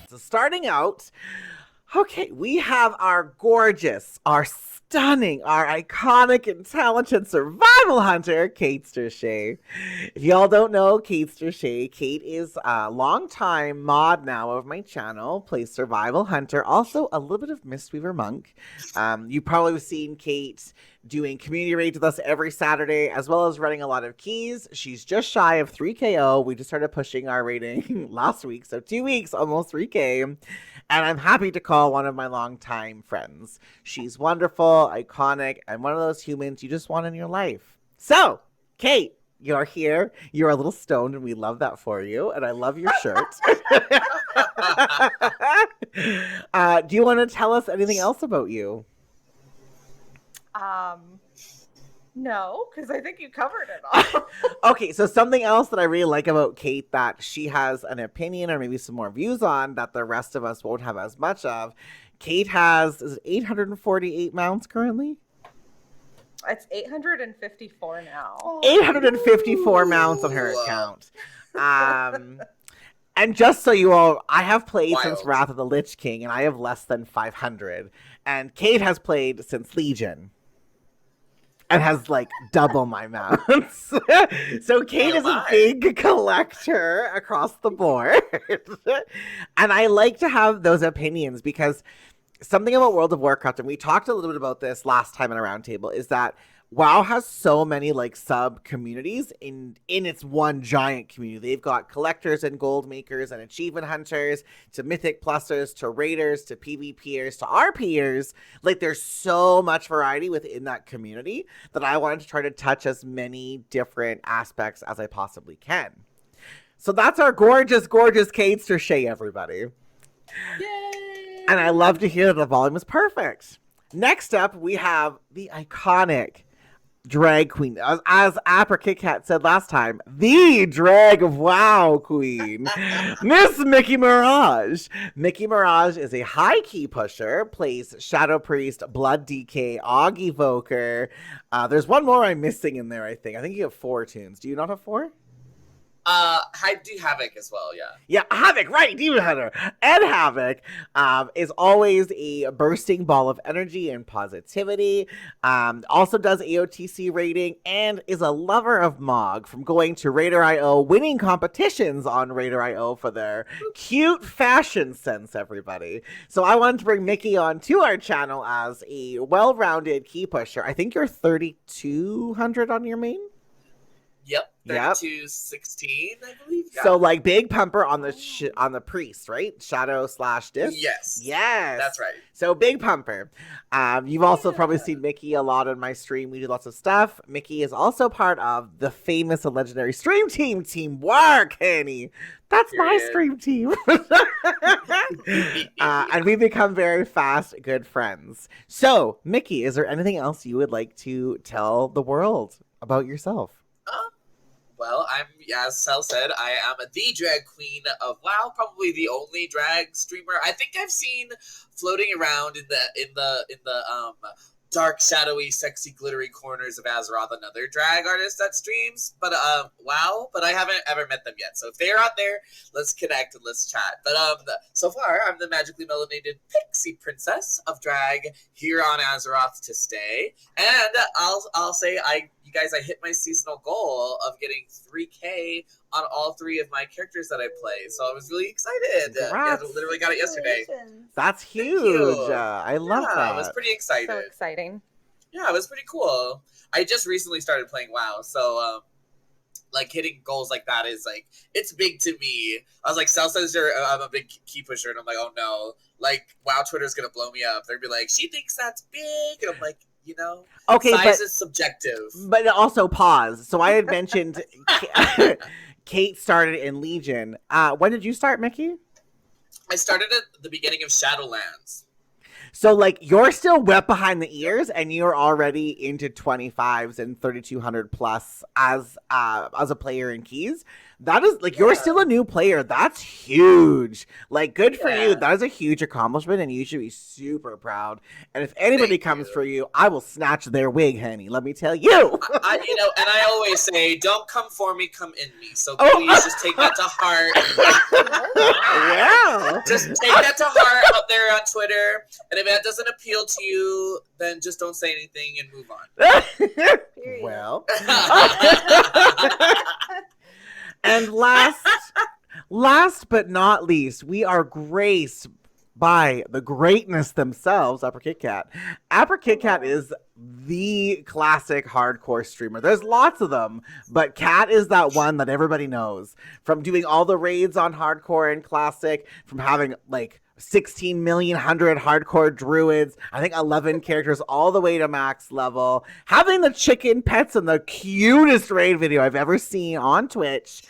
So starting out, okay, we have our gorgeous, our stunning, our iconic, intelligent survival hunter, Kate Sturchet. If y'all don't know Kate Sturchet, Kate is a longtime mod now of my channel, plays survival hunter, also a little bit of Mistweaver monk. You've probably seen Kate doing community raids with us every Saturday, as well as running a lot of keys. She's just shy of 3KO. We just started pushing our rating last week, so 2 weeks, almost 3K. And I'm happy to call one of my longtime friends. She's wonderful, iconic, and one of those humans you just want in your life. So, Kate, you're here. You're a little stoned, and we love that for you. And I love your shirt. Do you want to tell us anything else about you? No, because I think you covered it all. Okay, so something else that I really like about Kate that she has an opinion or maybe some more views on that the rest of us won't have as much of. Kate has, is it 848 mounts currently? It's 854 now. 854 mounts on her account. And just so you all, I have played since Wrath of the Lich King, and I have less than 500. And Kate has played since Legion. And has like double my mounts. So Kate is a big collector across the board. And I like to have those opinions because something about World of Warcraft, and we talked a little bit about this last time in a roundtable, is that WoW has so many like sub communities in its one giant community. They've got collectors and gold makers and achievement hunters to mythic plussers to raiders to PvPers to RPers. Like there's so much variety within that community that I wanted to try to touch as many different aspects as I possibly can. So that's our gorgeous, gorgeous Kate Sturchet, everybody. Yay! And I love to hear that the volume is perfect. Next up, we have the iconic drag queen. As Apper Kit Kat said last time, the drag of WoW queen, Miss Mickey Mirage. Mickey Mirage is a high key pusher, plays Shadow Priest, Blood DK, Og Evoker. There's one more I'm missing in there, I think. I think you have 4 tunes. Do you not have 4? I do Havoc as well, yeah. Yeah, Havoc, right, Demon Hunter. And Havoc is always a bursting ball of energy and positivity. Also does AOTC rating and is a lover of Mog from going to Raider.io, winning competitions on Raider.io for their cute fashion sense, everybody. So I wanted to bring Mickey on to our channel as a well-rounded key pusher. I think you're 3,200 on your main? Yep, 3216, I believe. Yeah. So like big pumper on the priest, right? Shadow/disc. Yes. Yes. That's right. So big pumper. You've also probably seen Mickey a lot on my stream. We do lots of stuff. Mickey is also part of the famous and legendary stream team, Teamwork, Henny. That's my stream team. And we've become very fast, good friends. So, Mickey, is there anything else you would like to tell the world about yourself? Well, as Sel said, I am the drag queen of WoW, probably the only drag streamer I think I've seen floating around in the dark, shadowy, sexy, glittery corners of Azeroth, another drag artist that streams, but WoW, but I haven't ever met them yet. So if they're out there, let's connect and let's chat. But so far, I'm the magically melanated pixie princess of drag here on Azeroth to stay, and I'll say you guys, I hit my seasonal goal of getting 3K on all 3 of my characters that I play. So I was really excited. I literally got it yesterday. That's huge. I love that. I was pretty excited. So exciting. Yeah, it was pretty cool. I just recently started playing WoW, so like hitting goals like that is like, it's big to me. I was like, Sal says I'm a big key pusher, and I'm like, oh no, like WoW Twitter's gonna blow me up. They'd be like, she thinks that's big, and I'm like, you know, okay, size is subjective. But also pause. So I had mentioned Kate started in Legion. When did you start, Mickey? I started at the beginning of Shadowlands. So, like, you're still wet behind the ears, and you're already into 25s and 3,200 plus as a player in keys. That is like you're still a new player. That's huge. Like good for you. Yeah. That is a huge accomplishment and you should be super proud. And if anybody Thank comes you. for you, I will snatch their wig, honey. Let me tell you. And I always say, don't come for me, come in me. So Oh. please just take that to heart. Wow. Just take that to heart out there on Twitter. And if that doesn't appeal to you, then just don't say anything and move on. Period. Well. And last but not least, we are graced by the greatness themselves, Upper Kit Kat. Upper Kit Kat is the classic hardcore streamer. There's lots of them, but Kat is that one that everybody knows. From doing all the raids on hardcore and classic, from having like 16 million hardcore druids, I think 11 characters all the way to max level, having the chicken pets in the cutest raid video I've ever seen on Twitch,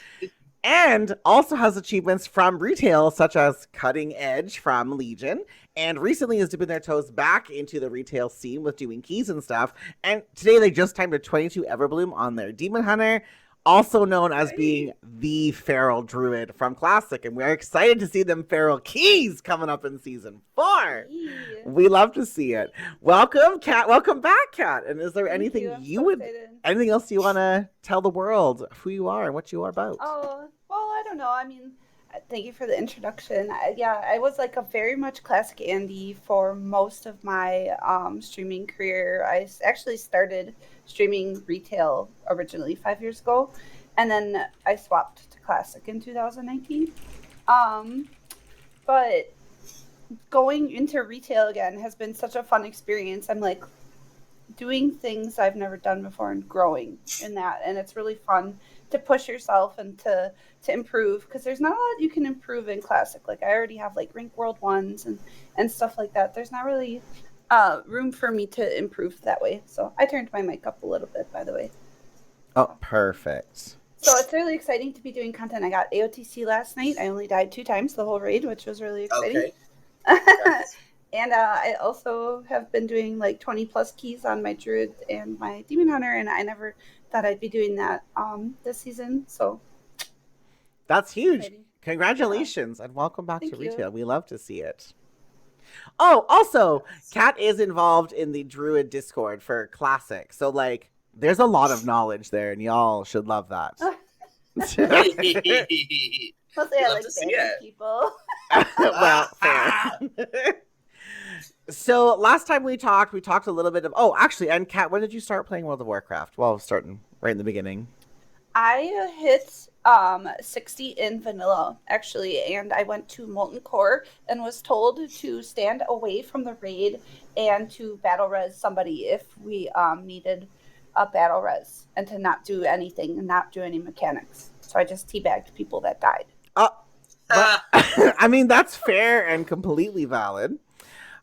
and also has achievements from retail such as Cutting Edge from Legion, and recently has dipping their toes back into the retail scene with doing keys and stuff, and today they just timed a 22 Everbloom on their Demon Hunter, also known as being the feral druid from Classic, and we're excited to see them feral keys coming up in season 4. Yeah. We love to see it. Welcome, Kat. Welcome back, Kat. And is there Thank anything you. I'm you so would, excited. anything else you want to tell the world who you are and what you are about? Oh, well, I don't know. I mean, thank you for the introduction. I was like a very much classic Andy for most of my streaming career. Actually started streaming retail originally 5 years ago, and then I swapped to classic in 2019. But going into retail again has been such a fun experience. I'm like doing things I've never done before and growing in that, and it's really fun to push yourself and to improve, because there's not a lot you can improve in classic. Like I already have like rank world ones and stuff like that. There's not really room for me to improve that way. So I turned my mic up a little bit, by the way. Oh, perfect. So it's really exciting to be doing content. I got AOTC last night. I only died 2 times the whole raid, which was really exciting. Okay. And I also have been doing like 20 plus keys on my druid and my demon hunter, and I never thought I'd be doing that this season. So that's huge. exciting. Congratulations and welcome back Thank to you. retail. We love to see it. Oh, also, Kat is involved in the Druid Discord for Classic. So, like, there's a lot of knowledge there, and y'all should love that. Mostly I Love like to see banning it. people. Well, fair. So, last time we talked a little bit of... Oh, actually, and Kat, when did you start playing World of Warcraft? Well, starting right in the beginning. I hit 60 in vanilla, actually, and I went to Molten Core and was told to stand away from the raid and to battle res somebody if we needed a battle res, and to not do anything and not do any mechanics. So I just teabagged people that died. But, I mean, that's fair and completely valid.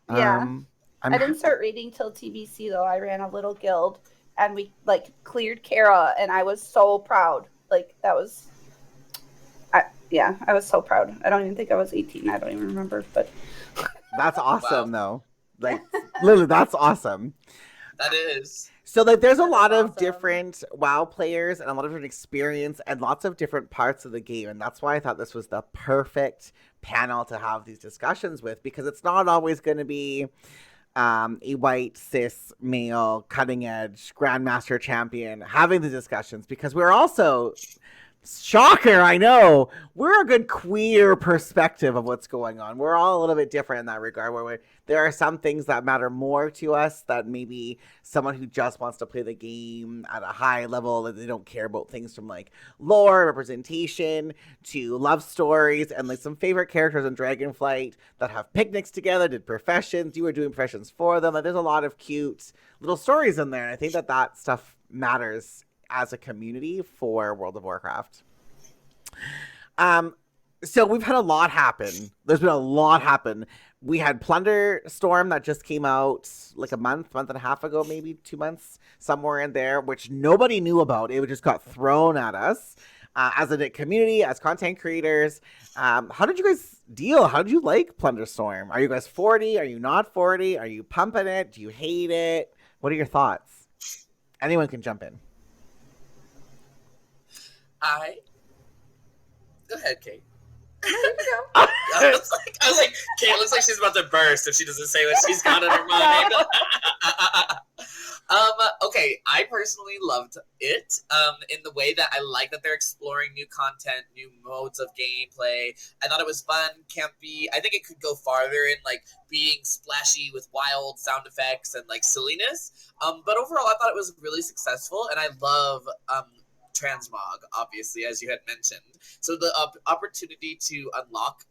Yeah. I didn't start raiding till TBC, though. I ran a little guild, and we, like, cleared Kara, and I was so proud. Like, that was... I was so proud. I don't even think I was 18. I don't even remember, but... That's awesome, though. Like, literally, that's awesome. That is. So, like, there's a That's lot of awesome. different WoW players and a lot of different experience and lots of different parts of the game. And that's why I thought this was the perfect panel to have these discussions with, because it's not always going to be a white, cis, male, cutting edge, grandmaster champion having the discussions, because we're also... Shocker, I know. We're a good queer perspective of what's going on. We're all a little bit different in that regard, where there are some things that matter more to us that maybe someone who just wants to play the game at a high level, that they don't care about things from like lore, representation, to love stories, and like some favorite characters in Dragonflight that have picnics together, did professions, you were doing professions for them. Like, there's a lot of cute little stories in there, and I think that stuff matters as a community for World of Warcraft. So we've had a lot happen. There's been a lot happen. We had Plunder Storm that just came out like a month and a half ago, maybe 2 months, somewhere in there, which nobody knew about. It just got thrown at us as a community, as content creators. How did you guys deal? How did you like Plunder Storm? Are you guys 40? Are you not 40? Are you pumping it? Do you hate it? What are your thoughts? Anyone can jump in. I ahead, Kate. No, you can go. I was like, Kate looks like she's about to burst if she doesn't say what she's got in her mind. Okay, I personally loved it. In the way that I like that they're exploring new content, new modes of gameplay. I thought it was fun, campy. I think it could go farther in like being splashy with wild sound effects and like silliness. But overall, I thought it was really successful, and I love transmog, obviously, as you had mentioned. So the opportunity to unlock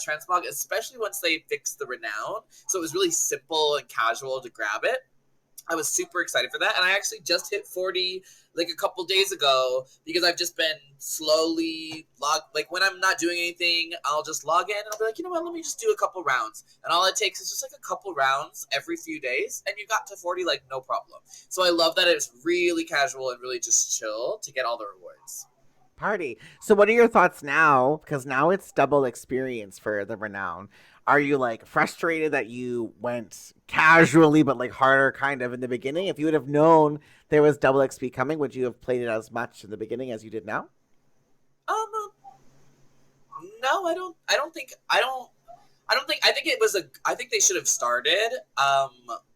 transmog, especially once they fixed the renown, so it was really simple and casual to grab it. I was super excited for that, and I actually just hit 40 like a couple days ago because I've just been slowly like when I'm not doing anything, I'll just log in and I'll be like, you know what, let me just do a couple rounds, and all it takes is just like a couple rounds every few days, and you got to 40 like no problem. So I love that it's really casual and really just chill to get all the rewards. Party. So what are your thoughts now? Because now it's double experience for the renown. Are you like frustrated that you went casually but like harder kind of in the beginning? If you would have known there was double XP coming, would you have played it as much in the beginning as you did now? No, I think it was I think they should have started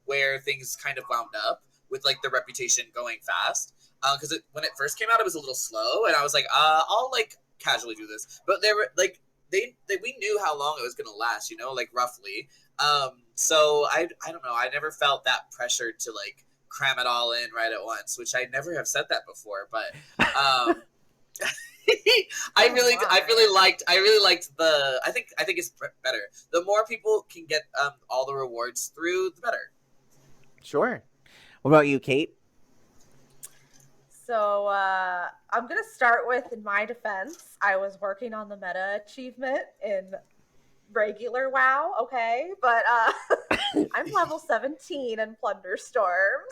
where things kind of wound up with like the reputation going fast. Because when it first came out, it was a little slow, and I was like, I'll like casually do this. But they were like, we knew how long it was gonna last, you know, like roughly. So I don't know. I never felt that pressure to like cram it all in right at once, which I never have said that before. But I really liked the. I think it's better. The more people can get all the rewards through, the better. Sure. What about you, Kate? So I'm going to start with, in my defense, I was working on the meta achievement in regular WoW, okay? But I'm level 17 in Plunder Storms.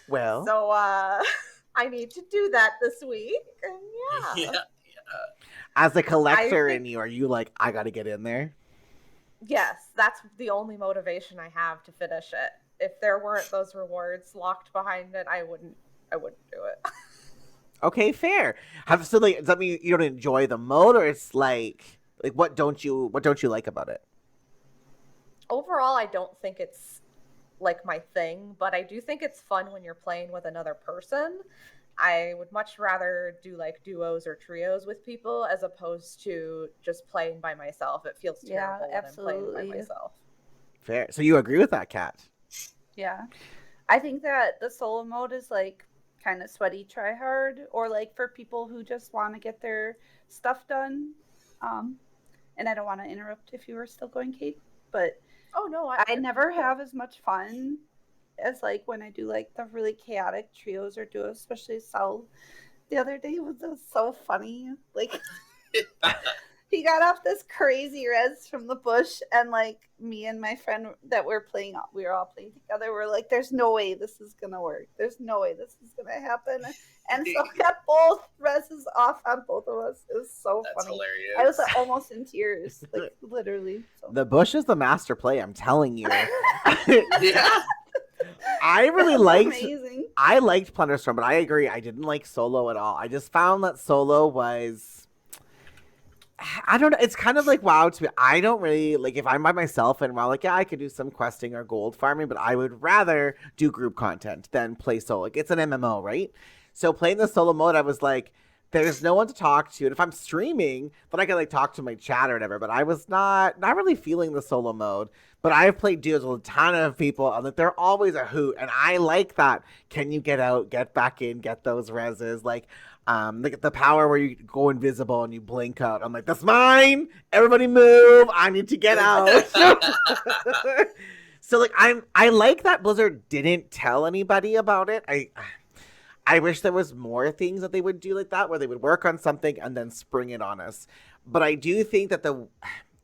Well. So I need to do that this week. And yeah. As a collector in you, are you like, I got to get in there? Yes, that's the only motivation I have to finish it. If there weren't those rewards locked behind it, I wouldn't do it. Okay, fair. Does that mean you don't enjoy the mode, or it's like what don't you like about it? Overall, I don't think it's like my thing, but I do think it's fun when you're playing with another person. I would much rather do like duos or trios with people as opposed to just playing by myself. It feels terrible when I'm playing by myself. Fair. So you agree with that, Kat? Yeah. I think that the solo mode is like kind of sweaty try hard, or like for people who just want to get their stuff done. And I don't want to interrupt if you were still going, Kate, but oh no, I never have as much fun as like when I do like the really chaotic trios or duos, especially Sal. The other day was so funny. Like he got off this crazy res from the bush, and like me and my friend that we were all playing together. We're like, "There's no way this is gonna work. There's no way this is gonna happen." And so we got both reses off on both of us. It was so That's funny. Hilarious. I was like, almost in tears, like literally. So. The bush is the master play. I'm telling you. Yeah. I liked Plunderstorm, but I agree. I didn't like solo at all. I just found that solo was, I don't know. It's kind of like WoW to me. I don't really like if I'm by myself and WoW, like, yeah, I could do some questing or gold farming, but I would rather do group content than play solo. Like, it's an MMO, right? So playing the solo mode, I was like, there's no one to talk to. And if I'm streaming, then I can like talk to my chat or whatever. But I was not really feeling the solo mode. But I've played duos with a ton of people, and like they're always a hoot. And I like that. Can you get out, get back in, get those reses? Like the power where you go invisible and you blink out. I'm like, that's mine. Everybody move. I need to get out. So like I like that Blizzard didn't tell anybody about it. I wish there was more things that they would do like that, where they would work on something and then spring it on us. But I do think that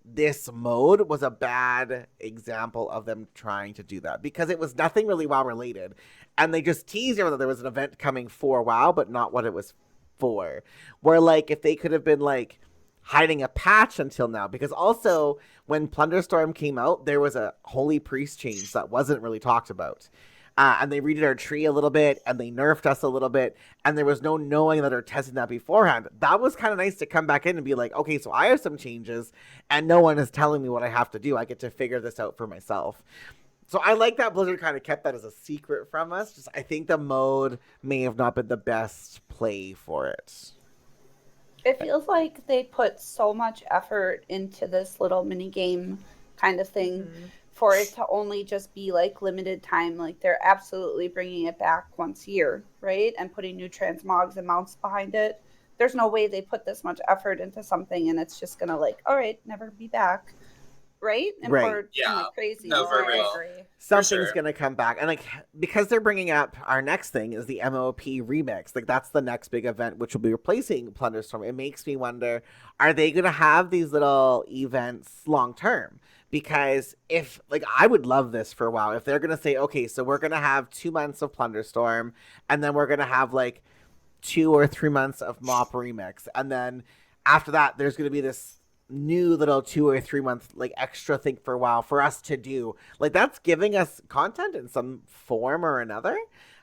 this mode was a bad example of them trying to do that, because it was nothing really WoW related. And they just teased you that there was an event coming for WoW, but not what it was for. Where like if they could have been like hiding a patch until now, because also when Plunderstorm came out, there was a Holy Priest change that wasn't really talked about. and they redid our tree a little bit, and they nerfed us a little bit, and there was no knowing that or testing that beforehand. That was kind of nice to come back in and be like, okay, so I have some changes, and no one is telling me what I have to do. I get to figure this out for myself. So I like that Blizzard kind of kept that as a secret from us. Just I think the mode may have not been the best play for it. It feels like they put so much effort into this little mini game kind of thing for it to only just be like limited time. Like they're absolutely bringing it back once a year, right? And putting new transmogs and mounts behind it. There's no way they put this much effort into something and it's just gonna like, all right, never be back. Right? And Right. Yeah. Crazy. No, for real. Something's gonna come back, and like because they're bringing up our next thing is the MOP remix. Like that's the next big event, which will be replacing Plunderstorm. It makes me wonder: are they gonna have these little events long term? Because if like I would love this for a while, if they're gonna say, okay, so we're gonna have 2 months of Plunderstorm, and then we're gonna have like 2 or 3 months of MOP remix, and then after that, there's gonna be this new little 2 or 3 month like extra thing for a while for us to do. Like that's giving us content in some form or another.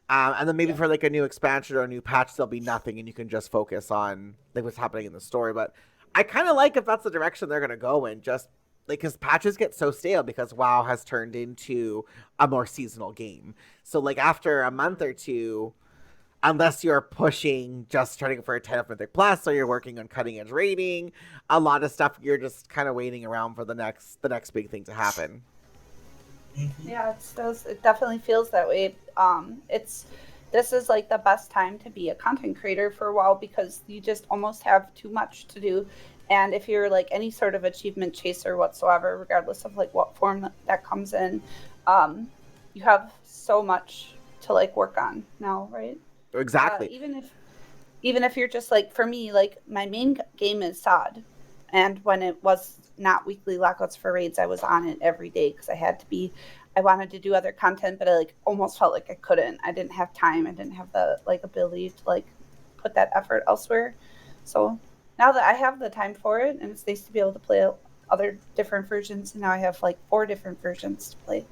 And then maybe for like a new expansion or a new patch, there'll be nothing and you can just focus on like what's happening in the story. But I kind of like if that's the direction they're going to go in, just like because patches get so stale because WoW has turned into a more seasonal game. So like after a month or two, unless you're pushing just trying for a 10 Mythic Plus or you're working on cutting edge rating, a lot of stuff you're just kind of waiting around for the next big thing to happen. Yeah, it definitely feels that way. This is like the best time to be a content creator for a while because you just almost have too much to do. And if you're like any sort of achievement chaser whatsoever, regardless of like what form that comes in, you have so much to like work on now, right? Exactly. Even if you're just like, for me, like my main game is SOD, and when it was not weekly lockouts for raids, I was on it every day because I wanted to do other content, but I like almost felt like I couldn't. I didn't have time. I didn't have the like ability to like put that effort elsewhere. So now that I have the time for it, and it's nice to be able to play other different versions, and now I have like 4 different versions to play.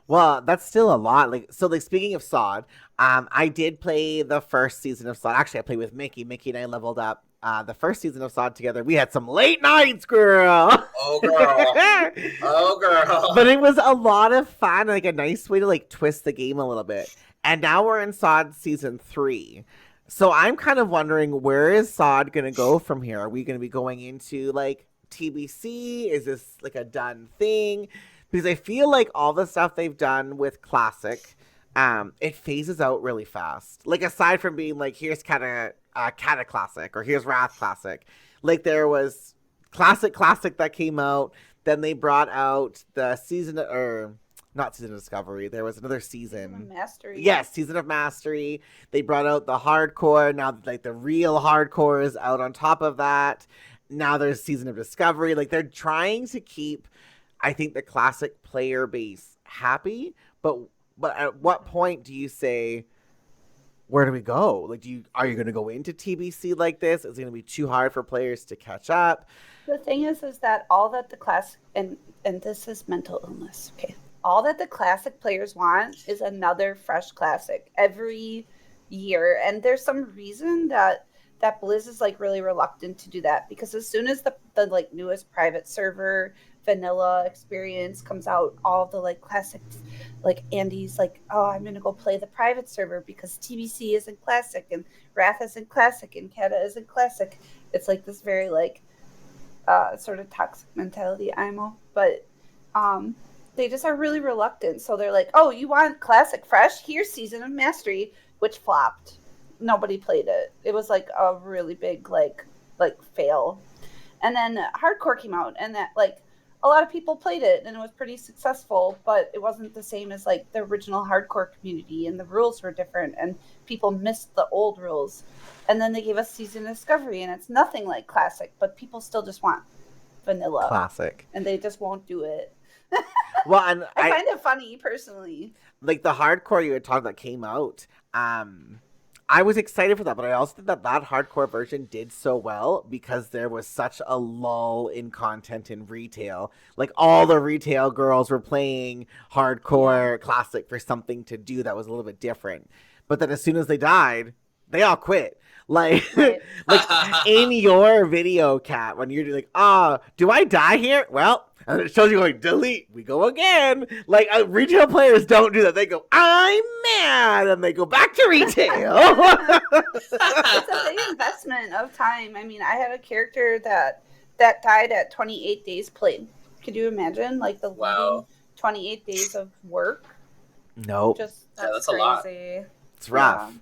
Well, that's still a lot. Like speaking of SOD, I did play the first season of SOD. Actually, I played with Mickey. Mickey and I leveled up the first season of SOD together. We had some late nights, girl. Oh girl. Oh girl. But it was a lot of fun, like a nice way to like twist the game a little bit. And now we're in SOD season 3. So I'm kind of wondering, where is SOD gonna go from here? Are we gonna be going into like TBC? Is this like a done thing? Because I feel like all the stuff they've done with Classic, it phases out really fast. Like aside from being like, here's Cata Classic or here's Wrath Classic. Like there was Classic that came out. Then they brought out the season or not season of Discovery. There was another season. Mastery. Yes, season of Mastery. They brought out the hardcore. Now like the real hardcore is out on top of that. Now there's season of Discovery. Like they're trying to keep, I think, the Classic player base happy, but at what point do you say, where do we go? Like, are you going to go into TBC like this? Is it going to be too hard for players to catch up? The thing is that all that the Classic, and this is mental illness, okay? All that the Classic players want is another fresh Classic every year, and there's some reason that Blizz is like really reluctant to do that, because as soon as the like newest private server vanilla experience comes out, all of the like Classic, like Andy's like, oh, I'm gonna go play the private server because TBC isn't Classic and Wrath isn't Classic and Cata isn't Classic. It's like this very like sort of toxic mentality, IMO, but they just are really reluctant. So they're like, oh, you want Classic fresh? Here's Season of Mastery, which flopped. Nobody played it. It was like a really big like fail. And then Hardcore came out, and that like a lot of people played it, and it was pretty successful, but it wasn't the same as like the original Hardcore community, and the rules were different, and people missed the old rules. And then they gave us Season of Discovery, and it's nothing like Classic, but people still just want vanilla Classic, and they just won't do it. Well, and I find it funny personally. Like the hardcore you had talked that came out. I was excited for that, but I also think that hardcore version did so well because there was such a lull in content in retail. Like all the retail girls were playing hardcore classic for something to do that was a little bit different. But then as soon as they died, they all quit. Like, Right. like in your video, Kat, when you're like, do I die here? Well, and it shows you going, delete, we go again. Like, retail players don't do that. They go, I'm mad, and they go back to retail. It's a big investment of time. I mean, I had a character that died at 28 days played. Could you imagine, like, the leading 28 days of work? Nope. That's a lot. It's rough. Yeah.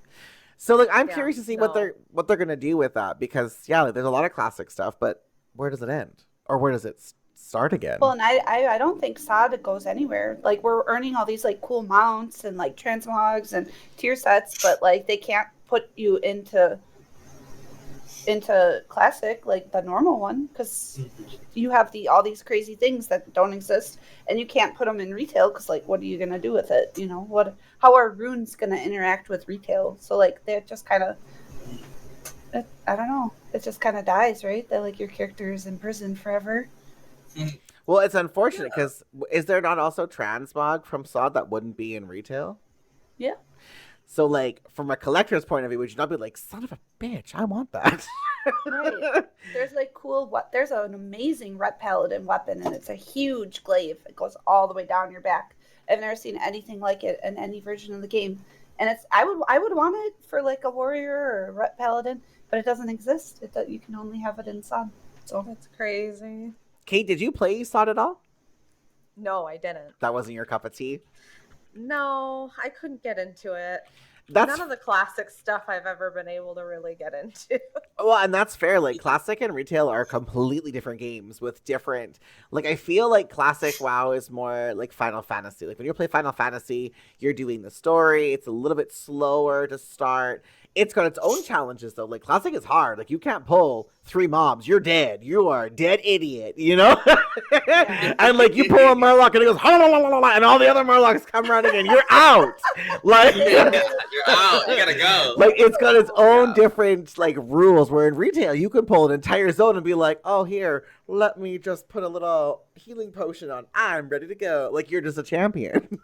So, like, I'm curious to see what they're gonna do with that because, like, there's a lot of classic stuff, but where does it end, or where does it start again? Well, and I don't think SOD goes anywhere. Like, we're earning all these like cool mounts and like transmogs and tier sets, but like they can't put you into classic like the normal one because you have all these crazy things that don't exist, and you can't put them in retail because like what are you gonna do with it? You know how are runes gonna interact with retail? So like they're just kind of, I don't know, it just kind of dies, right? That like your character is in prison forever. Well, it's unfortunate because is there not also transmog from SOD that wouldn't be in retail? Yeah. So, like, from a collector's point of view, would you not be like, son of a bitch, I want that? Right. There's like there's an amazing Ret Paladin weapon, and it's a huge glaive. It goes all the way down your back. I've never seen anything like it in any version of the game. And I would want it for like a warrior or a Ret Paladin, but it doesn't exist. You can only have it in SOD. So That's crazy. Kate, did you play SOD at all? No, I didn't. That wasn't your cup of tea? No, I couldn't get into it. That's None of the classic stuff I've ever been able to really get into. well, and that's fair. Like, classic and retail are completely different games with different. Like, I feel like classic WoW is more like Final Fantasy. Like, when you play Final Fantasy, you're doing the story. It's a little bit slower to start. It's got its own challenges, though. Like, classic is hard. Like, you can't pull 3 mobs. You're dead. You are a dead idiot, you know? And, like, you pull a Murloc, and it goes, and all the other Murlocs come running, and you're out. Like, You're out. You gotta go. like, it's got its own different, like, rules, where in retail, you can pull an entire zone and be like, oh, here, let me just put a little healing potion on. I'm ready to go. Like, you're just a champion.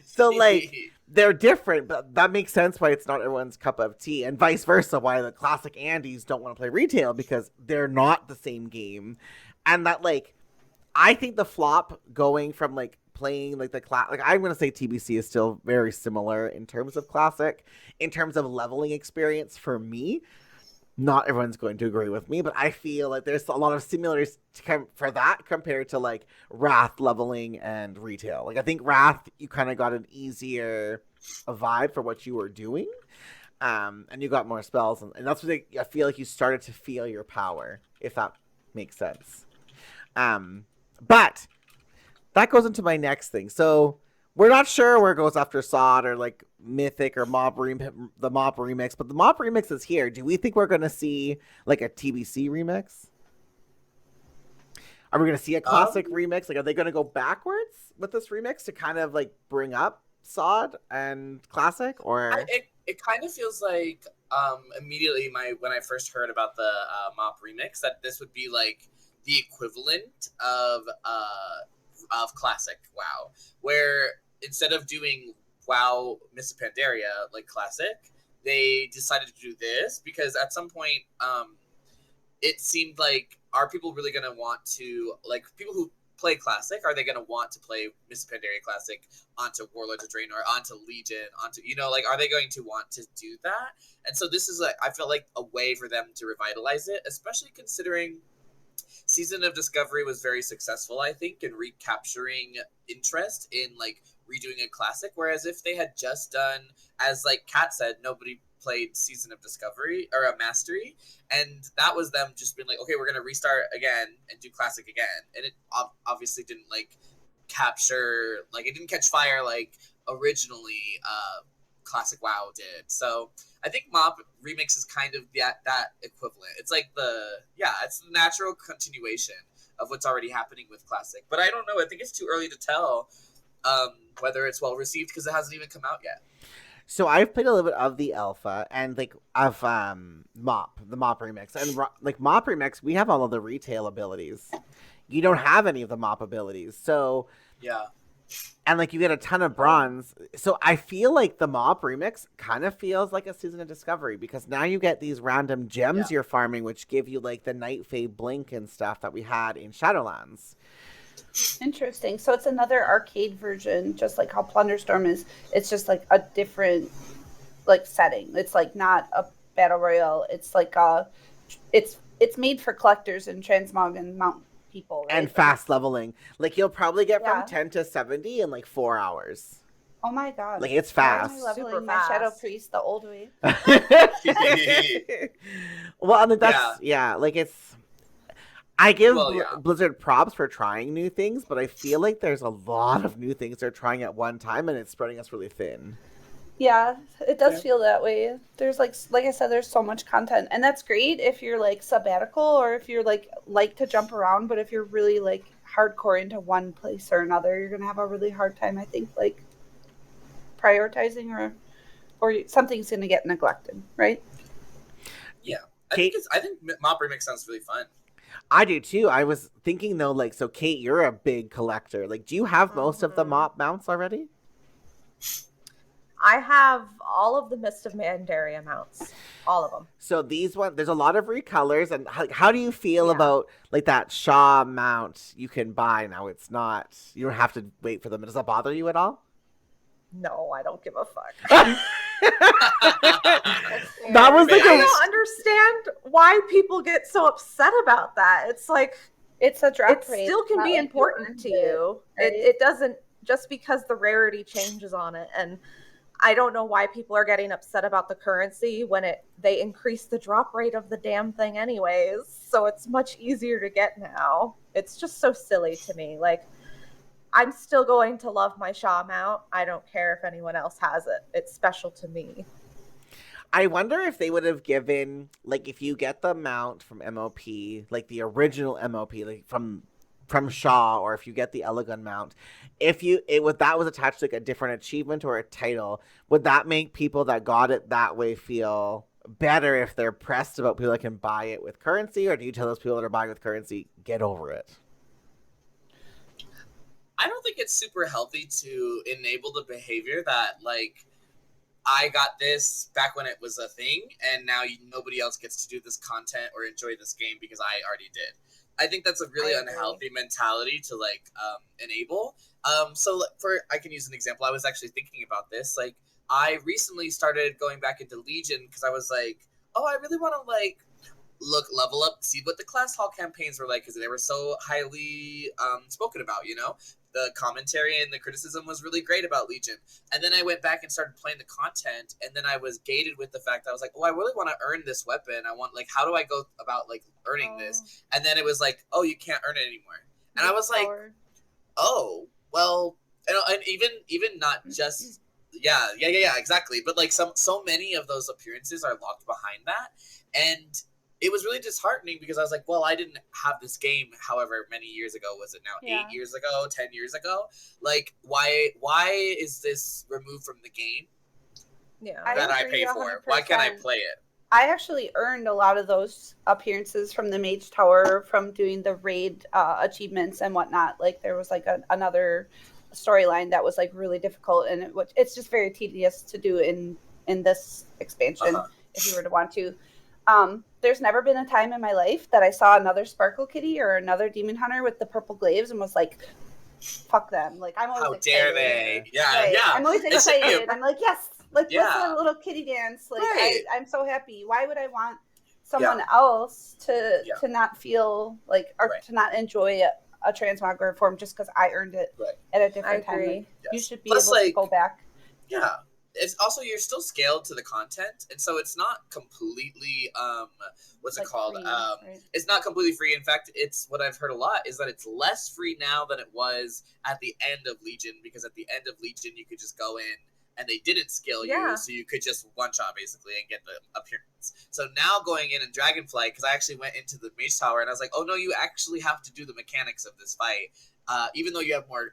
So, like, they're different, but that makes sense why it's not everyone's cup of tea, and vice versa, why the classic Andes don't want to play retail, because they're not the same game. And that, like, I think the flop going from, like, playing, like, the like, I'm going to say TBC is still very similar in terms of classic, in terms of leveling experience for me. Not everyone's going to agree with me, but I feel like there's a lot of similarities for that compared to like Wrath leveling and retail. Like, I think Wrath, you kind of got an easier vibe for what you were doing, and you got more spells, and that's what I feel like you started to feel your power, if that makes sense. But that goes into my next thing. So we're not sure where it goes after SOD or like Mythic or the Mob remix, but the Mob remix is here. Do we think we're going to see like a TBC remix? Are we going to see a classic remix? Like, are they going to go backwards with this remix to kind of like bring up SOD and classic? Or it kind of feels like immediately when I first heard about the Mop remix that this would be like the equivalent of classic WoW, where instead of doing WoW Mists of Pandaria like classic, they decided to do this because at some point it seemed like, are people really going to want to, like, people who play classic, are they going to want to play Mists of Pandaria classic onto Warlords of Draenor, onto Legion, onto, you know, like, are they going to want to do that? And so this is like, I feel like a way for them to revitalize it, especially considering Season of Discovery was very successful, I think, in recapturing interest in like redoing a classic. Whereas if they had just done, as like Kat said, nobody played Season of Discovery or a Mastery, and that was them just being like, okay, we're gonna restart again and do classic again, and it obviously didn't like capture, like, it didn't catch fire like originally classic WoW did. So I think Mob remix is kind of that equivalent. It's like it's the natural continuation of what's already happening with classic. But I don't know. I think it's too early to tell whether it's well received because it hasn't even come out yet. So I've played a little bit of the alpha and like of the mop remix, and like mop remix, we have all of the retail abilities. You don't have any of the mop abilities, so Yeah. and like you get a ton of bronze. So I feel like the mop remix kind of feels like a season of discovery because now you get these random gems you're farming, which give you like the night fade blink and stuff that we had in Shadowlands. Interesting. So it's another arcade version, just like how Plunderstorm is. It's just like a different like setting. It's like not a battle royale. It's like it's made for collectors and transmog and mount people, right? And fast leveling. Like you'll probably get from 10 to 70 in like 4 hours. Oh my god. Like it's Why fast. am I leveling Super my fast. Shadow Priest the old way? Well, I mean that's like it's I give Blizzard props for trying new things, but I feel like there's a lot of new things they're trying at one time and it's spreading us really thin. Yeah, it does feel that way. There's like I said, there's so much content, and that's great if you're like sabbatical or if you're like to jump around. But if you're really like hardcore into one place or another, you're gonna have a really hard time. I think like prioritizing or something's gonna get neglected, right? Yeah, I think Mop Remix sounds really fun. I do too. I was thinking though, like, so Kate, you're a big collector. Like, do you have most of the mop mounts already? I have all of the Mist of Mandaria mounts. All of them. So these ones, there's a lot of recolors. And how do you feel about, like, that Shaw mount you can buy now? It's not, you don't have to wait for them. Does that bother you at all? No, I don't give a fuck. That was like I don't understand why people get so upset about that. It's like, it's a drop it rate. still can be important to you. Right? It doesn't, just because the rarity changes on it. And I don't know why people are getting upset about the currency when they increase the drop rate of the damn thing anyways. So it's much easier to get now. It's just so silly to me. Like, I'm still going to love my Shaw mount. I don't care if anyone else has it. It's special to me. I wonder if they would have given, like, if you get the mount from MOP, like the original MOP, like from Shaw, or if you get the Elegant mount, if that was attached to like a different achievement or a title, would that make people that got it that way feel better if they're pressed about people that can buy it with currency, or do you tell those people that are buying with currency, get over it? I don't think it's super healthy to enable the behavior that, like, I got this back when it was a thing, and now nobody else gets to do this content or enjoy this game because I already did. I think that's a really unhealthy mentality to, like, enable. So I can use an example. I was actually thinking about this. Like, I recently started going back into Legion because I was like, oh, I really want to, like, level up, see what the class hall campaigns were like because they were so highly spoken about, you know? The commentary and the criticism was really great about Legion. And then I went back and started playing the content, and then I was gated with the fact that I was like, oh, I really want to earn this weapon. I want, like, how do I go about, like, earning this? And then it was like, oh, you can't earn it anymore. And I was like, oh, well, and even not just, yeah, exactly. But, like, so many of those appearances are locked behind that. And it was really disheartening because I was like, well, I didn't have this game however many years ago. Was it now 8 years ago, 10 years ago? Like, why is this removed from the game that I pay for? 100%. Why can't I play it? I actually earned a lot of those appearances from the Mage Tower, from doing the raid achievements and whatnot. Like, there was like another storyline that was like really difficult, and it's just very tedious to do in this expansion if you were to want to. There's never been a time in my life that I saw another Sparkle Kitty or another Demon Hunter with the purple glaives and was like, fuck them. Like, I'm always excited. How dare they? Yeah. I'm always excited. I'm like, yes, like, let's have a little kitty dance. Like, I'm so happy. Why would I want someone else to not feel like, or to not enjoy a transmog or a form just because I earned it at a different time? Like, you should be able to go back. Yeah. It's also, you're still scaled to the content, and so it's not completely what's it called? Free, it's not completely free. In fact, it's what I've heard a lot is that it's less free now than it was at the end of Legion, because at the end of Legion you could just go in and they didn't scale you, so you could just one shot basically and get the appearance. So now going in Dragonflight, because I actually went into the Mage Tower and I was like, oh no, you actually have to do the mechanics of this fight, even though you have more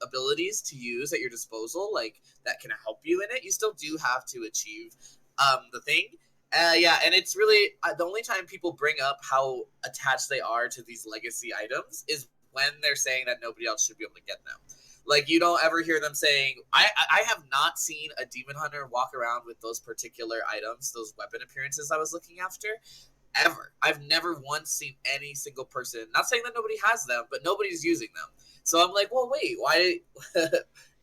abilities to use at your disposal, like that can help you in it, you still do have to achieve the thing. Yeah, and it's really the only time people bring up how attached they are to these legacy items is when they're saying that nobody else should be able to get them. Like, you don't ever hear them saying, I have not seen a demon hunter walk around with those particular items, those weapon appearances I was looking after, ever. I've never once seen any single person, not saying that nobody has them, but nobody's using them. So I'm like, well, wait, why?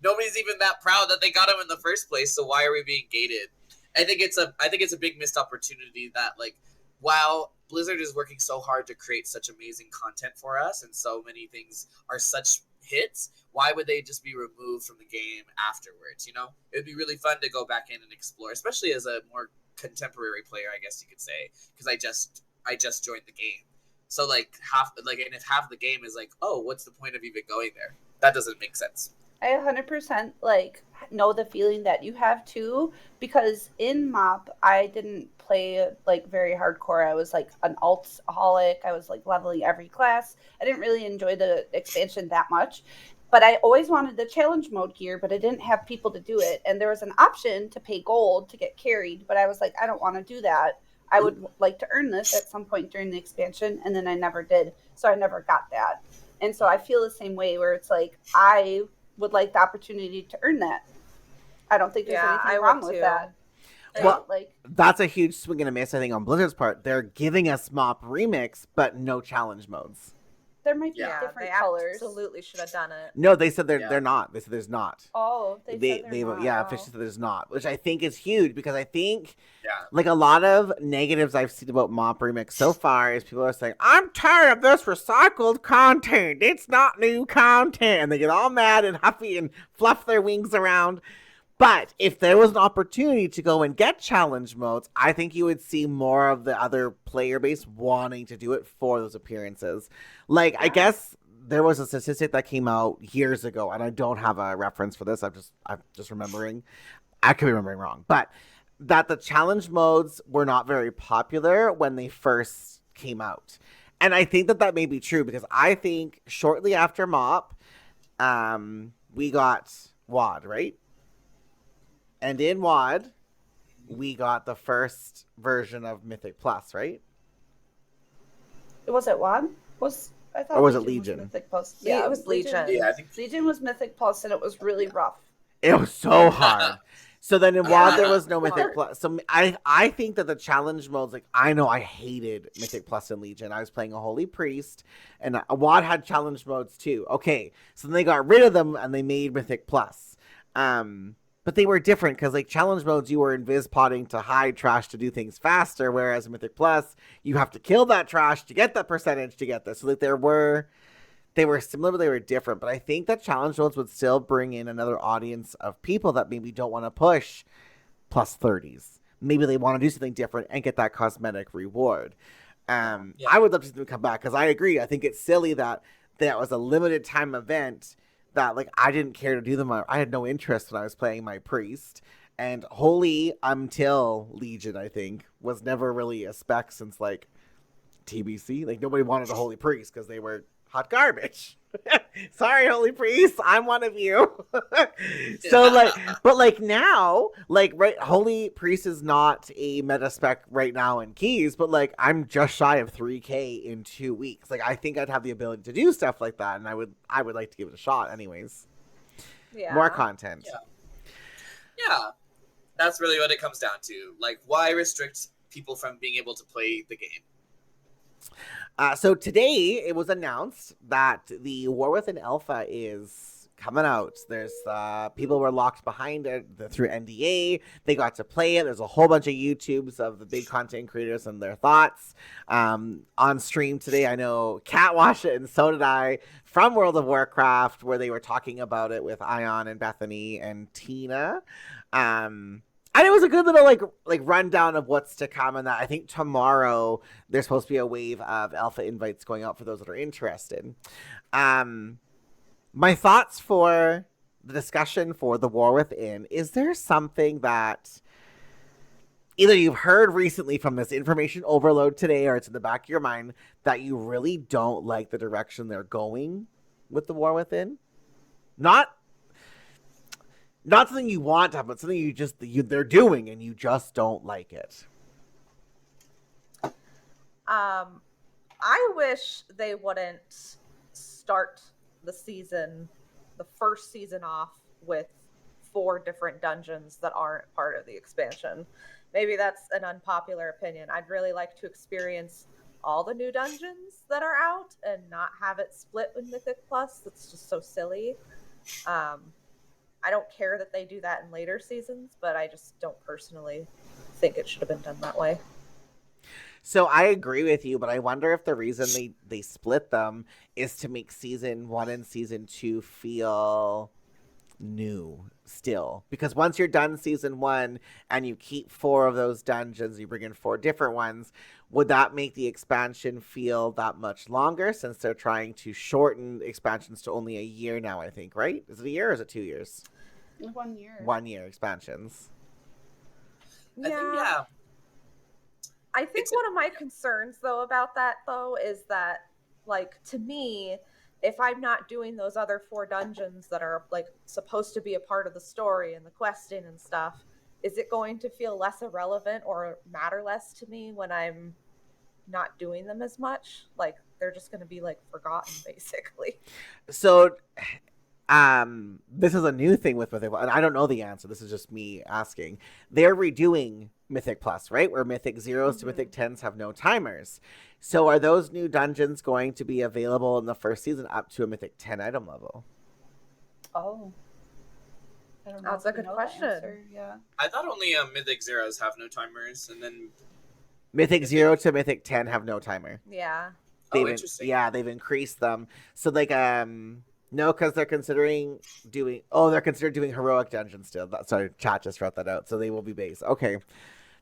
Nobody's even that proud that they got them in the first place, so why are we being gated? I think it's a big missed opportunity that, like, while Blizzard is working so hard to create such amazing content for us and so many things are such hits, why would they just be removed from the game afterwards? You know, it would be really fun to go back in and explore, especially as a more contemporary player, I guess you could say, because I just joined the game. So like and if half the game is like, oh, what's the point of even going there? That doesn't make sense. I 100% like know the feeling that you have too, because in MOP I didn't play like very hardcore. I was like an alt-holic. I was like leveling every class. I didn't really enjoy the expansion that much, but I always wanted the challenge mode gear, but I didn't have people to do it. And there was an option to pay gold to get carried, but I was like, I don't want to do that. I would like to earn this at some point during the expansion, and then I never did. So I never got that. And so I feel the same way where it's like, I would like the opportunity to earn that. I don't think there's anything wrong with that. Well, that's a huge swing and a miss, I think, on Blizzard's part. They're giving us MOP Remix, but no challenge modes. There might be different colors. Absolutely should have done it. No, they said they're not. They said there's not. Oh, they said they're not. Yeah, officially said there's not, which I think is huge because I think like a lot of negatives I've seen about MOP Remix so far is people are saying, I'm tired of this recycled content. It's not new content. And they get all mad and huffy and fluff their wings around. But if there was an opportunity to go and get challenge modes, I think you would see more of the other player base wanting to do it for those appearances. Like, I guess there was a statistic that came out years ago, and I don't have a reference for this. I'm just remembering. I could be remembering wrong. But that the challenge modes were not very popular when they first came out. And I think that may be true because I think shortly after MOP, we got WoD, right? And in WoD, we got the first version of Mythic Plus, right? Was it WoD? I thought or was it Legion? Was Mythic Plus. Yeah, it was Legion. Yeah, I think Legion was Mythic Plus, and it was really rough. It was so hard. So then in WoD, there was no Mythic Plus. So I think that the challenge modes, like, I know I hated Mythic Plus and Legion. I was playing a Holy Priest, and WoD had challenge modes too. Okay, so then they got rid of them, and they made Mythic Plus. But they were different because, like, challenge modes, you were invis potting to hide trash to do things faster, whereas in Mythic Plus, you have to kill that trash to get that percentage to get this. So, like, they were similar, but they were different. But I think that challenge modes would still bring in another audience of people that maybe don't want to push plus 30s. Maybe they want to do something different and get that cosmetic reward. I would love to see them come back because I agree. I think it's silly that was a limited time event that, like, I didn't care to do them. I had no interest when I was playing my priest. And Holy, until Legion, I think, was never really a spec since, like, TBC. Like, nobody wanted a Holy Priest because they were hot garbage. Sorry, Holy Priest, I'm one of you. So, like, but, like, now, like, right, Holy Priest is not a meta spec right now in keys, but, like, I'm just shy of 3K in 2 weeks. Like, I think I'd have the ability to do stuff like that, and I would like to give it a shot anyways. Yeah. More content. Yeah. That's really what it comes down to. Like, why restrict people from being able to play the game? So today it was announced that the War Within Alpha is coming out. There's people were locked behind it through NDA. They got to play it. There's a whole bunch of YouTubes of the big content creators and their thoughts on stream today. I know Kat watched it and so did I from World of Warcraft, where they were talking about it with Ion and Bethany and Tina. And it was a good little like rundown of what's to come, and that I think tomorrow there's supposed to be a wave of alpha invites going out for those that are interested. My thoughts for the discussion for the War Within: is there something that either you've heard recently from this information overload today, or it's in the back of your mind that you really don't like the direction they're going with the War Within? Not something you want to have, but something they're doing and you just don't like it. I wish they wouldn't start the first season off with 4 different dungeons that aren't part of the expansion. Maybe that's an unpopular opinion. I'd really like to experience all the new dungeons that are out and not have it split with Mythic Plus. That's just so silly. I don't care that they do that in later seasons, but I just don't personally think it should have been done that way. So I agree with you, but I wonder if the reason they split them is to make season 1 and season 2 feel new still. Because once you're done season 1 and you keep 4 of those dungeons, you bring in 4 different ones, would that make the expansion feel that much longer, since they're trying to shorten expansions to only a year now, I think, right? Is it a year or is it 2 years? 1 year. 1 year expansions. Yeah. I think one of my concerns, though, about that, though, is that, like, to me, if I'm not doing those other 4 dungeons that are, like, supposed to be a part of the story and the questing and stuff, is it going to feel less irrelevant or matter less to me when I'm not doing them as much? Like, they're just going to be, like, forgotten, basically. So, this is a new thing with Mythic, and I don't know the answer. This is just me asking. They're redoing Mythic Plus, right? Where Mythic Zeros to Mythic 10s have no timers. So are those new dungeons going to be available in the first season up to a Mythic 10 item level? Oh. I don't know. That's a good question. Yeah. I thought only Mythic Zeros have no timers, and then Mythic 0 to Mythic 10 have no timer. Yeah. Interesting. They've increased them. So, like, no, because they're considering doing heroic dungeons still. Sorry, chat just wrote that out. So they will be base. Okay.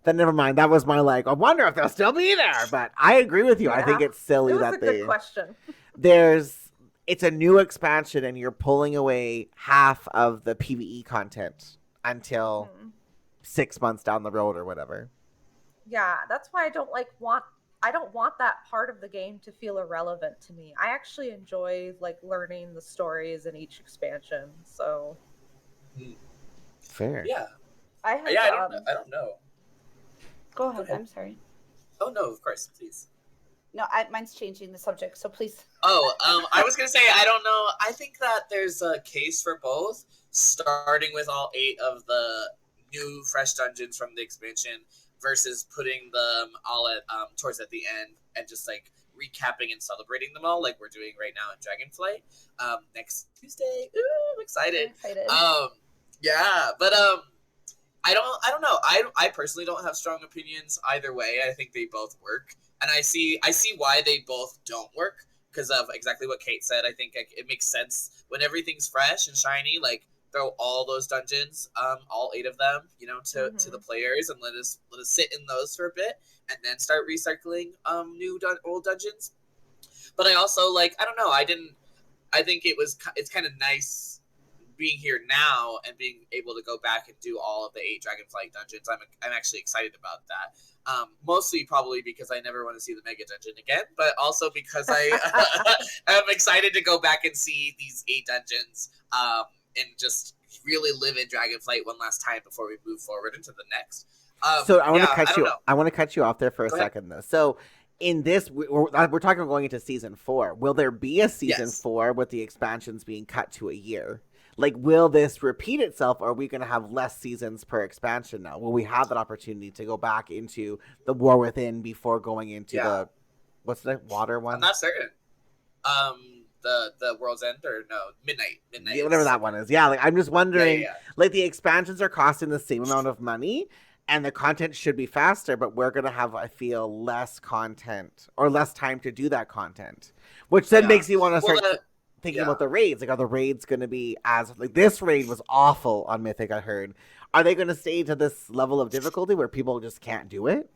Then never mind. That was my, like, I wonder if they'll still be there. But I agree with you. Yeah. I think it's silly that That's a good question. It's a new expansion and you're pulling away half of the PvE content until 6 months down the road or whatever. Yeah, that's why I don't want that part of the game to feel irrelevant to me. I actually enjoy, like, learning the stories in each expansion. So fair. Yeah. I don't know. Go ahead. I'm sorry. Oh no, of course, please. No, mine's changing the subject, so please. Oh, I was gonna say, I don't know. I think that there's a case for both, starting with all 8 of the new fresh dungeons from the expansion versus putting them all at towards at the end and just, like, recapping and celebrating them all, like we're doing right now in Dragonflight next Tuesday. Ooh, I'm excited. Yeah, but I don't know. I personally don't have strong opinions either way. I think they both work, and I see why they both don't work because of exactly what Kate said. I think it makes sense when everything's fresh and shiny, like, throw all those dungeons, all 8 of them, to the players, and let us sit in those for a bit, and then start recycling old dungeons. But I also, like, I don't know. I think it's kind of nice being here now and being able to go back and do all of the 8 Dragonflight dungeons. I'm actually excited about that. Mostly probably because I never want to see the Mega Dungeon again, but also because I am excited to go back and see these 8 dungeons and just really live in Dragonflight one last time before we move forward into the next. So I want to cut you off there for a second, though. So in this, we're talking about going into season 4. Will there be a season 4 with the expansions being cut to a year? Like, will this repeat itself, or are we going to have less seasons per expansion now? Will we have that opportunity to go back into the War Within before going into the, what's the water one? I'm not certain. The World's End, or no, Midnight. Yeah, whatever that one is. Yeah, like, I'm just wondering, like, the expansions are costing the same amount of money, and the content should be faster, but we're going to have, I feel, less content, or less time to do that content, which then makes you want to start thinking about the raids. Like, are the raids going to be like, this raid was awful on Mythic, I heard. Are they going to stay to this level of difficulty where people just can't do it?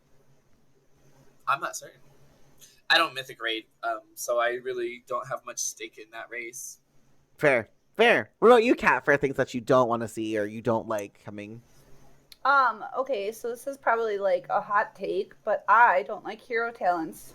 I'm not certain. I don't Mythic raid, so I really don't have much stake in that race. Fair. What about you, Kat, for things that you don't want to see or you don't like coming? Okay, so this is probably, like, a hot take, but I don't like hero talents.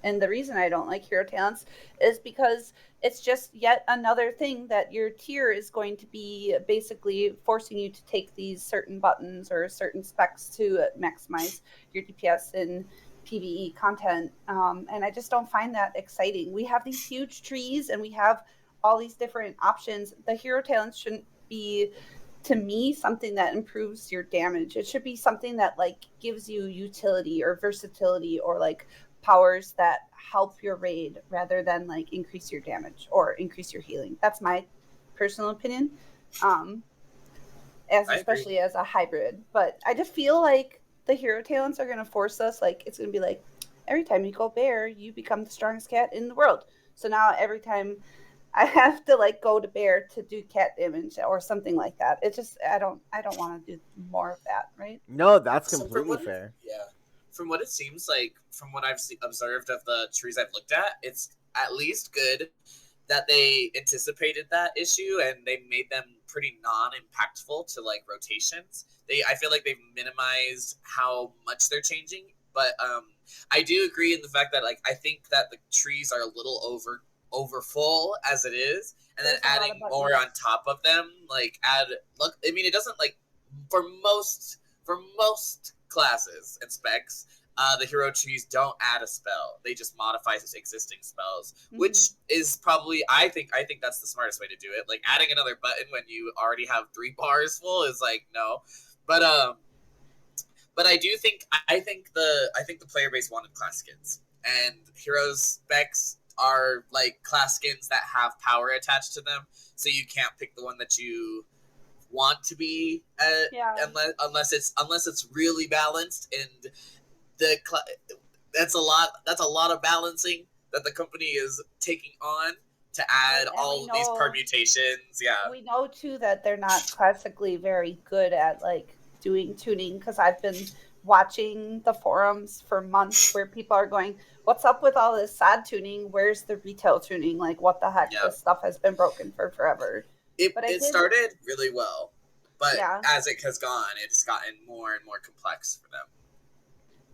And the reason I don't like hero talents is because it's just yet another thing that your tier is going to be basically forcing you to take these certain buttons or certain specs to maximize your DPS in PvE content. And I just don't find that exciting. We have these huge trees and we have all these different options. The hero talents shouldn't be, to me, something that improves your damage. It should be something that like gives you utility or versatility or like powers that help your raid rather than like increase your damage or increase your healing. That's my personal opinion. Especially as a hybrid. But I just feel like the hero talents are gonna force us, like it's gonna be like every time you go bear, you become the strongest cat in the world. So now every time I have to like go to bear to do cat damage or something like that. It just I don't want to do more of that, right? No, that's completely fair. Yeah. From what it seems like, from what I've observed of the trees I've looked at, it's at least good that they anticipated that issue and they made them pretty non-impactful to like rotations. I feel like they've minimized how much they're changing, but I do agree in the fact that like I think that the trees are a little over full as it is, and then adding more on top of them, like I mean, it doesn't like for most classes and specs, the hero trees don't add a spell. They just modify existing spells, which is probably I think that's the smartest way to do it. Like adding another button when you already have 3 bars full is like no, but I do think I think the player base wanted class skins, and heroes specs are like class skins that have power attached to them, so you can't pick the one that you want to be unless it's really balanced, and that's a lot of balancing that the company is taking on to add all these permutations. Yeah, we know too that they're not classically very good at like doing tuning, because I've been watching the forums for months where people are going, what's up with all this sad tuning? Where's the retail tuning? Like, what the heck? This stuff has been broken for forever. It started really well, but as it has gone, it's gotten more and more complex for them.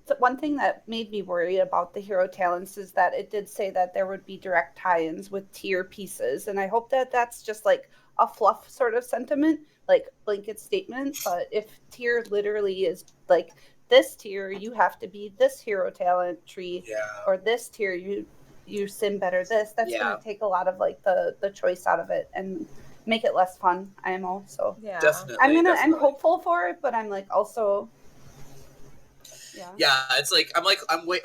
So one thing that made me worry about the hero talents is that it did say that there would be direct tie-ins with tier pieces, and I hope that that's just like a fluff sort of sentiment, like blanket statement. But if tier literally is like this tier, you have to be this hero talent tree, or this tier you sim better this. That's going to take a lot of like the choice out of it and make it less fun. IMO. So definitely, I'm hopeful for it, but I'm like also. Yeah, it's like I'm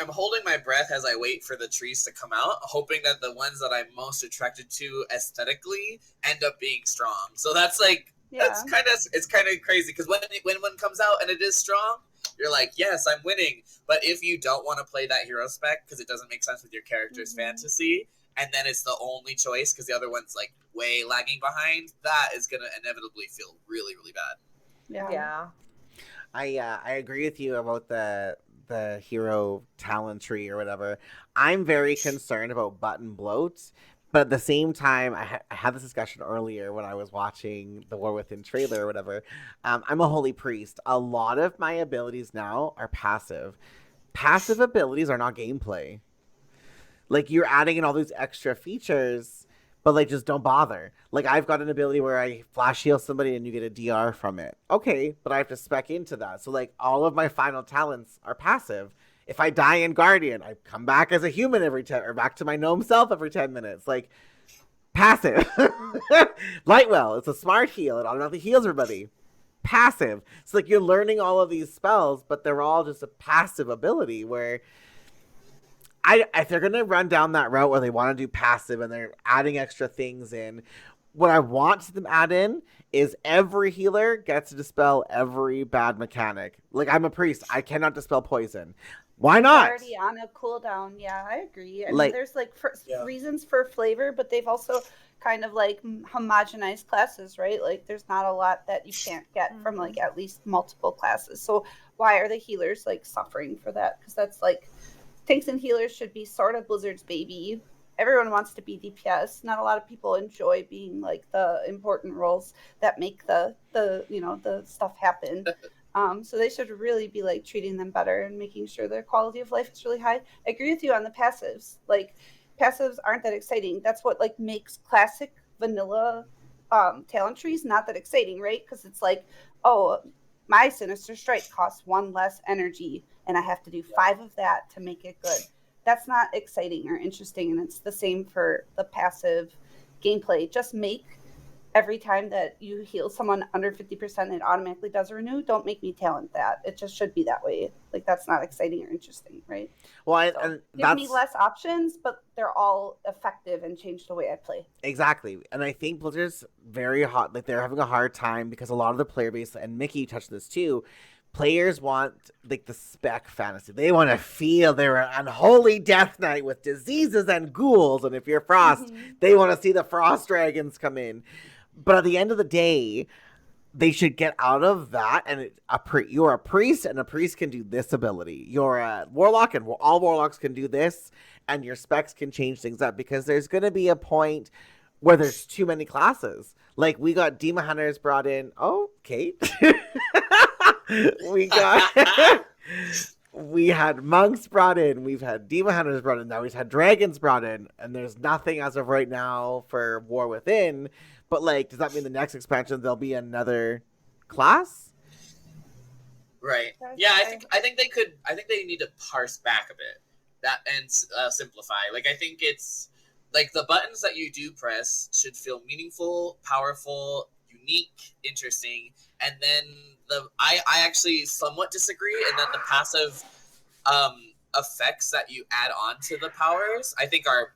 holding my breath as I wait for the trees to come out, hoping that the ones that I'm most attracted to aesthetically end up being strong. So that's like it's kind of crazy, because when one comes out and it is strong, you're like, yes, I'm winning. But if you don't want to play that hero spec because it doesn't make sense with your character's fantasy, and then it's the only choice because the other one's like way lagging behind, that is gonna inevitably feel really, really bad. Yeah. I agree with you about the hero talent tree or whatever. I'm very concerned about button bloat, but at the same time, I had this discussion earlier when I was watching the War Within trailer or whatever. I'm a holy priest. A lot of my abilities now are passive. Passive abilities are not gameplay. Like, you're adding in all these extra features, but like, just don't bother. Like, I've got an ability where I flash heal somebody and you get a DR from it. Okay, but I have to spec into that. So like, all of my final talents are passive. If I die in Guardian, I come back as a human every 10, or back to my gnome self every 10 minutes. Like, passive. Lightwell, it's a smart heal. It automatically heals everybody. Passive. So like, you're learning all of these spells, but they're all just a passive ability where if they're going to run down that route where they want to do passive and they're adding extra things in, what I want them add in is every healer gets to dispel every bad mechanic. Like, I'm a priest. I cannot dispel poison. Why not? It's already on a cooldown. Yeah, I agree. I mean, there's like reasons for flavor, but they've also kind of like homogenized classes, right? Like, there's not a lot that you can't get from like at least multiple classes. So why are the healers like suffering for that? Because that's like, tanks and healers should be sort of Blizzard's baby. Everyone wants to be DPS. Not a lot of people enjoy being like the important roles that make the stuff happen. So they should really be like treating them better and making sure their quality of life is really high. I agree with you on the passives. Like passives aren't that exciting. That's what like makes classic vanilla talent trees not that exciting, right? Because it's like, oh, my Sinister Strike costs 1 less energy, and I have to do 5 of that to make it good. That's not exciting or interesting, and it's the same for the passive gameplay. Just make every time that you heal someone under 50%, it automatically does a renew. Don't make me talent that. It just should be that way. Like, that's not exciting or interesting, right? Well, So, and give me less options, but they're all effective and change the way I play. exactly. And I think Blizzard's very hot. Like, they're having a hard time because a lot of the player base, and Mickey touched this too, players want like the spec fantasy. They want to feel they're an unholy death knight with diseases and ghouls, and if you're Frost, they want to see the Frost dragons come in. But at the end of the day, they should get out of that. And you're a priest, and a priest can do this ability. You're a warlock, and all warlocks can do this, and your specs can change things up, because there's going to be a point where there's too many classes. Like, we got Demon Hunters brought in. Oh, Kate. We had monks brought in. We've had Demon Hunters brought in. Now we've had dragons brought in. And there's nothing as of right now for War Within. But, like, does that mean the next expansion there'll be another class? Right. Yeah, I think they could. I think they need to parse back a bit and simplify. Like, I think it's like the buttons that you do press should feel meaningful, powerful, unique, interesting, and then I actually somewhat disagree, and then the passive effects that you add on to the powers, I think are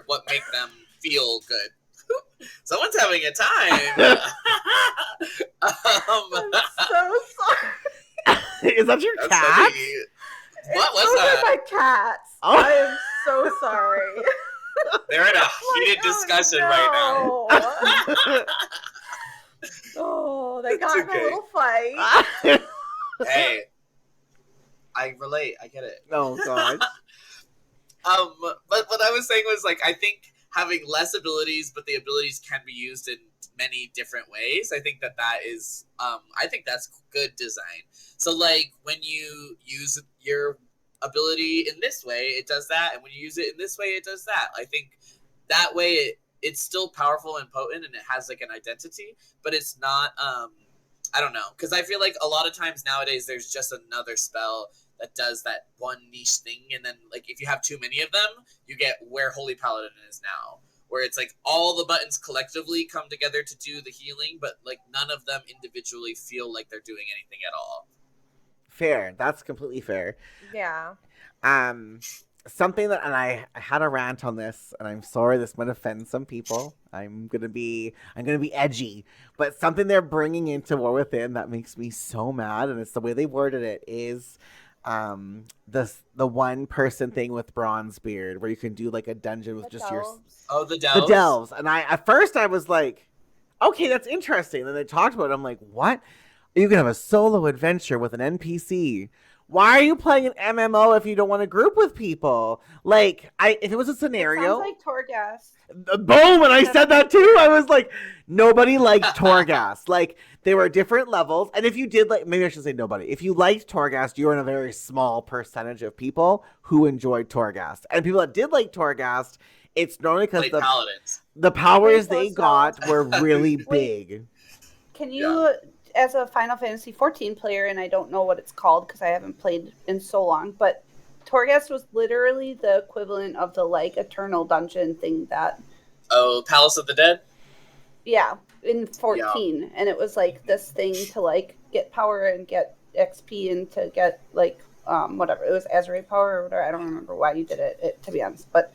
what make them feel good. Someone's having a time. I'm so sorry. Is that your cat? What was that? My cats. Oh. I am so sorry. They're in a heated discussion right now. Oh, they got in a little fight. Hey, I relate. I get it. Oh God. But what I was saying was, like, I think having less abilities, but the abilities can be used in many different ways. I think that is, I think that's good design. So, like, when you use your ability in this way, it does that, and when you use it in this way, it does that. I think that way it's still powerful and potent, and it has like an identity, but it's not. I don't know, because I feel like a lot of times nowadays there's just another spell that does that one niche thing, and then, like, if you have too many of them, you get where Holy Paladin is now, where it's like all the buttons collectively come together to do the healing, but like none of them individually feel like they're doing anything at all. Fair. That's completely fair. Yeah. Something that, and I had a rant on this, and I'm sorry this might offend some people. I'm gonna be edgy, but something they're bringing into War Within that makes me so mad, and it's the way they worded it, is the one person thing with Bronzebeard, where you can do like a dungeon with The just delves. The delves. the delves. And at first I was like, okay, that's interesting. And then they talked about it. I'm like, what? You can have a solo adventure with an NPC. Why are you playing an MMO if you don't want to group with people? Like, if it was a scenario, It sounds like Torghast. boom, and I said that too. I was like, nobody liked Torghast. Like, there were different levels, and if you did like, maybe I should say nobody. If you liked Torghast, you were in a very small percentage of people who enjoyed Torghast, and people that did like Torghast, it's normally because the powers they got were really big. Can you, as a Final Fantasy 14 player, and I don't know what it's called because I haven't played in so long, but Torghast was literally the equivalent of the like eternal dungeon thing that. Oh, Palace of the Dead? Yeah, in 14. And it was like this thing to like get power and get XP and to get like whatever. It was Azure power or whatever. I don't remember why you did it to be honest. But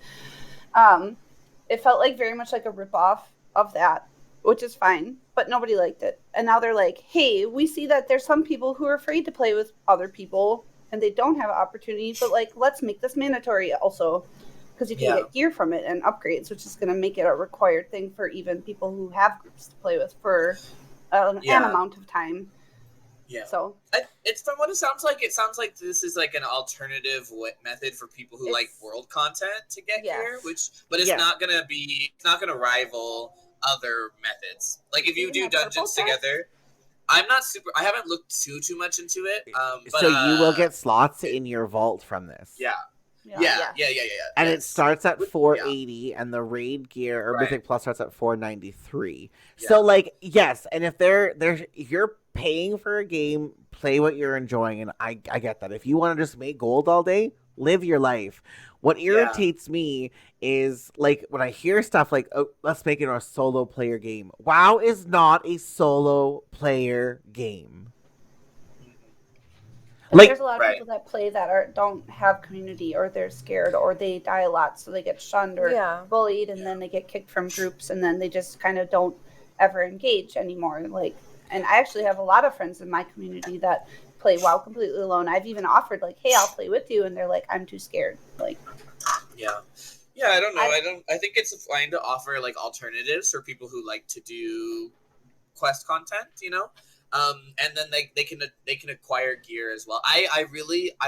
it felt like very much like a ripoff of that, which is fine, but nobody liked it. And now they're like, hey, we see that there's some people who are afraid to play with other people and they don't have opportunities, but like, let's make this mandatory also, because you can get gear from it and upgrades, which is going to make it a required thing for even people who have groups to play with for an amount of time. Yeah. So it's from what it sounds like this is like an alternative method for people who like world content to get here, but it's not gonna rival other methods. Like if you do dungeons together, I'm not super. I haven't looked too much into it. But So you will get slots in your vault from this. Yeah. Yeah. Yeah. And it starts at Yeah. 480, and the raid gear or Right. Mythic Plus starts at 493. Yeah. So like, yes, and if if you're paying for a game, play what you're enjoying, and I get that. If you want to just make gold all day, live your life. What irritates me is like when I hear stuff like, "Oh, let's make it a solo player game." WoW is not a solo player game. But Like, there's a lot of people that play that don't have community, or they're scared, or they die a lot, so they get shunned or bullied, and then they get kicked from groups, and then they just kind of don't ever engage anymore. Like, and I actually have a lot of friends in my community that play WoW completely alone. I've even offered like, "Hey, I'll play with you," and they're like, "I'm too scared." Like, yeah, I don't know. I think it's fine to offer like alternatives for people who like to do quest content, you know. And then they can acquire gear as well. I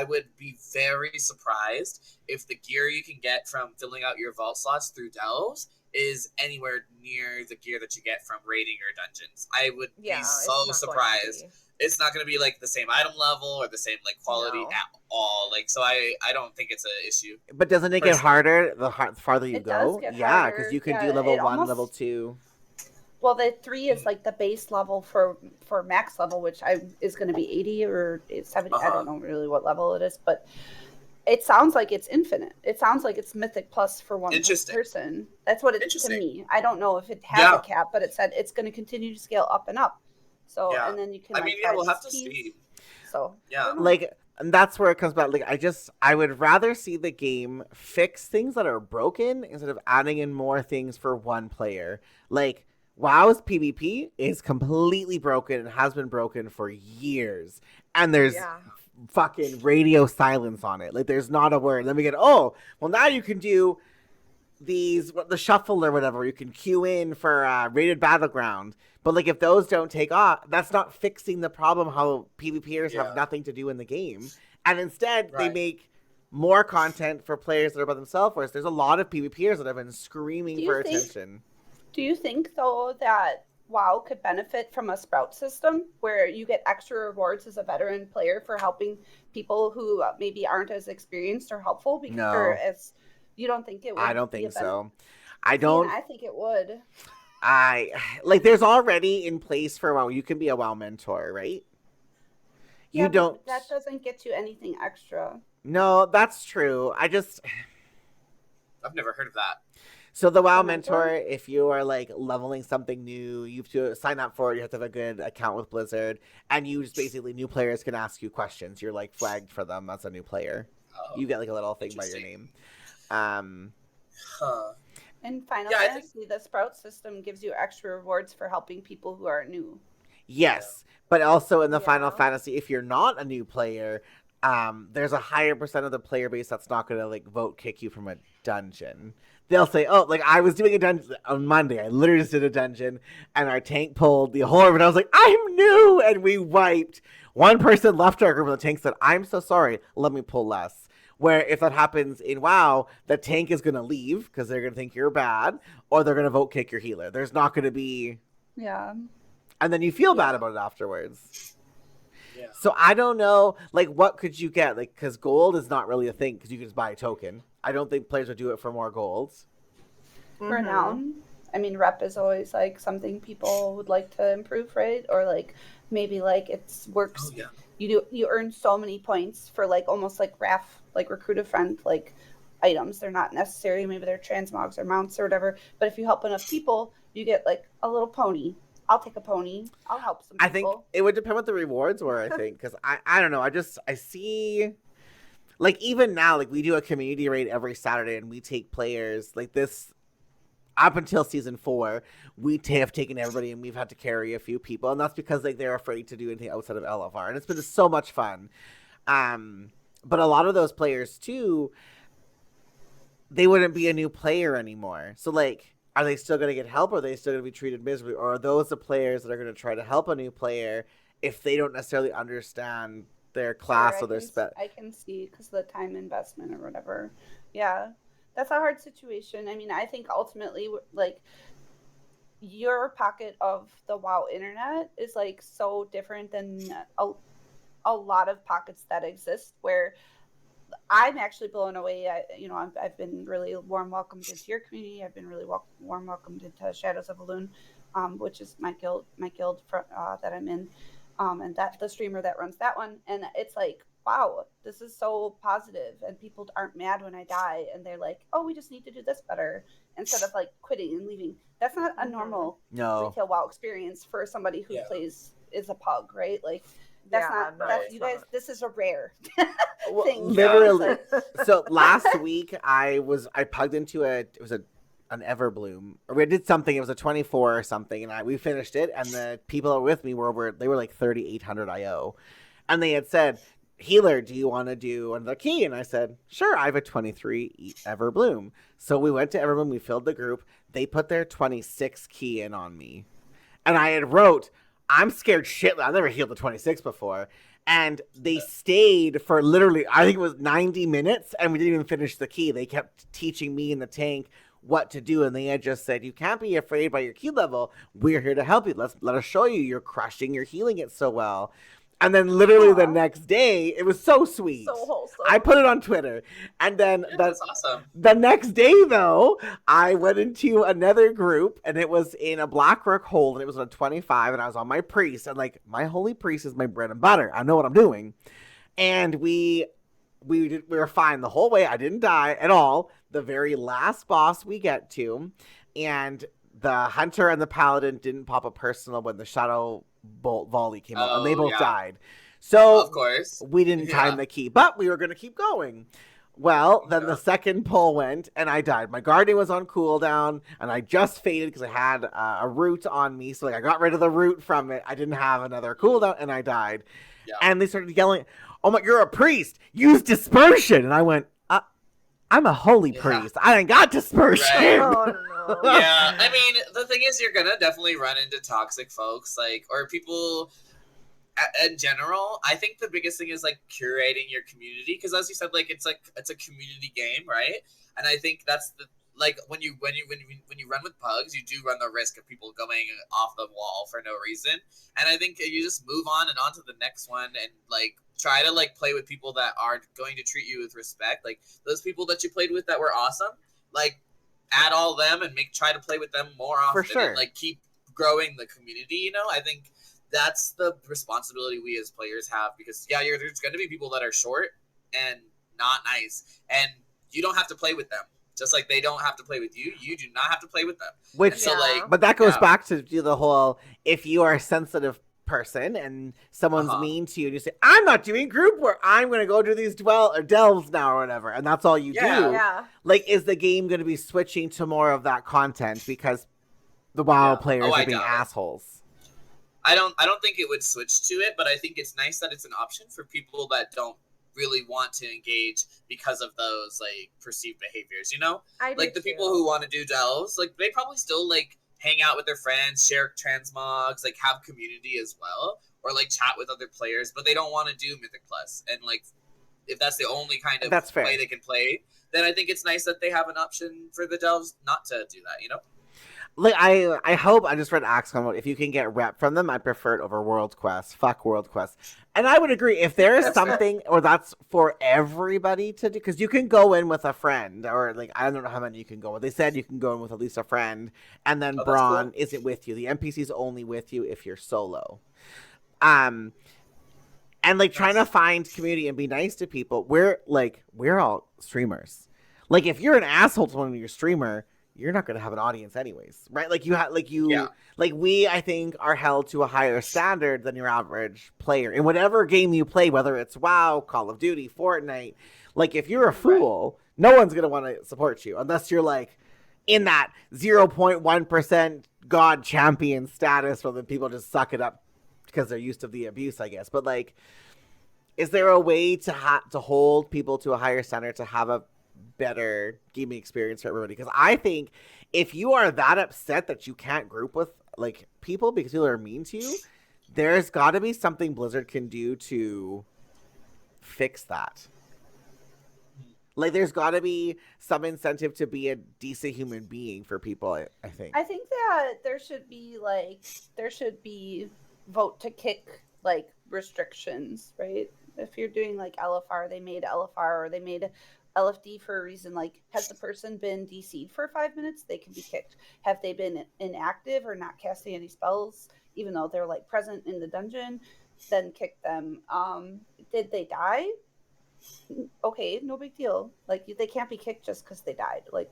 would be very surprised if the gear you can get from filling out your vault slots through delves is anywhere near the gear that you get from raiding or dungeons. I would be so surprised. It's not going to be like the same item level or the same like quality at all. Like, so I don't think it's an issue. But doesn't it get harder the farther you go? Yeah, because you can do level 1, level 2. Well, the 3 is like the base level for max level, which is going to be 80 or 70. I don't know really what level it is, but it sounds like it's infinite. It sounds like it's Mythic Plus for one person. That's what it is to me. I don't know if it has a cap, but it said it's going to continue to scale up and up. So, and then you can. We'll have to see. So, and that's where it comes back. Like, I would rather see the game fix things that are broken instead of adding in more things for one player. Like, WoW's PvP is completely broken and has been broken for years. And there's fucking radio silence on it. Like, there's not a word. Then we get, well, now you can do the shuffle or whatever. You can queue in for rated battleground. But like, if those don't take off, that's not fixing the problem how PvPers have nothing to do in the game. And instead, they make more content for players that are by themselves. Whereas there's a lot of PvPers that have been screaming for attention. Do you think, though, that WoW could benefit from a sprout system where you get extra rewards as a veteran player for helping people who maybe aren't as experienced or helpful? No. You don't think it would? I don't think so. I don't. I think it would. There's already in place for WoW. You can be a WoW mentor, right? Yeah, you don't. That doesn't get you anything extra. No, that's true. I've never heard of that. So the WoW mentor, if you are like leveling something new, you have to sign up for it. You have to have a good account with Blizzard, and you just basically new players can ask you questions. You're like flagged for them as a new player. You get like a little thing by your name. In Final Fantasy, the sprout system gives you extra rewards for helping people who are new. Yes, but also in the Final Fantasy, if you're not a new player, there's a higher percent of the player base that's not going to like vote kick you from a dungeon. They'll say, like I was doing a dungeon on Monday. I literally just did a dungeon, and our tank pulled the whole and I was like, I'm new, and we wiped. One person left our group, and the tank said, I'm so sorry, let me pull less. Where if that happens in WoW, the tank is going to leave because they're going to think you're bad, or they're going to vote kick your healer. There's not going to be... Yeah. And then you feel bad about it afterwards. Yeah. So I don't know, like, what could you get? Like, because gold is not really a thing because you can just buy a token. I don't think players would do it for more golds. Renown. I mean, rep is always like something people would like to improve, right? Or like maybe like it works. Oh, yeah. You earn so many points for like almost like RAF, like recruit a friend, like items. They're not necessary. Maybe they're transmogs or mounts or whatever. But if you help enough people, you get like a little pony. I'll take a pony. I'll help some people. I think it would depend what the rewards were, I think. Because I don't know. I see... Like, even now, like, we do a community raid every Saturday, and we take players, like, this, up until Season 4, we have taken everybody, and we've had to carry a few people, and that's because, like, they're afraid to do anything outside of LFR, and it's been so much fun. But a lot of those players, too, they wouldn't be a new player anymore. So, like, are they still going to get help, or are they still going to be treated miserably, or are those the players that are going to try to help a new player if they don't necessarily understand their class or their spec? I can see because the time investment or whatever. Yeah, that's a hard situation. I mean, I think ultimately, like, your pocket of the WoW internet is like so different than a lot of pockets that exist, where I'm actually blown away. I've been really warm welcomed into your community. I've been really warm welcomed into Shadows of Elune, which is my guild that I'm in, and that the streamer that runs that one. And it's like, wow, this is so positive, and people aren't mad when I die, and they're like, oh, we just need to do this better, instead of like quitting and leaving. That's not a normal retail WoW experience for somebody who is a pug, right? Like, that's you guys. This is a rare thing. Literally. So last week I pugged into an Everbloom, or we did something. It was a 24 or something, and we finished it. And the people that were with me they were like 3,800 IO, and they had said, "Healer, do you want to do another key?" And I said, "Sure, I have a 23 Everbloom." So we went to Everbloom. We filled the group. They put their 26 key in on me, and I had wrote, I'm scared shitless. I've never healed the 26 before. And they stayed for literally, I think it was 90 minutes, and we didn't even finish the key. They kept teaching me in the tank what to do, and they had just said, you can't be afraid by your key level. We're here to help you. Let us show you. You're crushing. You're healing it so well. And then literally the next day, it was so sweet. So wholesome. I put it on Twitter. And then that's awesome. The next day, though, I went into another group, and it was in a Blackrock hold, and it was on 25, and I was on my priest. And, like, my holy priest is my bread and butter. I know what I'm doing. And we were fine the whole way. I didn't die at all. The very last boss we get to, and the hunter and the paladin didn't pop a personal when the shadow bolt volley came out, and they both died. So of course we didn't time the key, but we were going to keep going. Well, then the second pull went, and I died. My guardian was on cooldown, and I just faded because I had a root on me. So like I got rid of the root from it. I didn't have another cooldown, and I died. Yeah. And they started yelling, "Oh my, you're a priest! Use dispersion!" And I went, "I'm a holy priest. I ain't got dispersion." Right. Oh, no. Yeah, I mean, the thing is, you're gonna definitely run into toxic folks, like, or people in general. I think the biggest thing is like curating your community, because as you said, like it's a community game, right? And I think that's the like when you run with pugs, you do run the risk of people going off the wall for no reason. And I think you just move on and on to the next one, and like try to like play with people that are going to treat you with respect. Like those people that you played with that were awesome, like add all them and try to play with them more often. For sure. And, like keep growing the community. You know, I think that's the responsibility we as players have, because there's going to be people that are short and not nice, and you don't have to play with them. Just like they don't have to play with you, you do not have to play with them. But that goes back to the whole, if you are a sensitive person and someone's mean to you, and you say, I'm not doing group work, I'm going to go do these delves now or whatever, and that's all you do. Yeah. Like, is the game going to be switching to more of that content because the WoW players are being assholes? I don't think it would switch to it, but I think it's nice that it's an option for people that don't really want to engage because of those like perceived behaviors, you know? Like the people who want to do delves, like they probably still like hang out with their friends, share transmogs, like have community as well, or like chat with other players, but they don't want to do Mythic Plus. And like if that's the only kind of way they can play, then I think it's nice that they have an option for the delves not to do that, you know? Like I hope, I just read Axe comment, if you can get rep from them, I prefer it over World Quest. Fuck World Quest. And I would agree, if there is something, or that's for everybody to do, because you can go in with a friend, or like, I don't know how many you can go with. They said you can go in with at least a friend, and then Braun isn't with you. The NPC's only with you if you're solo. And like trying to find community and be nice to people. We're all streamers. Like if you're an asshole to one of your streamer, you're not going to have an audience anyways, right? Like we, I think, are held to a higher standard than your average player in whatever game you play, whether it's WoW, Call of Duty, Fortnite. Like if you're a fool, no one's going to want to support you unless you're like in that 0.1% God champion status where the people just suck it up because they're used to the abuse, I guess. But like, is there a way to hold people to a higher standard to have a better gaming experience for everybody? Because I think if you are that upset that you can't group with like people because people are mean to you, there's got to be something Blizzard can do to fix that. Like, there's got to be some incentive to be a decent human being for people, I think. I think that there should be vote to kick like restrictions, right? If you're doing like LFR, they made LFR or they made LFD for a reason. Like, has the person been DC'd for 5 minutes? They can be kicked. Have they been inactive or not casting any spells, even though they're like present in the dungeon? Then kick them. Did they die? Okay, no big deal. Like, they can't be kicked just because they died. Like,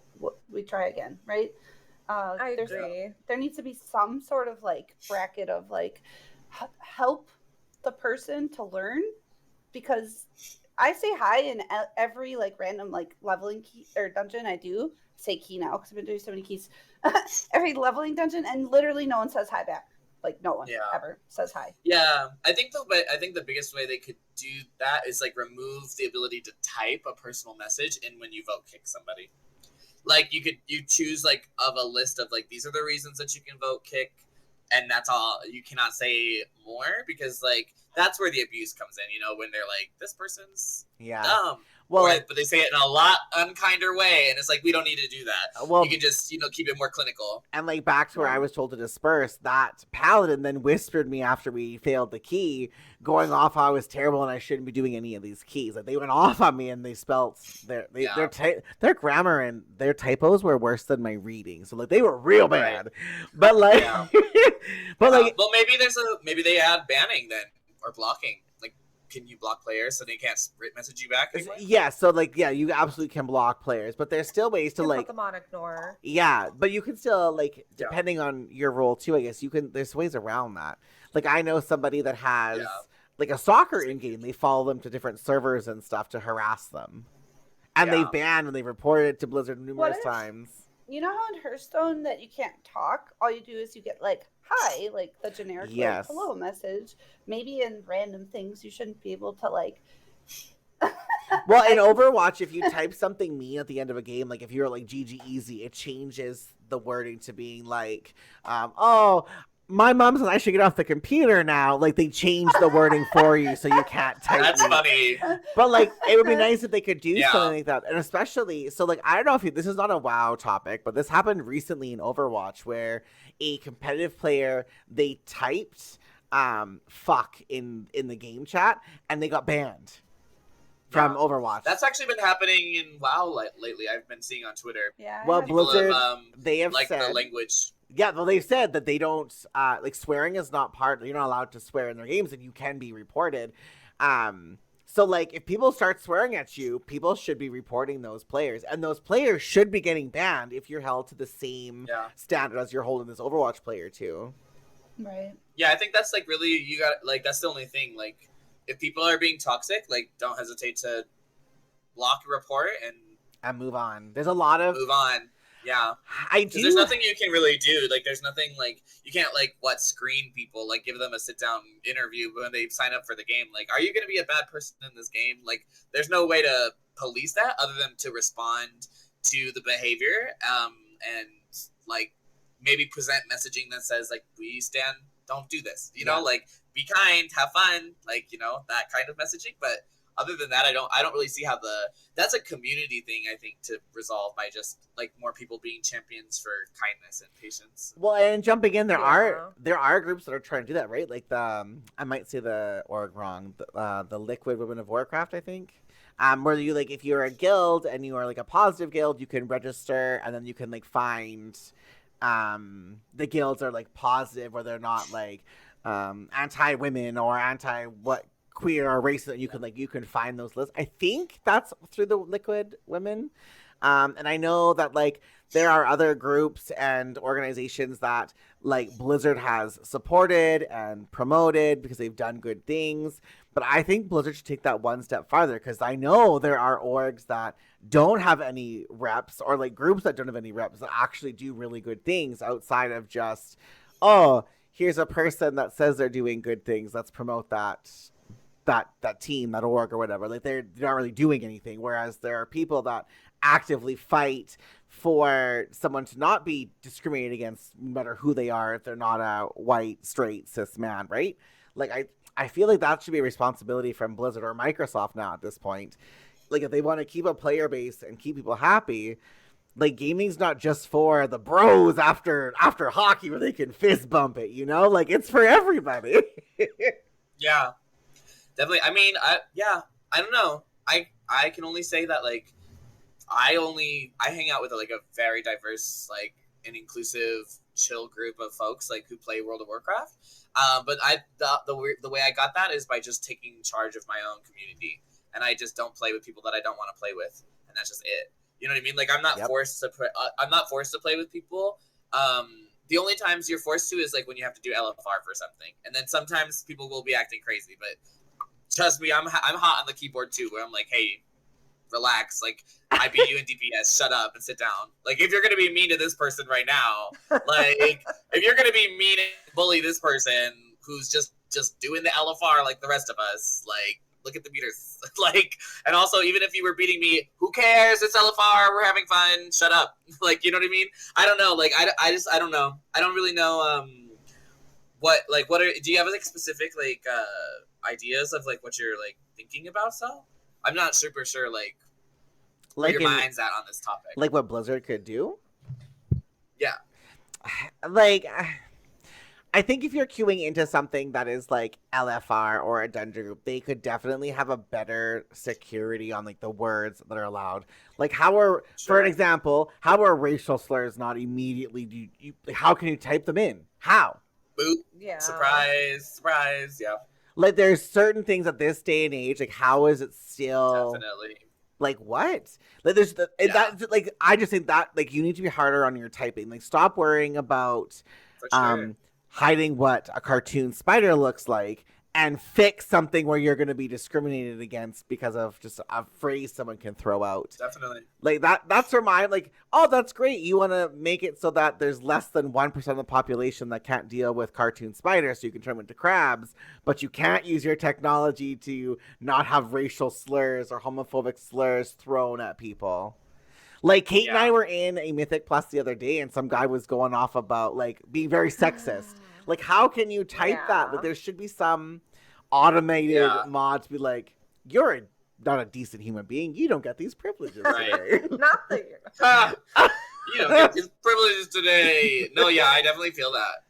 we try again, right? I agree. There needs to be some sort of like bracket of like help the person to learn, because I say hi in every like random like leveling key or dungeon. I do say key now because I've been doing so many keys. Every leveling dungeon, and literally no one says hi back. Like, no one ever says hi. Yeah, I think the biggest way they could do that is like remove the ability to type a personal message in when you vote kick somebody. Like, you choose like of a list of like, these are the reasons that you can vote kick, and that's all. You cannot say more, because like that's where the abuse comes in. You know, when they're like, this person's dumb. Well, but they say it in a lot unkinder way, and it's like, we don't need to do that. Well, you can just, keep it more clinical. And like, back to where I was told to disperse, that paladin then whispered me after we failed the key, going off how I was terrible and I shouldn't be doing any of these keys. Like, they went off on me, and they spelt their grammar and their typos were worse than my reading. So like, they were real bad. But like, well, maybe they add banning then, or blocking. Like, can you block players so they can't message you back anymore? Yeah, so like, you absolutely can block players, but there's still ways to like put them on ignore. Yeah, but you can still like, depending on your role too, I guess there's ways around that. Like, I know somebody that has like a soccer in game. They follow them to different servers and stuff to harass them, and they've banned and they've reported it to Blizzard numerous times. You know how in Hearthstone that you can't talk? All you do is you get like hi, like the generic like, hello message. Maybe in random things you shouldn't be able to like. Well, in Overwatch, if you type something mean at the end of a game, like if you're like GG easy, it changes the wording to being like, oh, my mom says I should get off the computer now. Like, they change the wording for you so you can't type. That's funny. But like, it would be nice if they could do something like that. And especially, so like, I don't know if this is not a WoW topic, but this happened recently in Overwatch where a competitive player, they typed fuck in the game chat and they got banned from Overwatch. That's actually been happening in WoW lately. I've been seeing on Twitter. Yeah. Well, Blizzard, they have like said the language. Yeah, well, they've said that they don't like, swearing is not you're not allowed to swear in their games, and you can be reported. So like, if people start swearing at you, people should be reporting those players, and those players should be getting banned if you're held to the same standard as you're holding this Overwatch player to. Right. Yeah, I think that's like really, that's the only thing. Like, if people are being toxic, like, don't hesitate to block a report and move on. There's a lot of move on. Yeah, I do. There's nothing you can really do. Like, there's nothing like, you can't like screen people, like give them a sit down interview when they sign up for the game. Like, are you going to be a bad person in this game? Like, there's no way to police that other than to respond to the behavior, and like maybe present messaging that says like, we stand, don't do this. You know, like, be kind, have fun, like, that kind of messaging. But other than that, I don't really see how that's a community thing, I think, to resolve by just like more people being champions for kindness and patience. Well, and jumping in, there are groups that are trying to do that, right? Like I might say the org wrong, the Liquid Women of Warcraft, I think. Where you like, if you're a guild and you are like a positive guild, you can register and then you can like find the guilds are like positive, where they're not like anti-women or anti-what queer or racist. You can find those lists. I think that's through the Liquid Women. And I know that like there are other groups and organizations that like Blizzard has supported and promoted because they've done good things. But I think Blizzard should take that one step farther, because I know there are orgs that don't have any reps, or like groups that don't have any reps that actually do really good things outside of just, oh, here's a person that says they're doing good things, let's promote that team, that org or whatever. Like, they're not really doing anything, whereas there are people that actively fight for someone to not be discriminated against, no matter who they are, if they're not a white, straight, cis man, right? Like, I feel like that should be a responsibility from Blizzard or Microsoft now at this point. like if they want to keep a player base and keep people happy, like gaming's not just for the bros after hockey where they can fist bump it, you know? Like it's for everybody. Yeah, definitely. I mean, I don't know. I can only say that like I hang out with like a very diverse like and inclusive chill group of folks like who play World of Warcraft. But the way I got that is by just taking charge of my own community, and I just don't play with people that I don't want to play with, and that's just it. You know what I mean? Like I'm not forced to I'm not forced to play with people. The only times you're forced to is like when you have to do LFR for something, and then sometimes people will be acting crazy. But trust me, I'm hot on the keyboard too, where I'm like, hey, relax. Like I beat you in DPS. Shut up and sit down. Like if you're gonna be mean to this person right now, like if you're gonna be mean and bully this person who's just doing the LFR like the rest of us, like look at the meters. Like, and also even if you were beating me, who cares? It's LFR. We're having fun. Shut up. Like you know what I mean? I don't know. Like I don't know. I don't really know. What do you have like specific like ideas of like what you're like thinking about? So I'm not super sure like where your mind's at on this topic. Like what Blizzard could do? Yeah. Like, I think if you're queuing into something that is like LFR or a dungeon group, they could definitely have a better security on like the words that are allowed. Like for an example, how are racial slurs not immediately, how can you type them in? How? Boop. Yeah. Surprise. Yeah. Like there's certain things at this day and age, like how is it still Definitely. like what? Like there's that like I just think that like you need to be harder on your typing. Like stop worrying about For sure. hiding what a cartoon spider looks like and fix something where you're going to be discriminated against because of just a phrase someone can throw out. Definitely. Like that's where my like, oh, that's great. You want to make it so that there's less than 1% of the population that can't deal with cartoon spiders, so you can turn them into crabs, but you can't use your technology to not have racial slurs or homophobic slurs thrown at people. Like Kate and I were in a Mythic Plus the other day, and some guy was going off about like being very sexist. Like, how can you type that? Like, there should be some automated mod to be like, you're not a decent human being. You don't get these privileges today. Nothing. You don't get these privileges today. No, yeah, I definitely feel that.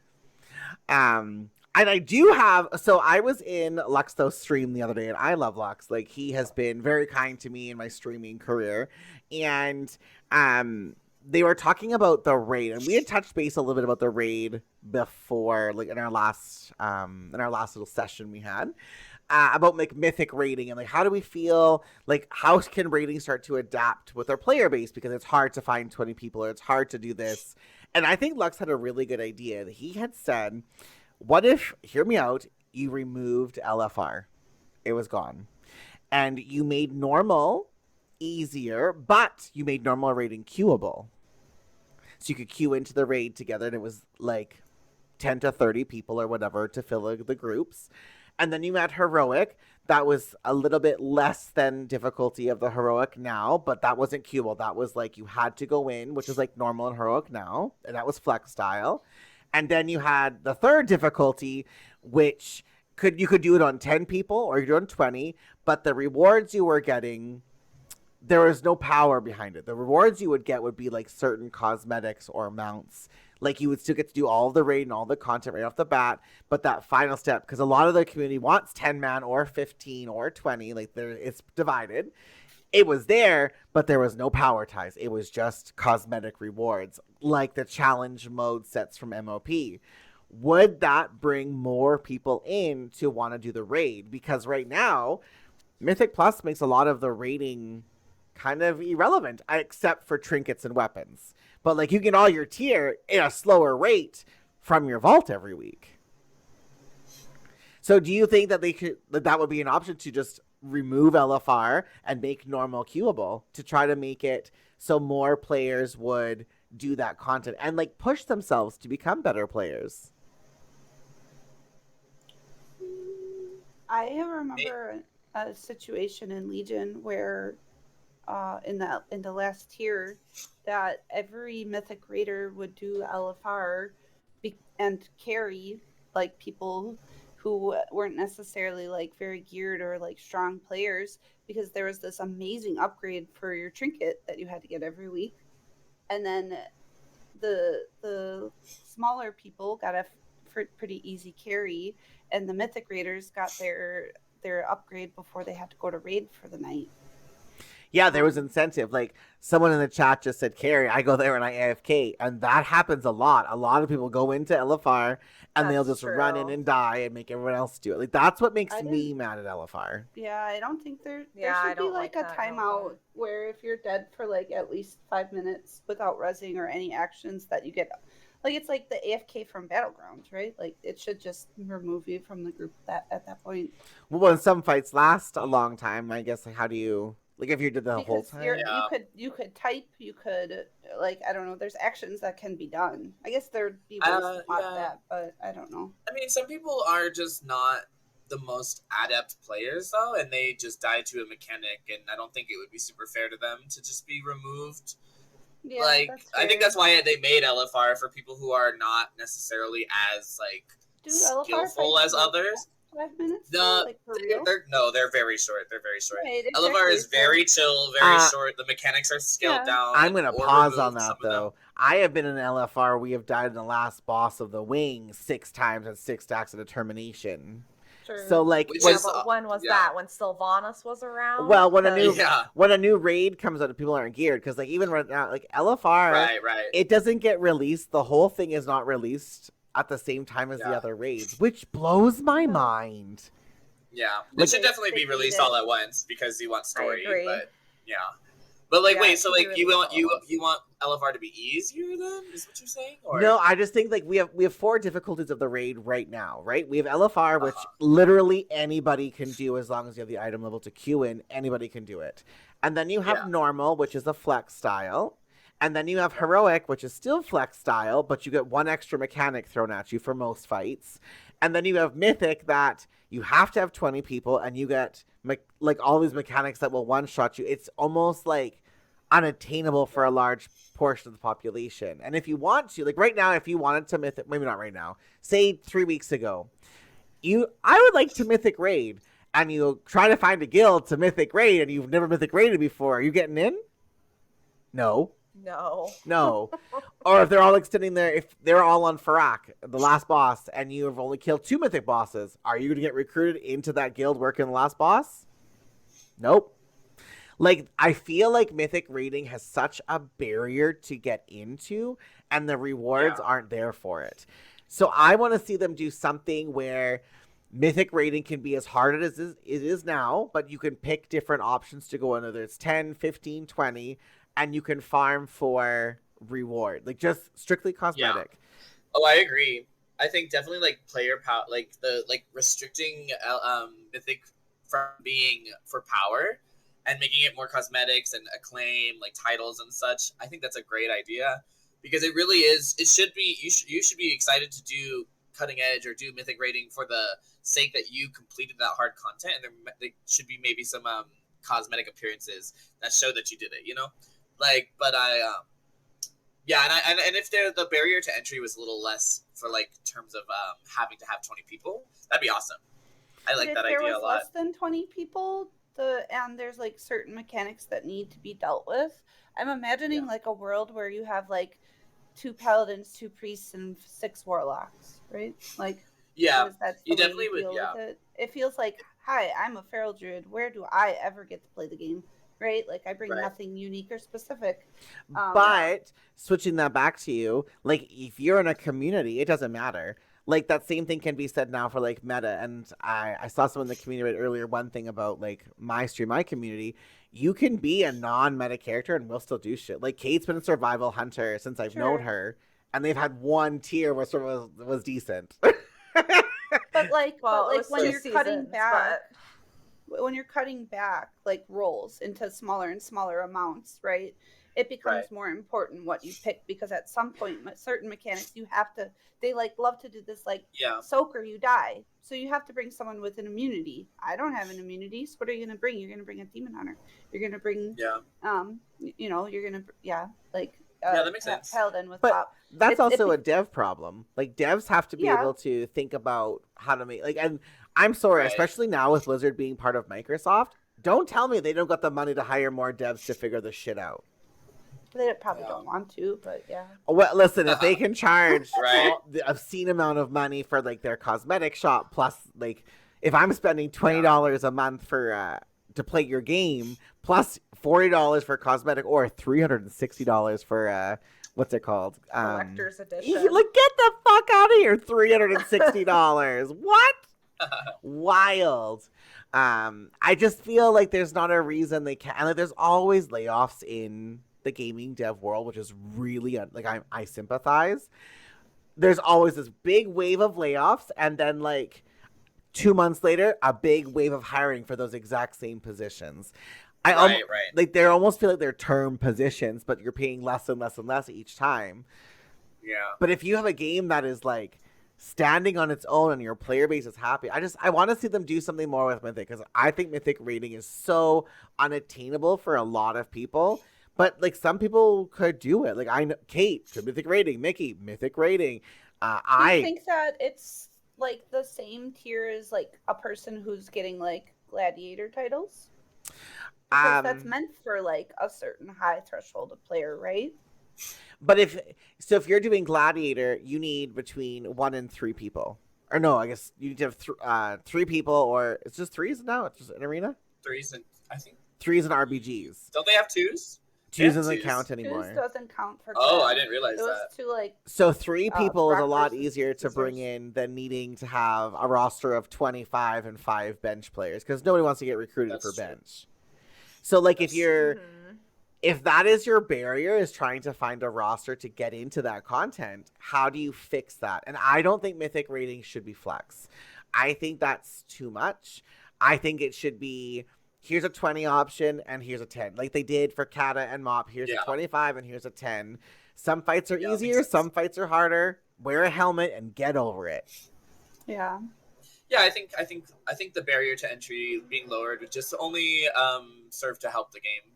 And I do have, so I was in Luxto's stream the other day, and I love Lux. Like, he has been very kind to me in my streaming career. And they were talking about the raid, and we had touched base a little bit about the raid before, like in our last little session we had about like mythic raiding and like how do we feel like how can raiding start to adapt with our player base because it's hard to find 20 people or it's hard to do this. And I think Lux had a really good idea. He had said, what if, hear me out, you removed LFR? It was gone. And you made normal easier, but you made normal raiding queuable. So you could queue into the raid together, and it was like 10 to 30 people or whatever to fill the groups. And then you had heroic. That was a little bit less than difficulty of the heroic now, but that wasn't queuable. That was like you had to go in, which is like normal and heroic now, and that was flex style. And then you had the third difficulty, which you could do it on 10 people or you could do it on 20, but the rewards you were getting, there was no power behind it. The rewards you would get would be like certain cosmetics or mounts. Like you would still get to do all the raid and all the content right off the bat. But that final step, because a lot of the community wants 10 man or 15 or 20, like it's divided. It was there, but there was no power ties. It was just cosmetic rewards, like the challenge mode sets from MOP. Would that bring more people in to want to do the raid? Because right now, Mythic Plus makes a lot of the raiding kind of irrelevant, except for trinkets and weapons. But like you get all your tier at a slower rate from your vault every week. So do you think that that would be an option to just remove LFR and make normal queuable to try to make it so more players would do that content and like push themselves to become better players? I remember a situation in Legion where in the last tier that every mythic raider would do LFR and carry like people who weren't necessarily like very geared or like strong players because there was this amazing upgrade for your trinket that you had to get every week, and then the smaller people got a pretty easy carry, and the mythic raiders got their upgrade before they had to go to raid for the night. Yeah, there was incentive. Like someone in the chat just said, "Carrie, I go there and I AFK," and that happens a lot. A lot of people go into LFR and they'll just run in and die and make everyone else do it. Like that's what makes me mad at LFR. Yeah, I don't think there should be like a timeout where if you're dead for like at least 5 minutes without rezzing or any actions that you get. Like it's like the AFK from Battlegrounds, right? Like it should just remove you from the group at that point. Well, when some fights last a long time, I guess like how do you like if you did the whole time? You could type, you could like I don't know. There's actions that can be done. I guess there'd be ways to mod that, but I don't know. I mean, some people are just not the most adept players though, and they just die to a mechanic, and I don't think it would be super fair to them to just be removed. Yeah, like I think that's why they made LFR for people who are not necessarily as like skillful as others. 5 minutes? Like, for real? They're very short. They're very short. Right, LFR is very chill, very short. The mechanics are scaled down. I'm going to pause on that, though. I have been in LFR. We have died in the last boss of the wing 6 times and 6 stacks of determination. True. So like, when was that? When Sylvanas was around? Well, when a new raid comes out, people aren't geared because like even right now, like LFR, right, it doesn't get released. The whole thing is not released at the same time as the other raids, which blows my mind. Yeah, it should definitely be released all at once because you want story. But yeah, but like wait, so like you want LFR to be easier then? Is what you're saying? Or? No, I just think like we have 4 difficulties of the raid right now, right? We have LFR, which literally anybody can do as long as you have the item level to queue in. Anybody can do it, and then you have normal, which is a flex style. And then you have heroic, which is still flex style, but you get 1 extra mechanic thrown at you for most fights. And then you have mythic that you have to have 20 people and you get like all these mechanics that will one-shot you. It's almost like unattainable for a large portion of the population. And if you want to, like right now, if you wanted to mythic, maybe not right now, say 3 weeks ago, I would like to mythic raid and you try to find a guild to mythic raid and you've never mythic raided before. Are you getting in? No. No. Or if they're all extending if they're all on Farak, the last boss, and you have only killed 2 mythic bosses, are you going to get recruited into that guild working the last boss? Nope. Like, I feel like mythic raiding has such a barrier to get into, and the rewards aren't there for it. So I want to see them do something where mythic raiding can be as hard as it is now, but you can pick different options to go in, whether it's 10, 15, 20, and you can farm for reward, like just strictly cosmetic. Yeah. Oh, I agree. I think definitely like player power, like restricting mythic from being for power and making it more cosmetics and acclaim, like titles and such. I think that's a great idea because it really is. It should be you should be excited to do cutting edge or do mythic rating for the sake that you completed that hard content, and there should be maybe some cosmetic appearances that show that you did it. You know. Like, but and if the barrier to entry was a little less for like terms of having to have 20 people, that'd be awesome. I like that idea a lot. If there was less than 20 people, and there's like certain mechanics that need to be dealt with, I'm imagining like a world where you have like 2 paladins, 2 priests, and 6 warlocks, right? Like, you definitely would. Yeah, it feels like, hi, I'm a feral druid. Where do I ever get to play the game? Right? Like, I bring nothing unique or specific. But switching that back to you, like, if you're in a community, it doesn't matter. Like, that same thing can be said now for, like, meta. And I saw someone in the community earlier, one thing about, like, my stream, my community. You can be a non-meta character and we'll still do shit. Like, Kate's been a survival hunter since I've known her. And they've had 1 tier where sort of was decent. But, like, when you're cutting back... When you're cutting back like roles into smaller and smaller amounts, right, it becomes more important what you pick, because at some point certain mechanics you have to, they like love to do this like soak or you die, so you have to bring someone with an immunity. I don't have an immunity, so what are you going to bring? You're going to bring a demon hunter, you're going to bring you know, you're going to that makes sense. Paladin with top. That's also a dev problem. Like, devs have to be able to think about how to make, like, and I'm sorry, especially now with Blizzard being part of Microsoft, Don't tell me they don't got the money to hire more devs to figure this shit out. They probably don't want to, but yeah. Well, listen, if they can charge Right. the obscene amount of money for like their cosmetic shop, plus like if I'm spending $20 a month for to play your game, plus $40 for cosmetic, or $360 for what's it called? Collector's edition. Like, get the fuck out of here! $360. What? Wild. I just feel like there's not a reason they can't. Like, there's always layoffs in the gaming dev world, which is really like I sympathize. There's always this big wave of layoffs, and then like 2 months later, a big wave of hiring for those exact same positions. Right. Like they almost feel like they're term positions, but you're paying less and less and less each time. Yeah. But if you have a game that is like standing on its own and your player base is happy, I want to see them do something more with Mythic, because I think Mythic rating is so unattainable for a lot of people. But like some people could do it. Like I know Kate could Mythic rating, Mickey Mythic rating. Do you think that it's like the same tier as like a person who's getting like gladiator titles? Because that's meant for like a certain high threshold of player, right? But if you're doing gladiator, you need between 1 and 3 people. Or no, I guess you need to have 3 people, or it's just 3s now. It's just an arena. 3s and I think 3s and RBGs. don't they have 2s? 2s doesn't count anymore. 2s doesn't count for. Oh, I didn't realize it was that. to like. So 3 people is a rock lot versus easier to scissors. bring in than needing to have a roster of 25 and 5 bench players, because nobody wants to get recruited That's for true. bench. So like That's if that is your barrier, is trying to find a roster to get into that content, how do you fix that? And I don't think Mythic rating should be flex. I think that's too much. I think it should be, here's a 20 option and here's a 10. Like they did for Kata and Mop. Here's a 25 and here's a 10. Some fights are easier, some fights are harder. Wear a helmet and get over it. Yeah. Yeah, I think the barrier to entry being lowered would just only serve to help the game.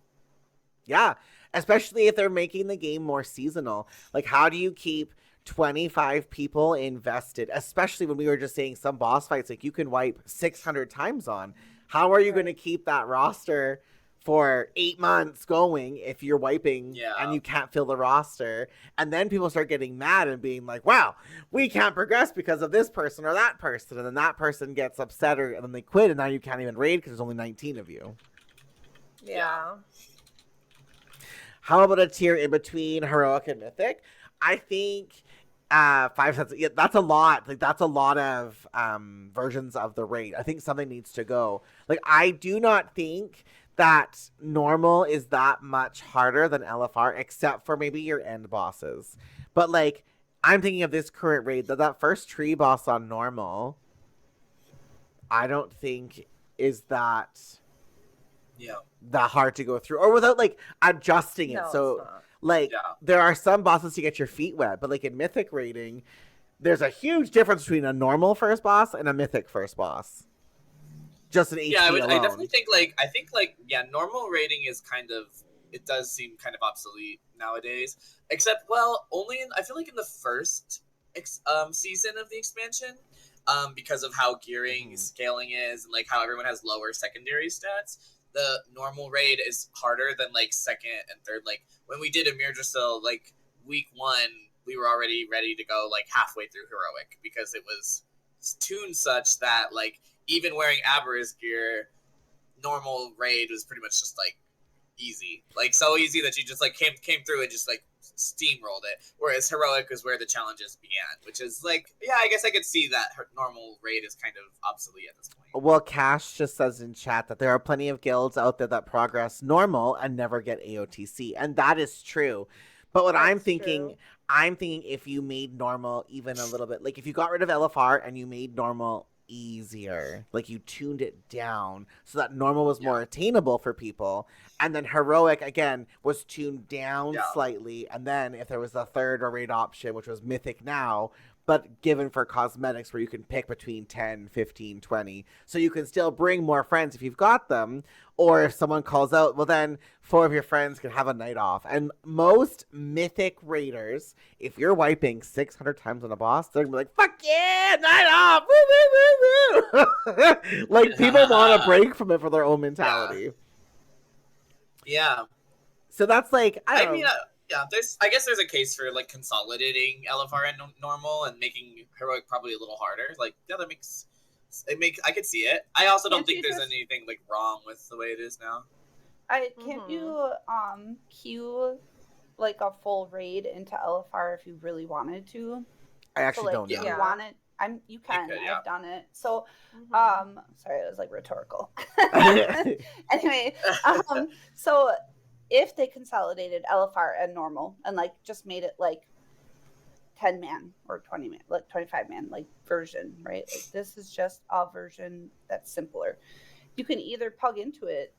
Yeah, especially if they're making the game more seasonal. Like, how do you keep 25 people invested, especially when we were just saying some boss fights like you can wipe 600 times on? How are you going to keep that roster for 8 months going if you're wiping and you can't fill the roster? And then people start getting mad and being like, wow, we can't progress because of this person or that person. And then that person gets upset and then they quit, and now you can't even raid because there's only 19 of you. Yeah. How about a tier in between Heroic and Mythic? I think 5 cents. Yeah, that's a lot. Like that's a lot of versions of the raid. I think something needs to go. Like I do not think that normal is that much harder than LFR, except for maybe your end bosses. But like I'm thinking of this current raid, that first tree boss on normal, I don't think is that that hard to go through, or without like adjusting it. No, So it's not. like there are some bosses to get your feet wet, but like in Mythic rating, there's a huge difference between a normal first boss and a Mythic first boss. Just an HP alone. I definitely think normal rating is kind of, it does seem kind of obsolete nowadays. Except, well, only I feel like in the first season of the expansion, because of how gearing scaling is and like how everyone has lower secondary stats. The normal raid is harder than like second and third. Like when we did Amir Drasil, like week 1, we were already ready to go like halfway through Heroic because it was tuned such that like even wearing Aberrus gear, normal raid was pretty much just like easy, like so easy that you just like came through and just like steamrolled it. Whereas Heroic is where the challenges began, which is like, yeah, I guess I could see that normal raid is kind of obsolete at this point. Well, Cash just says in chat that there are plenty of guilds out there that progress normal and never get AOTC, and that is true. But what I'm thinking if you made normal even a little bit, like if you got rid of LFR and you made normal easier, like you tuned it down so that normal was more attainable for people, and then Heroic again was tuned down slightly, and then if there was a third or raid option, which was Mythic now, but given for cosmetics where you can pick between 10, 15, 20, so you can still bring more friends if you've got them, Or if someone calls out, well, then 4 of your friends can have a night off. And most mythic raiders, if you're wiping 600 times on a boss, they're going to be like, fuck yeah, night off. Woo, woo, woo, woo. Like, people want a break from it for their own mentality. Yeah. So that's like, I don't know. Yeah, I guess there's a case for like consolidating LFR and normal and making heroic probably a little harder. Like, yeah, I could see it. I also don't think there's anything like wrong with the way it is now. Can't you queue like a full raid into LFR if you really wanted to? I actually don't know. If you want it, you can. I've done it. So, sorry, it was like rhetorical. Anyway, so if they consolidated LFR and normal and like just made it like 10-man or 20-man, like 25-man, like version, right? Like this is just a version that's simpler. You can either plug into it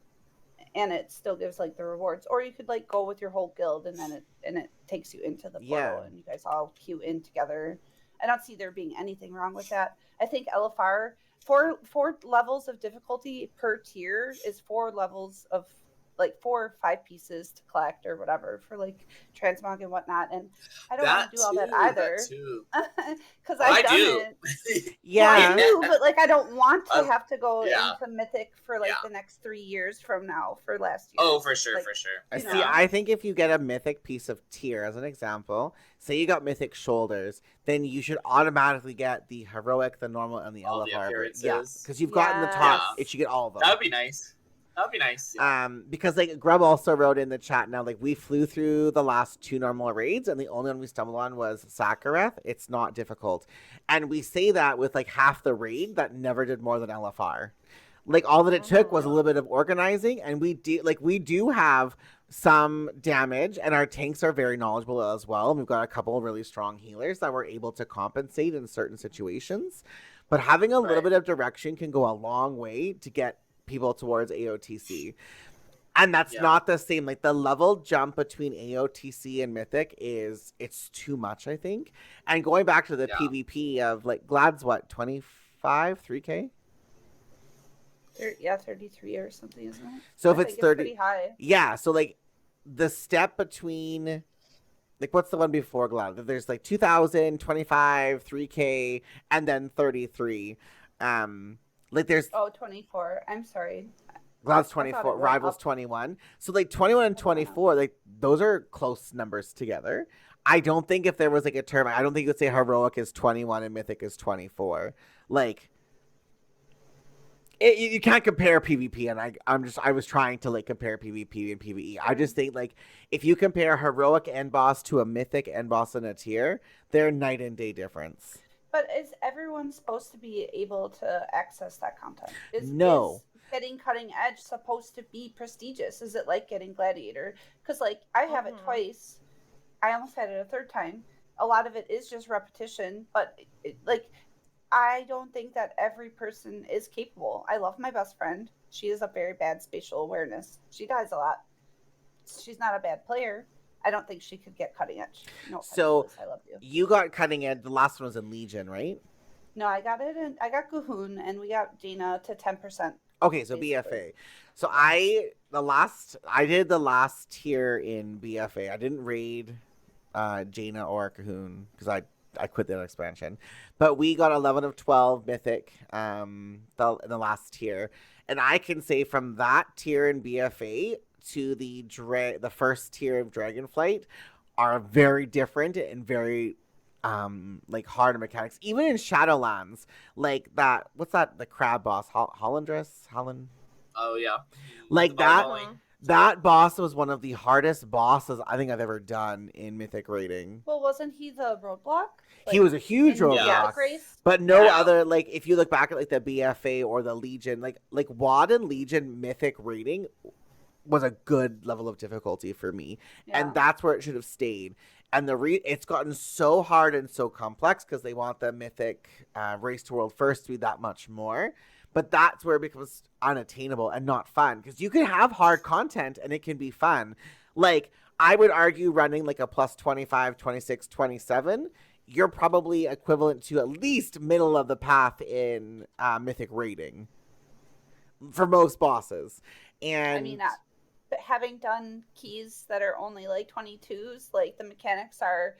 and it still gives like the rewards, or you could like go with your whole guild and then it takes you into the portal and you guys all queue in together. I don't see there being anything wrong with that. I think LFR, four levels of difficulty per tier is 4 levels of like 4 or 5 pieces to collect or whatever for like transmog and whatnot. And I don't want to do all that either. Because I've done it. Yeah. I do, but like I don't want to have to go into Mythic for like the next 3 years from now for last year. Oh, for sure, like, for sure. See, I think if you get a Mythic piece of tier, as an example, say you got Mythic shoulders, then you should automatically get the heroic, the normal, and the LFR. Yeah, because you've gotten the top. It should get all of them. That would be nice. That'd be nice. Yeah. Because like Grub also wrote in the chat now, like we flew through the last 2 normal raids and the only one we stumbled on was Sakareth. It's not difficult. And we say that with like half the raid that never did more than LFR. Like all that it took was a little bit of organizing, and we do have some damage, and our tanks are very knowledgeable as well. And we've got a couple of really strong healers that were able to compensate in certain situations. But having a little bit of direction can go a long way to get people towards AOTC. And that's not the same. Like the level jump between AOTC and Mythic it's too much, I think. And going back to the PvP of like Glad's what, 25, 3K? 33 or something, isn't it? So if it's 30, pretty high. Yeah, so like the step between, like what's the one before Glad? There's like 2,000, 25, 3K, and then 33. Like there's 24. I'm sorry. Glad's 24, Rivals 21. So like 21 and 24, like those are close numbers together. I don't think if there was like a term, I don't think you would say heroic is 21 and mythic is 24. Like you can't compare PvP, and I was trying to like compare PvP and PvE. I just think like if you compare heroic end boss to a mythic end boss in a tier, they're night and day difference. But is everyone supposed to be able to access that content? No. Is getting cutting edge supposed to be prestigious? Is it like getting Gladiator? Because like I have it twice. I almost had it a third time. A lot of it is just repetition, but I don't think that every person is capable. I love my best friend. She has a very bad spatial awareness. She dies a lot. She's not a bad player. I don't think she could get cutting edge. No, so I love you. You got cutting edge. The last one was in Legion, right? No, I got it. I got Gahoon, and we got Jaina to 10%. Okay, so basically. BFA. So I did the last tier in BFA. I didn't raid Jaina or Cahoon because I quit that expansion. But we got 11 of 12 mythic in the last tier. And I can say from that tier in BFA to the first tier of Dragonflight are very different and very like harder mechanics. Even in Shadowlands, like that, what's that, the crab boss, Holland? Oh yeah. Like that boss was one of the hardest bosses I think I've ever done in Mythic raiding. Well, wasn't he the roadblock? He was a huge roadblock. But no other, like, if you look back at, like, the BFA or the Legion, like WoD and Legion Mythic raiding was a good level of difficulty for me. Yeah. And that's where it should have stayed. And it's gotten so hard and so complex because they want the Mythic Race to World First to be that much more. But that's where it becomes unattainable and not fun. Because you can have hard content and it can be fun. Like, I would argue running like a plus 25, 26, 27, you're probably equivalent to at least middle of the path in Mythic raiding for most bosses. And I mean, but having done keys that are only like 22s, like the mechanics are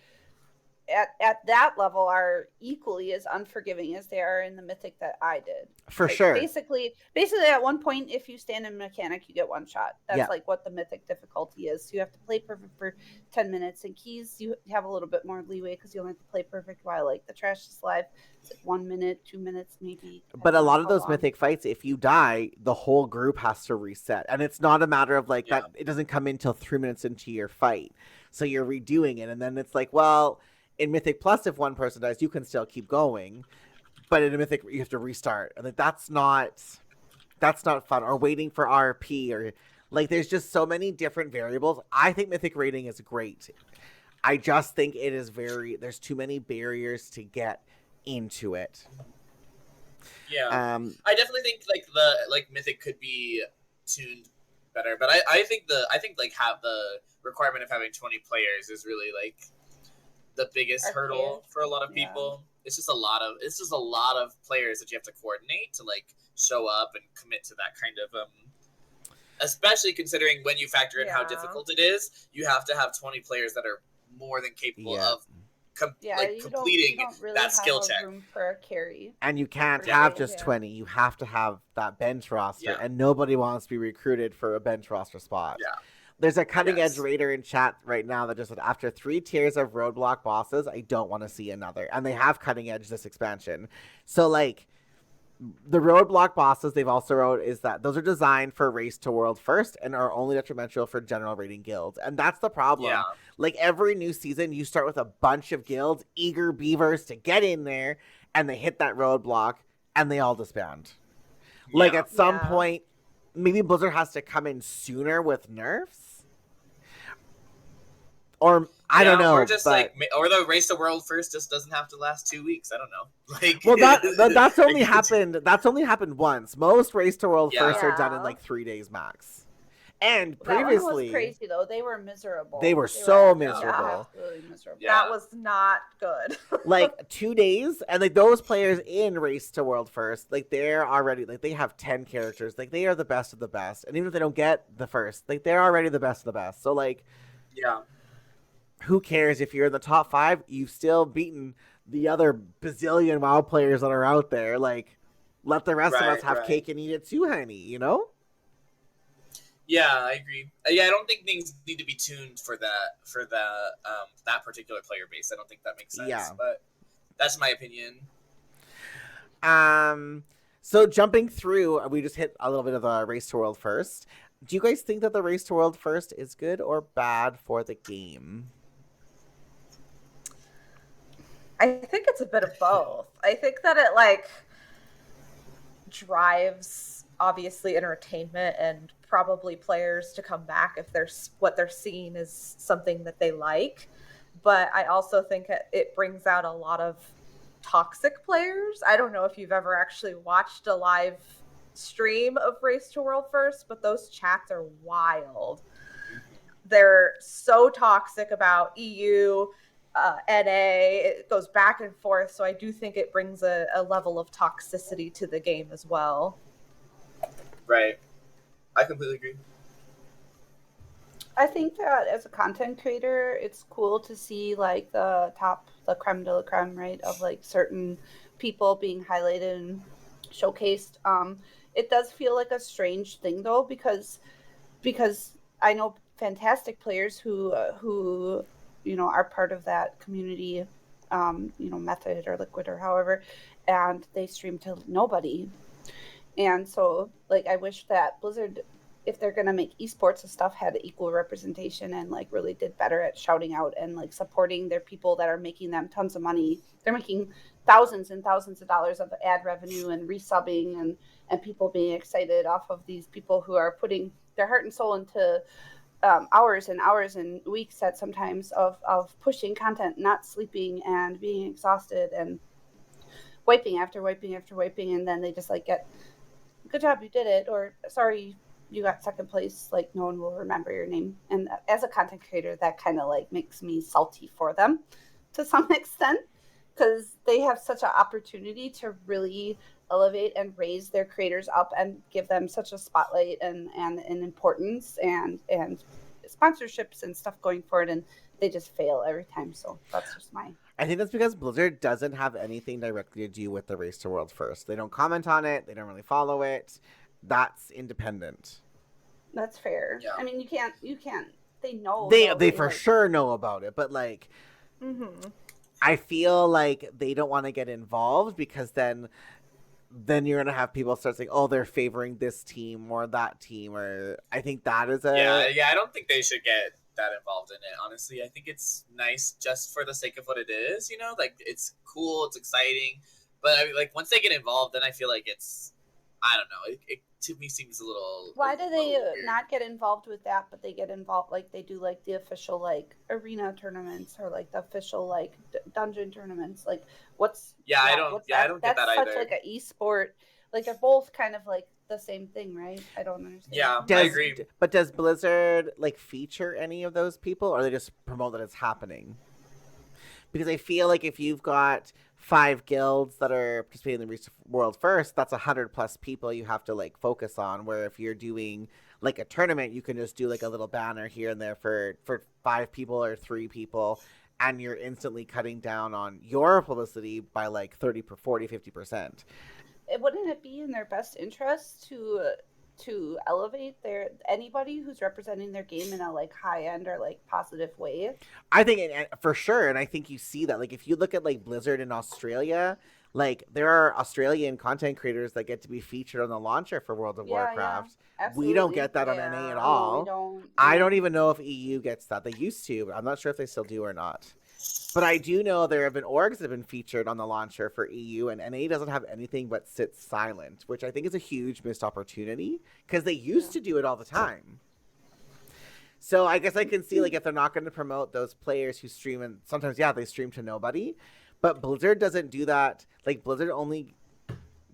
at that level are equally as unforgiving as they are in the mythic that I did. for Like sure. basically at one point, if you stand in mechanic, you get one shot. That's like what the mythic difficulty is. So you have to play perfect for 10 minutes. And keys, you have a little bit more leeway because you only have to play perfect, while like the trash is live, it's like 1 minute, 2 minutes, maybe. But a lot of those mythic fights, if you die, the whole group has to reset. And it's not a matter of like that, it doesn't come in until 3 minutes into your fight. So you're redoing it. And then it's like, well, in Mythic Plus, if one person dies, you can still keep going. But in a Mythic, you have to restart. And like, that's not fun. Or waiting for RP, or like, there's just so many different variables. I think Mythic rating is great. I just think it is there's too many barriers to get into it. Yeah, I definitely think like Mythic could be tuned better, but I think like have the requirement of having 20 players is really like the biggest hurdle for a lot of people. It's just a lot of players that you have to coordinate to like show up and commit to that kind of especially considering when you factor in how difficult it is, you have to have 20 players that are more than capable of completing really that skill have check. Room for a carry. And you can't have just 20. You have to have that bench roster, and nobody wants to be recruited for a bench roster spot. Yeah. There's a cutting edge raider in chat right now that just said, after 3 tiers of roadblock bosses, I don't want to see another. And they have cutting edge this expansion. So like the roadblock bosses they've also wrote is that those are designed for race to world first and are only detrimental for general rating guilds. And that's the problem. Yeah. Like every new season, you start with a bunch of guilds, eager beavers to get in there, and they hit that roadblock and they all disband. Yeah. Like at some point, maybe Blizzard has to come in sooner with nerfs. Or I don't know, or just or the race to world first just doesn't have to last 2 weeks. I don't know. Like, well, that's only happened. That's only happened once. Most race to world first are done in like 3 days max. And previously, that one was crazy though. They were miserable. They were so miserable. Absolutely miserable. Yeah. That was not good. Like 2 days, and like those players in race to world first, like they're already like they have 10 characters. Like they are the best of the best, and even if they don't get the first, like they're already the best of the best. So like, who cares if you're in the top 5? You've still beaten the other bazillion WoW players that are out there. Like, let the rest of us have cake and eat it too, honey. You know? Yeah, I agree. Yeah, I don't think things need to be tuned for that particular player base. I don't think that makes sense. Yeah, but that's my opinion. So jumping through, we just hit a little bit of the race to world first. Do you guys think that the race to world first is good or bad for the game? I think it's a bit of both. I think that it like drives obviously entertainment and probably players to come back if what they're seeing is something that they like. But I also think it brings out a lot of toxic players. I don't know if you've ever actually watched a live stream of Race to World First, but those chats are wild. They're so toxic about EU, NA. It goes back and forth. So I do think it brings a level of toxicity to the game as well. Right. I completely agree. I think that as a content creator, it's cool to see like the creme de la creme, right, of like certain people being highlighted and showcased. It does feel like a strange thing though, because I know fantastic players who are part of that community, Method or Liquid or however, and they stream to nobody. And so like I wish that Blizzard, if they're gonna make esports and stuff, had equal representation and like really did better at shouting out and like supporting their people that are making them tons of money. They're making thousands and thousands of dollars of ad revenue and resubbing and people being excited off of these people who are putting their heart and soul into hours and hours and weeks at sometimes of pushing content, not sleeping and being exhausted and wiping after wiping after wiping, and then they just like get, good job, you did it, or sorry, you got second place, like no one will remember your name. And as a content creator, that kind of like makes me salty for them to some extent, because they have such an opportunity to really elevate and raise their creators up and give them such a spotlight and importance and sponsorships and stuff going forward, and they just fail every time. So that's just my. I think that's because Blizzard doesn't have anything directly to do with the Race to World First. They don't comment on it. They don't really follow it. That's independent. That's fair. Yeah. I mean, you can't. They know. They for sure know about it, but like, I feel like they don't want to get involved because then you're gonna have people start saying, "Oh, they're favoring this team or that team," or I think that is a yeah. I don't think they should get that involved in it. Honestly, I think it's nice just for the sake of what it is. You know, like it's cool, it's exciting, but I mean, like once they get involved, then I feel like it's, I don't know. It to me seems a little. Why do they weird. not get involved with that, but they get involved like they do like the official like arena tournaments or like the official like dungeon tournaments? Like what's I don't get that that's such either. like an esport. Like they're both kind of like the same thing, right? I don't understand. Yeah, Does, I agree. But does Blizzard like feature any of those people, or they just promote that it's happening? Because I feel like if you've got 5 guilds that are participating in the World First, that's 100+ people you have to like focus on. Where if you're doing like a tournament, you can just do like a little banner here and there for 5 people or 3 people, and you're instantly cutting down on your publicity by like 30, 40, 50%. Wouldn't it be in their best interest to elevate anybody who's representing their game in a like high end or like positive way? I think for sure, and I think you see that. Like if you look at like Blizzard in Australia, like there are Australian content creators that get to be featured on the launcher for World of Warcraft. Absolutely. We don't get that on NA at all. No, we don't. I don't even know if EU gets that. They used to, but I'm not sure if they still do or not. But I do know there have been orgs that have been featured on the launcher for EU, and NA doesn't have anything but sit silent, which I think is a huge missed opportunity because they used to do it all the time. So I guess I can see like if they're not going to promote those players who stream, and sometimes they stream to nobody, but Blizzard doesn't do that. Like Blizzard only.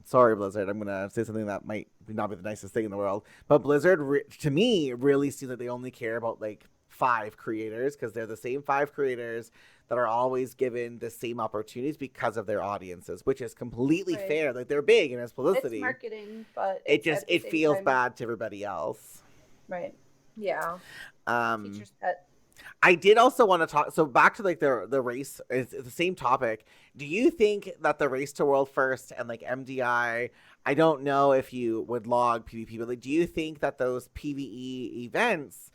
Sorry, Blizzard. I'm gonna say something that might not be the nicest thing in the world, but Blizzard to me really seems like they only care about like 5 creators because they're the same 5 creators that are always given the same opportunities because of their audiences, which is completely fair. Like they're big and it's publicity. It's marketing, but it feels bad to everybody else. Right. Yeah. Teacher's pet. I did also want to talk. So back to like the race, it's the same topic. Do you think that the Race to World First and like MDI? I don't know if you would log PvP, but like, do you think that those PvE events,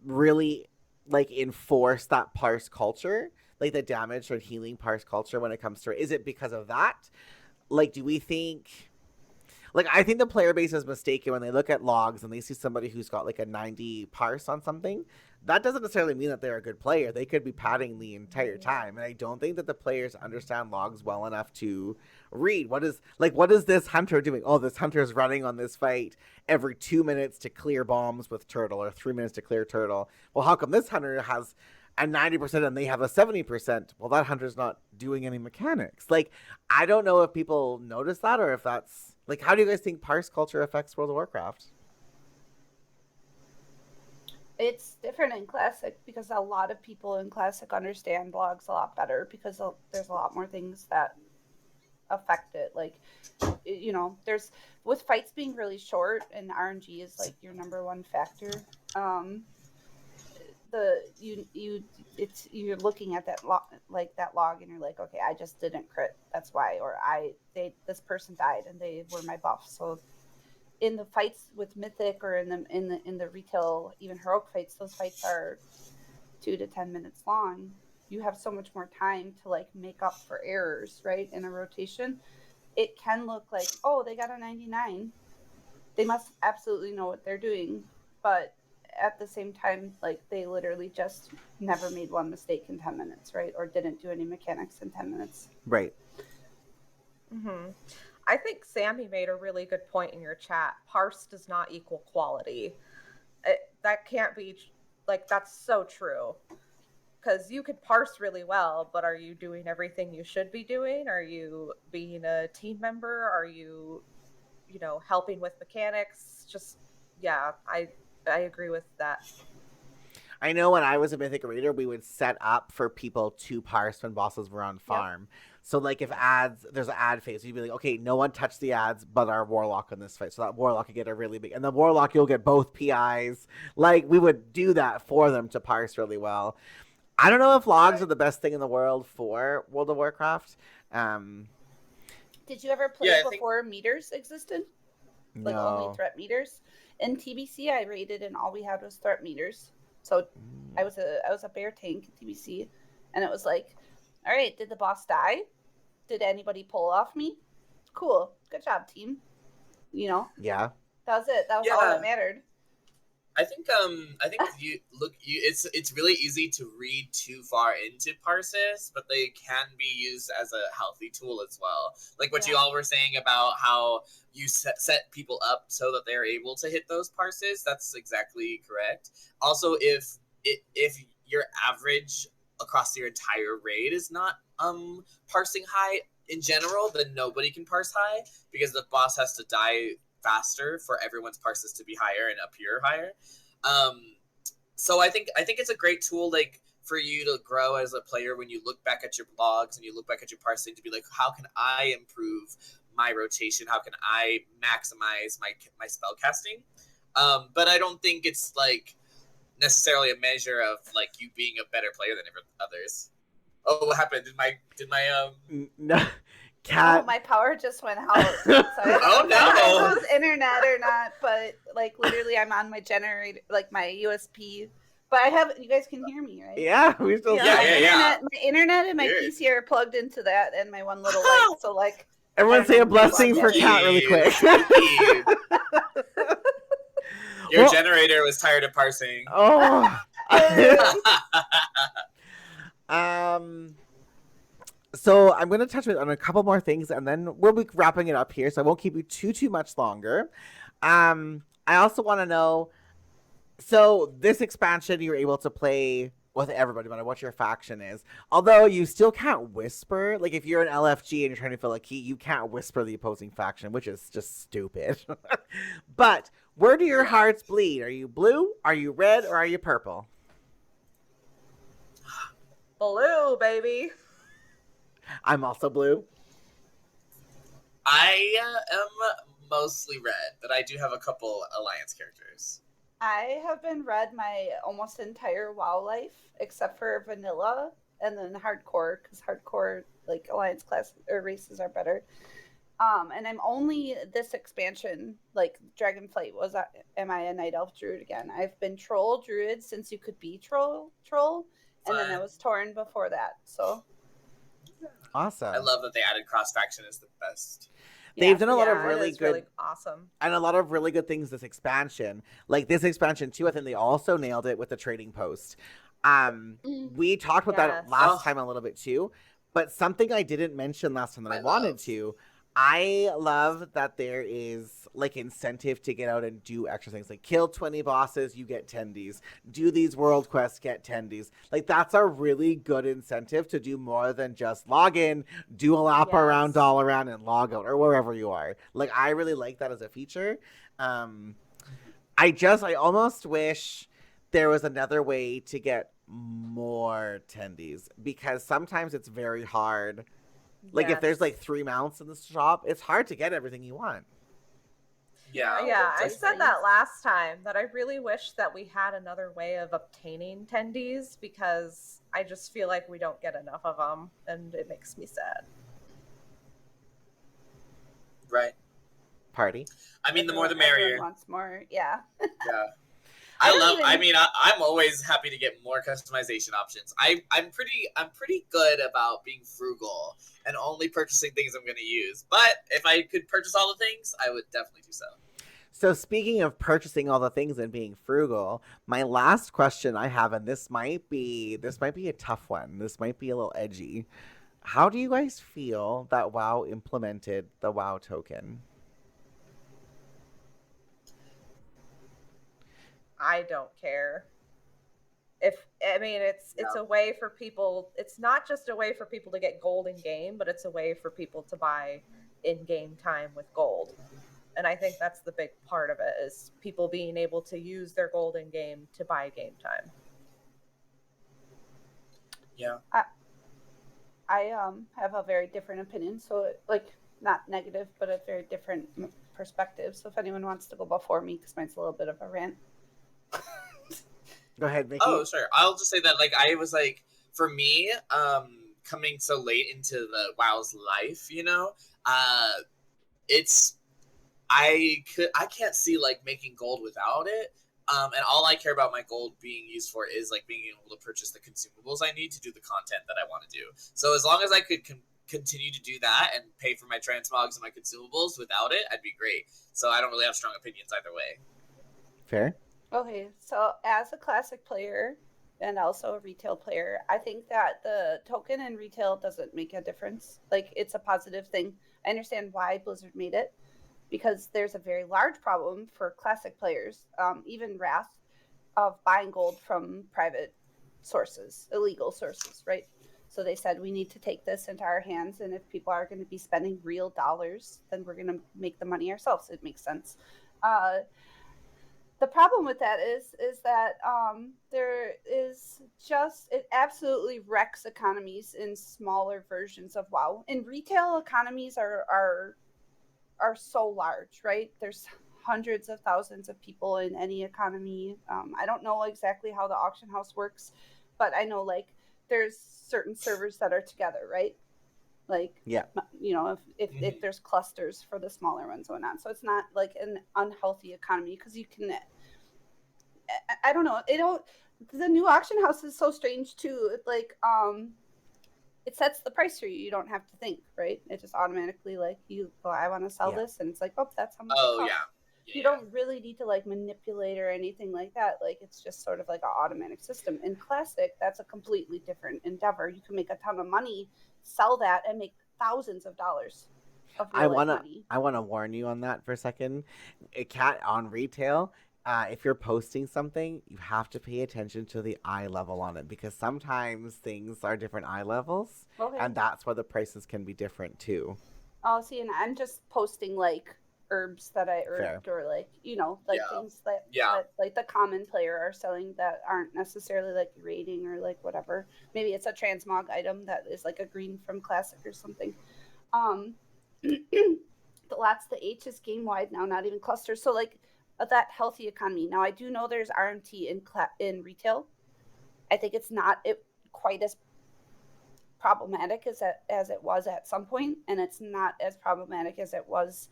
really like enforce that parse culture, like the damage or healing parse culture when it comes to it? Is it because of that? Like, do we think? Like, I think the player base is mistaken when they look at logs and they see somebody who's got like a 90 parse on something. That doesn't necessarily mean that they're a good player. They could be padding the entire time. And I don't think that the players understand logs well enough to read. What is this hunter doing? Oh, this hunter is running on this fight every 2 minutes to clear bombs with turtle or 3 minutes to clear turtle. Well, how come this hunter has a 90% and they have a 70%? Well, that hunter's not doing any mechanics. Like, I don't know if people notice that or if that's... Like, how do you guys think parse culture affects World of Warcraft? It's different in Classic because a lot of people in Classic understand logs a lot better because there's a lot more things that affect it. Like, you know, there's with fights being really short and RNG is like your number one factor. You're looking at that log and you're like, okay, I just didn't crit, that's why, or this person died and they were my buff. So in the fights with Mythic or in the retail, even heroic fights, those fights are 2 to 10 minutes long. You have so much more time to like make up for errors, right? In a rotation, it can look like, oh, they got a 99. They must absolutely know what they're doing, but at the same time, like they literally just never made one mistake in 10 minutes, right? Or didn't do any mechanics in 10 minutes. Right. Mm-hmm. I think Sammy made a really good point in your chat. Parse does not equal quality. That can't be, like, that's so true. Because you could parse really well, but are you doing everything you should be doing? Are you being a team member? Are you, helping with mechanics? Just, yeah, I agree with that. I know when I was a Mythic Raider, we would set up for people to parse when bosses were on farm. So like if there's an ad phase, you'd be like, okay, no one touch the ads but our Warlock in this fight. So that Warlock could get a really big, and the Warlock, you'll get both PIs. Like we would do that for them to parse really well. I don't know if logs are the best thing in the world for World of Warcraft. Did you ever play before meters existed? Like only threat meters? In TBC, I raided and all we had was threat meters. So I was a bear tank in TBC, and it was like, all right, did the boss die? Did anybody pull off me? Cool, good job, team. You know? Yeah. That was it. That was all that mattered. I think it's really easy to read too far into parses, but they can be used as a healthy tool as well. Like what you all were saying about how you set people up so that they're able to hit those parses. That's exactly correct. Also, if your average across your entire raid is not parsing high in general, then nobody can parse high because the boss has to die faster for everyone's parses to be higher and appear higher. So I think it's a great tool, like for you to grow as a player when you look back at your blogs and you look back at your parsing to be like, how can I improve my rotation? How can I maximize my spell casting? But I don't think it's like necessarily a measure of like you being a better player than others. Oh, what happened? Did my no. Cat. Oh, my power just went out. So I don't know if it was internet or not, but like literally I'm on my generator, like my USB. But I have, you guys can hear me, right? Yeah, we still My internet and my PC are plugged into that and my one little light. So like everyone say a blessing for Cat really quick. Your generator was tired of parsing. Oh. So I'm going to touch on a couple more things, and then we'll be wrapping it up here, so I won't keep you too much longer. I also want to know, so this expansion, you're able to play with everybody, no matter what your faction is. Although you still can't whisper. Like, if you're an LFG and you're trying to fill a key, you can't whisper the opposing faction, which is just stupid. But where do your hearts bleed? Are you blue, are you red, or are you purple? Blue, baby. I'm also blue. I am mostly red, but I do have a couple alliance characters. I have been red my almost entire WoW life, except for vanilla and then hardcore, because hardcore like alliance class or races are better. And I'm only this expansion, like Dragonflight am I a Night Elf Druid again? I've been Troll Druid since you could be Troll, and then I was Tauren before that. So awesome. I love that they added cross faction as the best. They've done a lot of really good, really awesome, and a lot of really good things this expansion. Like this expansion too, I think they also nailed it with the trading post. We talked about that last time a little bit too, but something I didn't mention last time that I wanted to. I love that there is like incentive to get out and do extra things, like kill 20 bosses, you get tendies, do these world quests, get tendies. Like that's a really good incentive to do more than just log in, do a lap around, Dalaran, and log out, or wherever you are. Like I really like that as a feature. I almost wish there was another way to get more tendies, because sometimes it's very hard. Like if there's like 3 mounts in the shop, it's hard to get everything you want. Yeah, I said that last time, that I really wish that we had another way of obtaining tendies, because I just feel like we don't get enough of them, and it makes me sad. Right. Party. I mean, the more the merrier. Everyone wants more, yeah. I'm always happy to get more customization options. I'm pretty good about being frugal and only purchasing things I'm going to use. But if I could purchase all the things, I would definitely do so. So speaking of purchasing all the things and being frugal, my last question I have, and this might be a tough one. This might be a little edgy. How do you guys feel that WoW implemented the WoW token? I don't care. It's a way for people. It's not just a way for people to get gold in game, but it's a way for people to buy in-game time with gold. And I think that's the big part of it, is people being able to use their gold in game to buy game time. Yeah. I have a very different opinion, so like not negative, but a very different perspective. So if anyone wants to go before me, because mine's a little bit of a rant. Go ahead, Mickey. Oh, sure. I'll just say that like I was like for me, coming so late into the WoW's life, it's I can't see like making gold without it. And all I care about my gold being used for is like being able to purchase the consumables I need to do the content that I want to do. So as long as I could continue to do that and pay for my transmogs and my consumables without it, I'd be great. So I don't really have strong opinions either way. Fair. Okay, so as a classic player and also a retail player, I think that the token in retail doesn't make a difference. Like, it's a positive thing. I understand why Blizzard made it, because there's a very large problem for classic players, even Wrath, of buying gold from private sources, illegal sources, right? So they said we need to take this into our hands, and if people are going to be spending real dollars, then we're going to make the money ourselves. It makes sense. The problem with that is that there is just, it absolutely wrecks economies in smaller versions of WoW. And retail economies are so large, right? There's hundreds of thousands of people in any economy. I don't know exactly how the auction house works, but I know like there's certain servers that are together, right? Like, yeah, if there's clusters for the smaller ones and whatnot. So it's not like an unhealthy economy, because you can, I don't know, the new auction house is so strange too. Like, it sets the price for you. You don't have to think, right? It just automatically like you go, I want to sell this, and it's like, oh, that's how much. Oh it costs. You don't really need to like manipulate or anything like that. Like, it's just sort of like an automatic system. In Classic, that's a completely different endeavor. You can make a ton of money, sell that, and make thousands of dollars of real money. I wanna warn you on that for a second. Cat on retail. If you're posting something, you have to pay attention to the eye level on it, because sometimes things are different eye levels, and that's why the prices can be different too. Oh, see, and I'm just posting like herbs that I herbed, or like things that like the common player are selling that aren't necessarily like rating or like whatever. Maybe it's a transmog item that is like a green from Classic or something. The H is game wide now, not even clusters. So like that healthy economy. Now I do know there's RMT in retail. I think it's not quite as problematic as it was at some point, and it's not as problematic as it was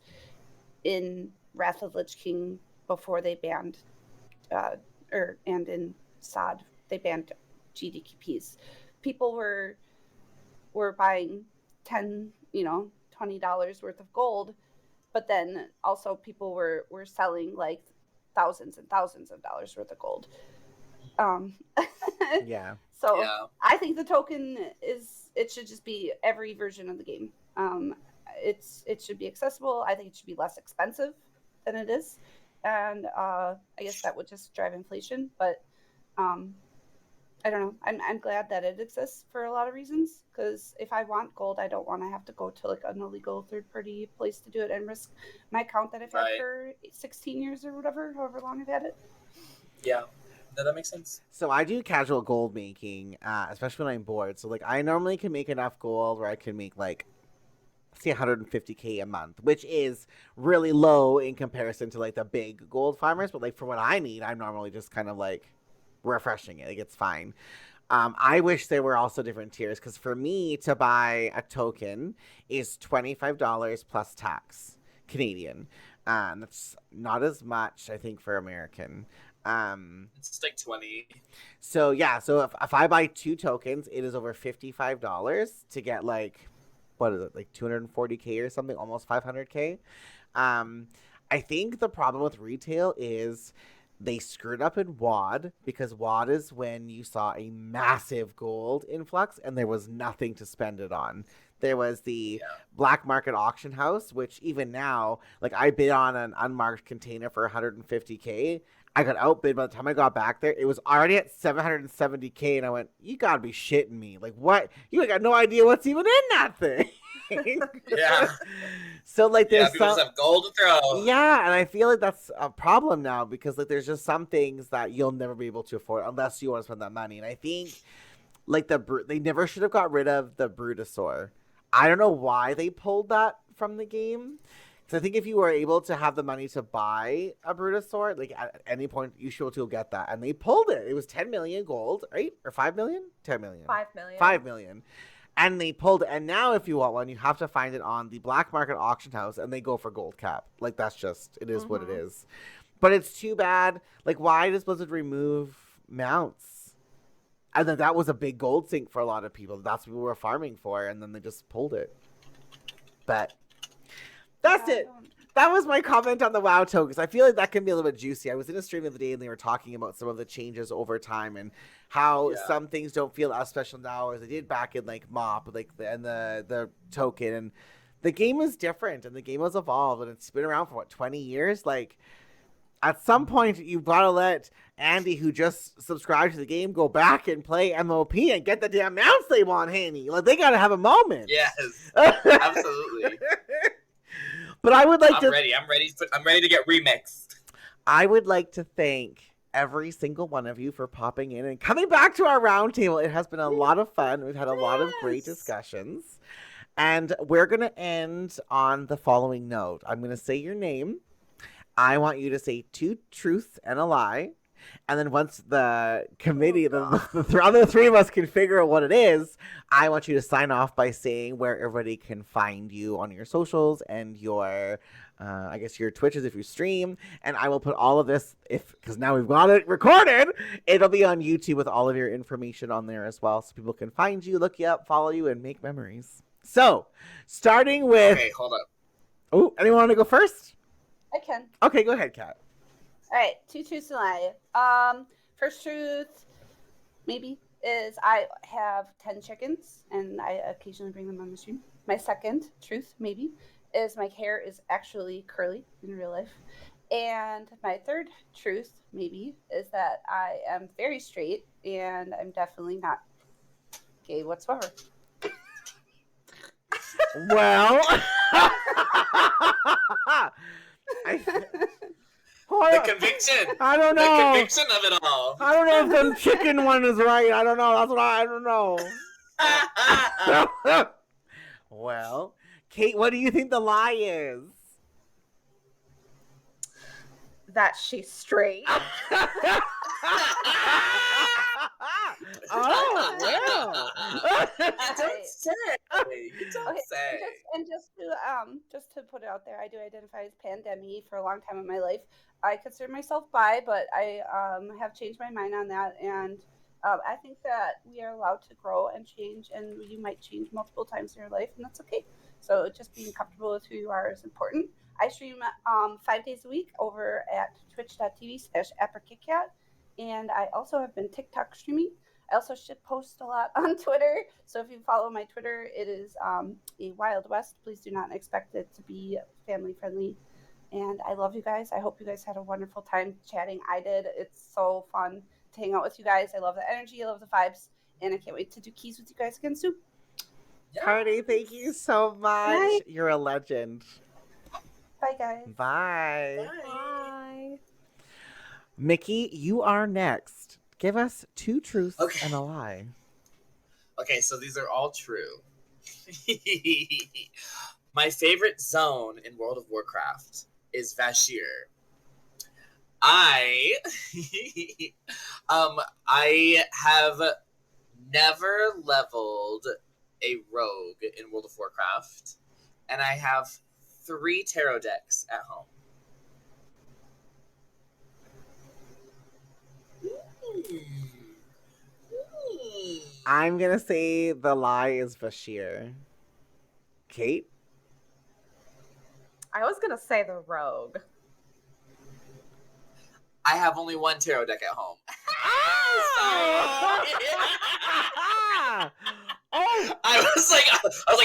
in Wrath of Lich King before they banned, and in SOD they banned GDQPs. People were buying $10, $20 worth of gold, but then also people were selling like thousands and thousands of dollars worth of gold. Yeah. So I think the token it should just be every version of the game. It should be accessible. I think it should be less expensive than it is, and I guess that would just drive inflation. But I don't know. I'm glad that it exists for a lot of reasons, because if I want gold, I don't want to have to go to like an illegal third-party place to do it and risk my account that I've had for 16 years or whatever, however long I've had it. Yeah. No, that makes sense. So I do casual gold making, especially when I'm bored. So like I normally can make enough gold where I can make like, say, 150K a month, which is really low in comparison to like the big gold farmers. But like for what I need, I'm normally just kind of like refreshing it. Like, it's fine. I wish there were also different tiers, because for me to buy a token is $25 plus tax Canadian. That's not as much, I think, for American. It's like 20. So yeah, so if I buy 2 tokens, it is over $55 to get like, what is it, like 240K or something, almost 500K. I think the problem with retail is they screwed up in WOD, because WOD is when you saw a massive gold influx and there was nothing to spend it on. There was the black market auction house, which even now, like I bid on an unmarked container for 150K. I got outbid. By the time I got back there, it was already at 770K, and I went, "You gotta be shitting me! Like, what? You got no idea what's even in that thing." Yeah. So like, there's people just have gold to throw. Yeah, and I feel like that's a problem now, because like there's just some things that you'll never be able to afford unless you want to spend that money. And I think like they never should have got rid of the Brutosaur. I don't know why they pulled that from the game. So I think if you were able to have the money to buy a Brutosaur, like at any point, you should be able to get that. And they pulled it. It was 10 million gold, right? Or 5 million? 10 million. 5 million. 5 million. And they pulled it. And now if you want one, you have to find it on the black market auction house, and they go for gold cap. Like, that's just, it is what it is. But it's too bad. Like, why does Blizzard remove mounts? And then that was a big gold sink for a lot of people. That's what we were farming for, and then they just pulled it. But that's it. That was my comment on the WoW tokens. I feel like that can be a little bit juicy. I was in a stream the other day, and they were talking about some of the changes over time and how some things don't feel as special now as they did back in like MOP, like the token. And the game is different, and the game has evolved, and it's been around for what, 20 years. Like, at some point, you've got to let Andy, who just subscribed to the game, go back and play MOP and get the damn mounts they want, Hanny. Like, they got to have a moment. Yes, absolutely. But I would like I'm ready to get remixed. I would like to thank every single one of you for popping in and coming back to our roundtable. It has been a lot of fun. We've had a lot of great discussions. And we're going to end on the following note. I'm going to say your name. I want you to say 2 truths and a lie. And then once the committee, the other 3 of us can figure out what it is, I want you to sign off by saying where everybody can find you on your socials and your, I guess, your Twitches if you stream. And I will put all of this, because now we've got it recorded, it'll be on YouTube with all of your information on there as well. So people can find you, look you up, follow you, and make memories. So, starting with... Okay, hold up. Oh, anyone want to go first? I can. Okay, go ahead, Kat. All right, 2 truths and a lie. First truth, maybe, is I have 10 chickens, and I occasionally bring them on the stream. My second truth, maybe, is my hair is actually curly in real life. And my third truth, maybe, is that I am very straight, and I'm definitely not gay whatsoever. Well... The conviction. I don't know. The conviction of it all. I don't know if the chicken one is right. I don't know. That's what I don't know. Well, Kate, what do you think the lie is? That she's straight. Oh, well. You don't say. You don't say. Just to put it out there, I do identify as pandemi for a long time in my life. I consider myself bi, but I have changed my mind on that, and I think that we are allowed to grow and change, and you might change multiple times in your life, and that's okay. So just being comfortable with who you are is important. I stream 5 days a week over at twitch.tv/ApperKitKat, and I also have been TikTok streaming. I also should post a lot on Twitter, so if you follow my Twitter, it is a Wild West. Please do not expect it to be family friendly. And I love you guys. I hope you guys had a wonderful time chatting. I did. It's so fun to hang out with you guys. I love the energy. I love the vibes. And I can't wait to do keys with you guys again soon. Cardi, thank you so much. Bye. You're a legend. Bye, guys. Bye. Bye. Mickey, you are next. Give us 2 truths and a lie. Okay, so these are all true. My favorite zone in World of Warcraft is Vashir. I have never leveled a rogue in World of Warcraft, and I have 3 tarot decks at home. I'm going to say the lie is Vashir. Kate? I was gonna say the rogue. I have only 1 tarot deck at home. I was like,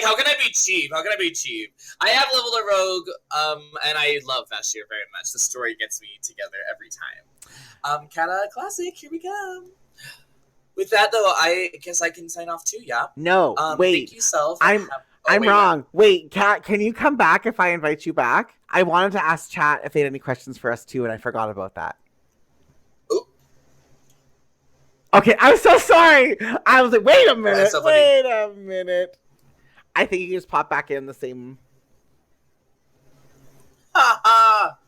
how can I be cheap? How can I be cheap? I have leveled a rogue, and I love Vashir very much. The story gets me together every time. Kata Classic, here we come. With that, though, I guess I can sign off too, yeah? No, wait. Thank you, Self. I'm wrong. Wait, Kat, can you come back if I invite you back? I wanted to ask chat if they had any questions for us too, and I forgot about that. Oop. Okay, I'm so sorry. I was like, wait a minute. That's so funny. Wait a minute. I think you can just pop back in the same. Ha ha.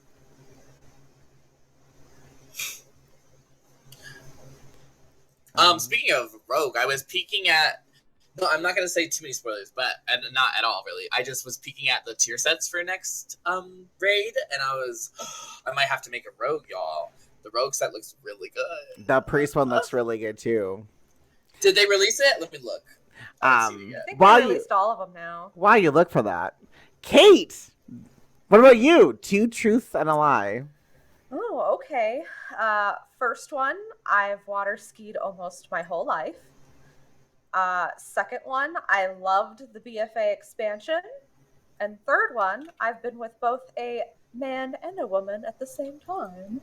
Speaking of Rogue, I was peeking at. No, I'm not gonna say too many spoilers, but and not at all really. I just was peeking at the tier sets for next raid, and I might have to make a Rogue, y'all. The Rogue set looks really good. The priest one looks really good too. Did they release it? Let me look. I think they released all of them now. While you look for that, Kate, what about you? 2 truths and a lie. Oh, okay. First one, I've water skied almost my whole life. Second one, I loved the BFA expansion. And third one, I've been with both a man and a woman at the same time.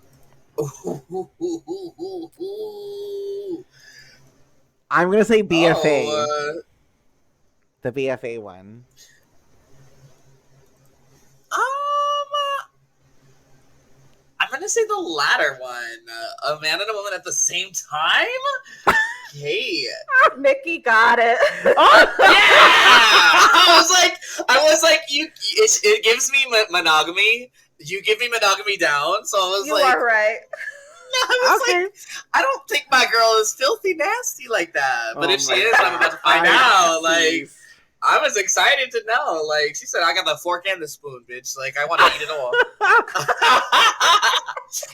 I'm gonna say BFA. The BFA one. I'm gonna say the latter one. A man and a woman at the same time. Hey, Mickey got it. Oh! yeah! I was like, it gives me monogamy. You give me monogamy down, so I was You like, are right. I was like, I don't think my girl is filthy nasty like that. But if she is, I'm about to find out. Like, I was excited to know. Like, she said, I got the fork and the spoon, bitch. Like, I want to eat it all.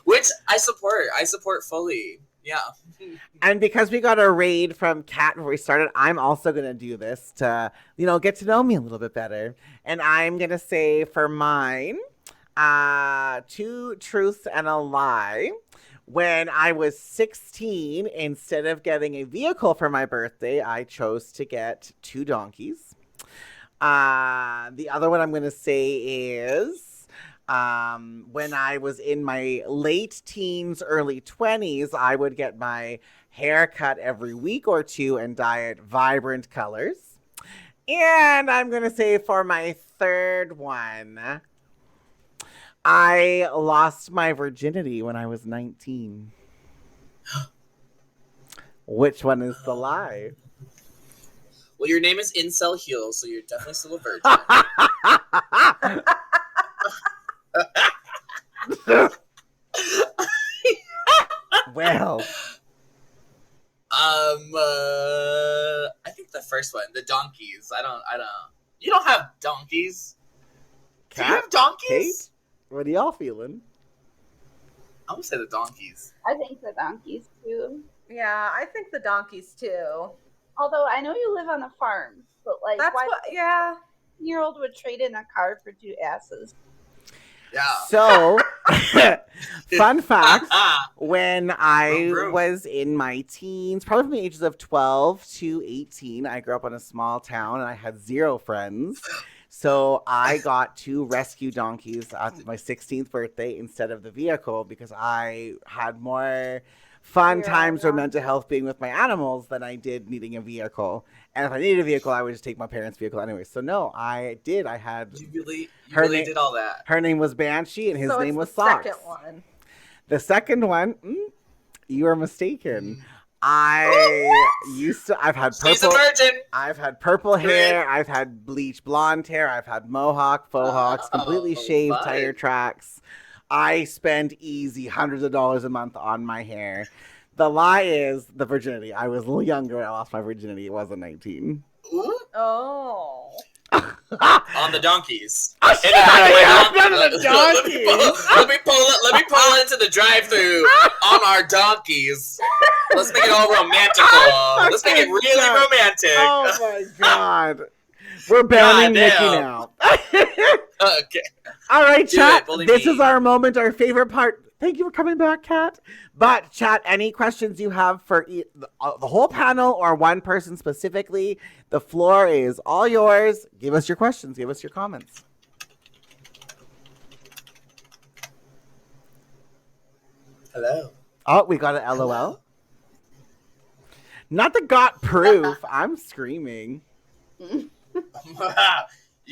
Which I support. I support fully. Yeah. And because we got a raid from Kat before we started, I'm also going to do this to, get to know me a little bit better. And I'm going to say for mine, 2 truths and a lie. When I was 16, instead of getting a vehicle for my birthday, I chose to get 2 donkeys. The other one I'm going to say is when I was in my late teens, early 20s, I would get my hair cut every week or 2 and dye it vibrant colors. And I'm going to say for my third one, I lost my virginity when I was 19. Which one is the lie? Well, your name is Incel Heel, so you're definitely still a virgin. Well. I think the first one, the donkeys. I don't. You don't have donkeys. Do you have donkeys? Kate? What are y'all feeling? I'm gonna say the donkeys. I think the donkeys too. Yeah, I think the donkeys too. Although I know you live on a farm, but like, That's why what, yeah. 10-year-old would trade in a car for 2 asses? Yeah. So, fun fact, when I was in my teens, probably from the ages of 12 to 18, I grew up in a small town and I had 0 friends. So I got 2 rescue donkeys at my 16th birthday instead of the vehicle because I had more fun times or mental health being with my animals than I did needing a vehicle. And if I needed a vehicle, I would just take my parents' vehicle anyway. So no, I did. I had... You really did all that. Her name was Banshee and his name was the Socks. Second one. The second one, you are mistaken. I've had purple. She's a virgin. I've had purple hair. I've had bleach blonde hair. I've had mohawk, faux hawks, completely shaved tire tracks. I spend easy hundreds of dollars a month on my hair. The lie is the virginity. I was a little younger. I lost my virginity. It wasn't 19. Ooh. Oh. On the donkeys. Oh, shit, the donkeys. Let me pull into the drive-thru on our donkeys. Let's make it all romantical. Let's make it really romantic. Oh my god. We're banning Nikki now. Okay. All right, chat. This me. is our moment, our favorite part. Thank you for coming back, Kat. But, chat, any questions you have for the whole panel or one person specifically, the floor is all yours. Give us your questions. Give us your comments. Hello. Oh, we got an LOL. Hello. Not the got proof. I'm screaming. You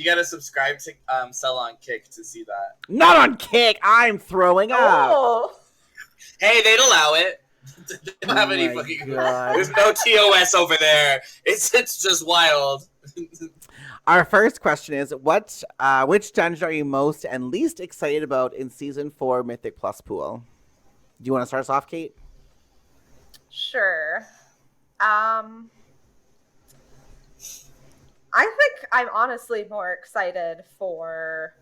gotta subscribe to Sell on Kick to see that. Not on Kick. I'm throwing up. Oh. Hey, they'd allow it. They don't have any my fucking. God. There's no TOS over there. It's just wild. Our first question is, which dungeon are you most and least excited about in Season 4 Mythic Plus Pool? Do you want to start us off, Kate? Sure. I think I'm honestly more excited for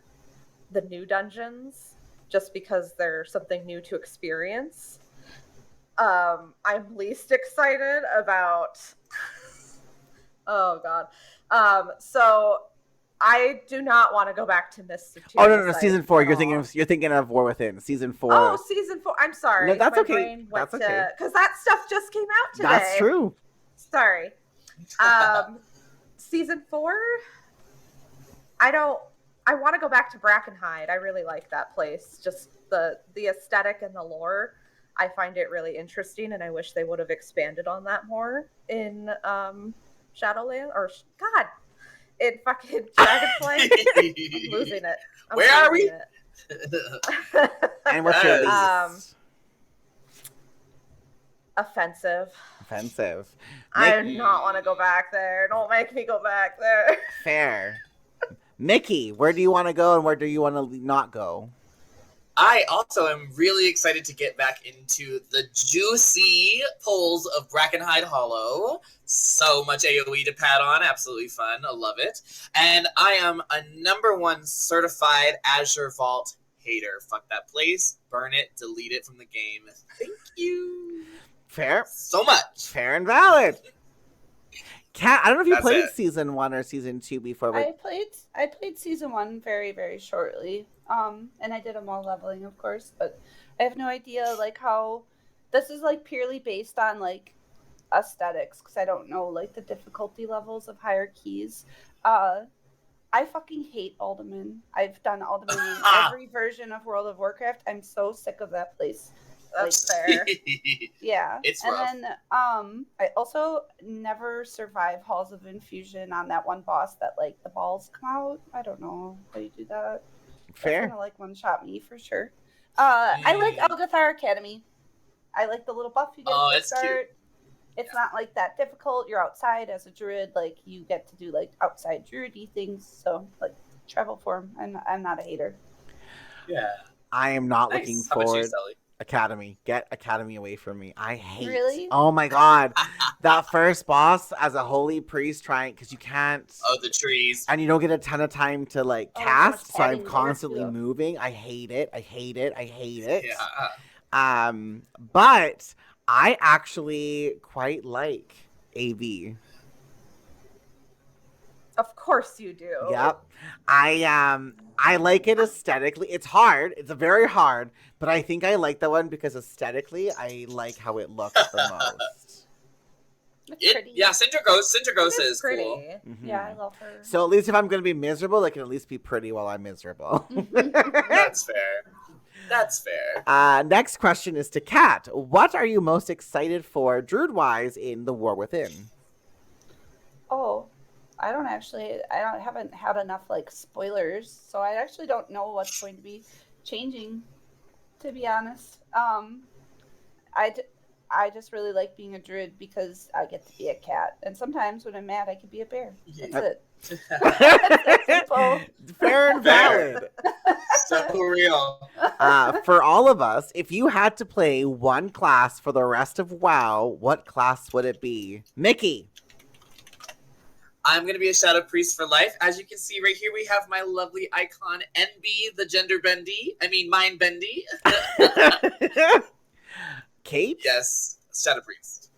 the new dungeons, just because there's something new to experience. I'm least excited about. Oh God. So I do not want to go back to Mists of Oh, Tyranus no, Season 4. at You're thinking of War Within. Season 4. Oh, Season 4. I'm sorry. No, that's My okay. brain went That's okay. because that stuff just came out today. That's true. Sorry. Season 4. I want to go back to Brackenhide. I really like that place. Just the aesthetic and the lore. I find it really interesting, and I wish they would have expanded on that more in Shadowland God, in fucking Dragonflight. I'm losing it. Where are we? And what's your least? Offensive. I do not want to go back there. Don't make me go back there. Fair. Mickey, where do you want to go and where do you want to not go? I also am really excited to get back into the juicy pulls of Brackenhide Hollow. So much AoE to pat on. Absolutely fun. I love it. And I am a #1 certified Azure Vault hater. Fuck that place. Burn it. Delete it from the game. Thank you. Fair. So much. Fair and valid. Kat, I don't know if you That's played it. Season 1 or Season 2 before. But... I played Season 1 very, very shortly. And I did them all leveling, of course, but I have no idea, like, how this is, like, purely based on, like, aesthetics, because I don't know, like, the difficulty levels of higher keys. I fucking hate Alderman. I've done Alderman in every version of World of Warcraft. I'm so sick of that place. That's fair. Yeah. It's and rough. then I also never survive Halls of Infusion on that one boss that, like, the balls come out. I don't know how you do that. Fair. Kind of like one-shot me for sure. I like Algathar Academy. I like the little buff you get at the start. Cute. It's not like that difficult. You're outside as a druid, like you get to do like outside druidy things. So like travel form. I'm not a hater. Yeah. I am not Nice. looking How about you, forward. Sally? Academy. Get Academy away from me. I hate. Really? Oh my God. That first boss as a holy priest trying, because you can't. Oh, the trees. And you don't get a ton of time to like Oh, cast, gosh, so I'm adding more constantly to it. moving. I hate it. I hate it. I hate it. Yeah. But I actually quite like AV. Of course you do. Yep. I like it aesthetically. It's hard. It's very hard, but I think I like that one because aesthetically I like how it looks the most. It's pretty. Yeah, Sinterghost It is pretty. cool. Mhm. Yeah, I love her. So at least if I'm going to be miserable, I can at least be pretty while I'm miserable. That's fair. That's fair. Next question is to Kat. What are you most excited for, Druid-wise, in the War Within? Oh, I haven't had enough like spoilers, so I actually don't know what's going to be changing, to be honest. I just really like being a druid because I get to be a cat, and sometimes when I'm mad, I can be a bear. That's it. That's simple. Fair and valid. So real. For all of us, if you had to play one class for the rest of WoW, what class would it be? Mickey. I'm going to be a Shadow Priest for life. As you can see right here, we have my lovely icon, NB, the gender bendy. I mean, mind bendy. Kate? Yes, Shadow Priest.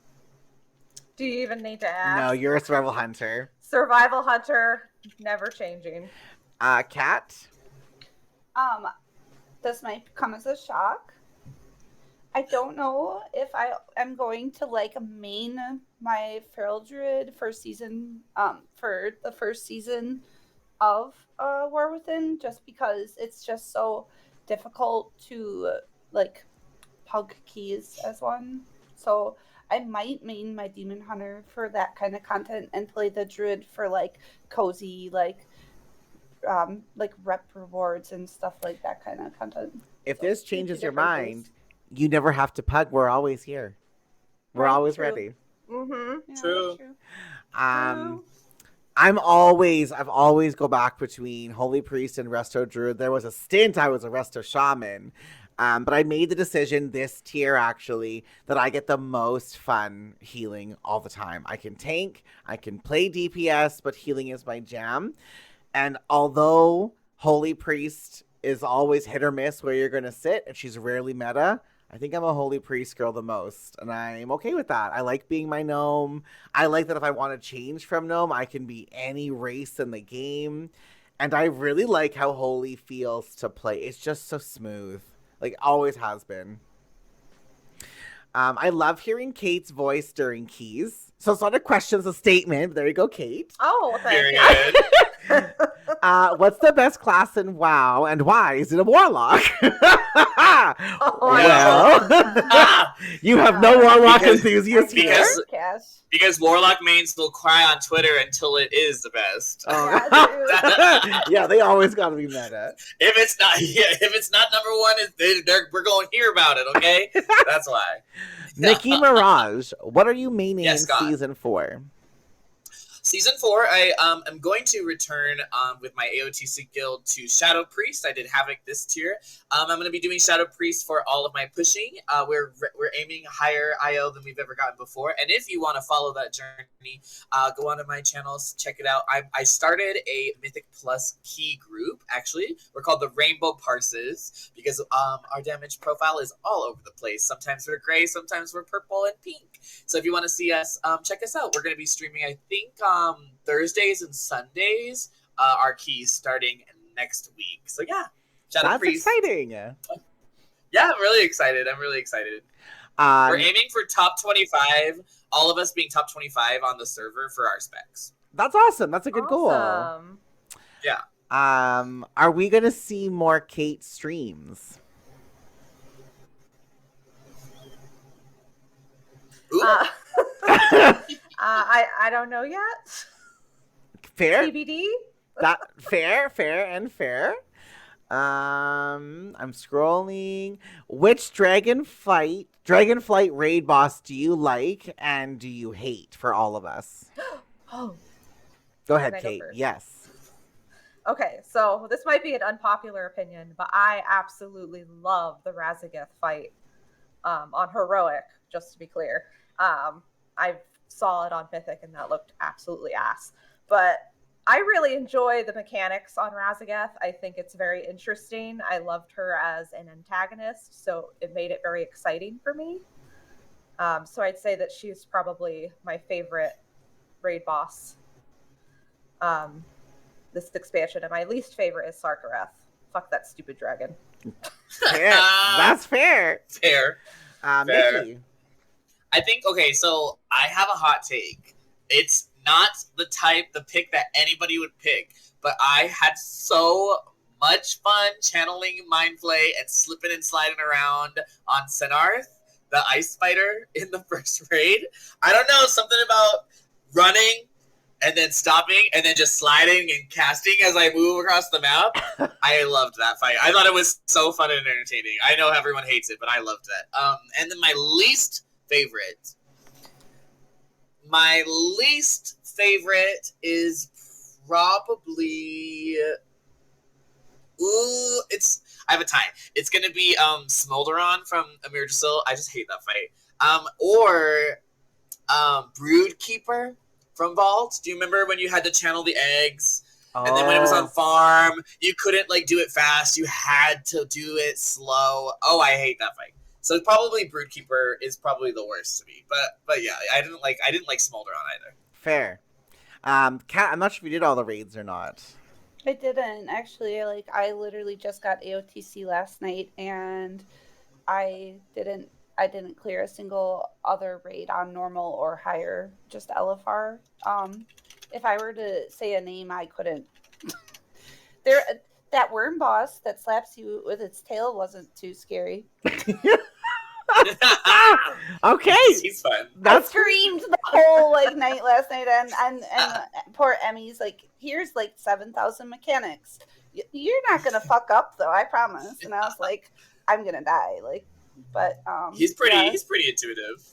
Do you even need to ask? No, you're a survival hunter. Survival hunter, never changing. Kat? This might come as a shock. I don't know if I am going to like main my feral druid for the first season of War Within, just because it's just so difficult to like pug keys as one. So I might main my demon hunter for that kind of content and play the druid for like cozy like rep rewards and stuff like that kind of content. If this changes your mind, You never have to pug. We're always here. We're Right, always true. ready. Mm-hmm. Yeah, True. true. I've always go back between Holy Priest and Resto Druid. There was a stint I was a Resto Shaman. But I made the decision this tier, actually, that I get the most fun healing all the time. I can tank, I can play DPS, but healing is my jam. And although Holy Priest is always hit or miss where you're going to sit, and she's rarely meta, I think I'm a Holy Priest girl the most. And I'm okay with that. I like being my gnome. I like that if I want to change from gnome, I can be any race in the game. And I really like how Holy feels to play. It's just so smooth. Like, always has been. I love hearing Kate's voice during keys. So it's not a question, it's a statement. There you go, Kate. Oh, thank you. Period. What's the best class in WoW, and why is it a warlock? Well, you have no warlock enthusiasts here. Because warlock mains will cry on Twitter until it is the best. Oh. Yeah, they always gotta be meta. If it's not number one, we're going to hear about it. Okay, that's why. Nikki Mirage, what are you maining Yes, in God. season 4? Season 4, I am going to return with my AOTC guild to Shadow Priest. I did Havoc this tier. I'm going to be doing Shadow Priest for all of my pushing. We're aiming higher IO than we've ever gotten before. And if you want to follow that journey, go onto my channels, check it out. I started a Mythic Plus key group, actually. We're called the Rainbow Parses because our damage profile is all over the place. Sometimes we're gray, sometimes we're purple and pink. So if you want to see us, check us out. We're going to be streaming, I think, Thursdays and Sundays, our keys starting next week. So yeah, That's exciting. Yeah, I'm really excited. We're aiming for top 25. All of us being top 25 on the server for our specs. That's awesome. That's a good goal. Yeah. Are we gonna see more Kate streams? I don't know yet. Fair. TBD. That fair. I'm scrolling. Which Dragonflight raid boss do you like and do you hate for all of us? Oh. Go ahead, Can I go Kate. first? Yes. Okay, so this might be an unpopular opinion, but I absolutely love the Razageth fight on Heroic, just to be clear. I saw it on Mythic, and that looked absolutely ass. But I really enjoy the mechanics on Razageth. I think it's very interesting. I loved her as an antagonist, so it made it very exciting for me. So I'd say that she's probably my favorite raid boss this expansion, and my least favorite is Sarkareth. Fuck that stupid dragon. Fair. That's fair. Fair. Nikki. I think, okay, so I have a hot take. It's not the pick that anybody would pick, but I had so much fun channeling Mindflay and slipping and sliding around on Senarth, the ice spider, in the first raid. I don't know, something about running and then stopping and then just sliding and casting as I move across the map. I loved that fight. I thought it was so fun and entertaining. I know everyone hates it, but I loved that. And then my least favorite is probably I have a tie. It's gonna be Smolderon from Amir Jasil. I just hate that fight. Or Broodkeeper from Vault. Do you remember when you had to channel the eggs? And then when it was on farm, you couldn't do it fast. You had to do it slow. Oh, I hate that fight. So probably Broodkeeper is probably the worst to me. But yeah, I didn't like Smolderon either. Fair. Kat, I'm not sure if you did all the raids or not. I didn't actually. I literally just got AOTC last night, and I didn't clear a single other raid on normal or higher, just LFR. If I were to say a name, I couldn't. That worm boss that slaps you with its tail wasn't too scary. Okay, he's fun. I screamed the whole night last night, and poor Emmy's here's 7,000 mechanics. You're not gonna fuck up though, I promise. And I was like, I'm gonna die. But He's pretty. yeah. He's pretty intuitive.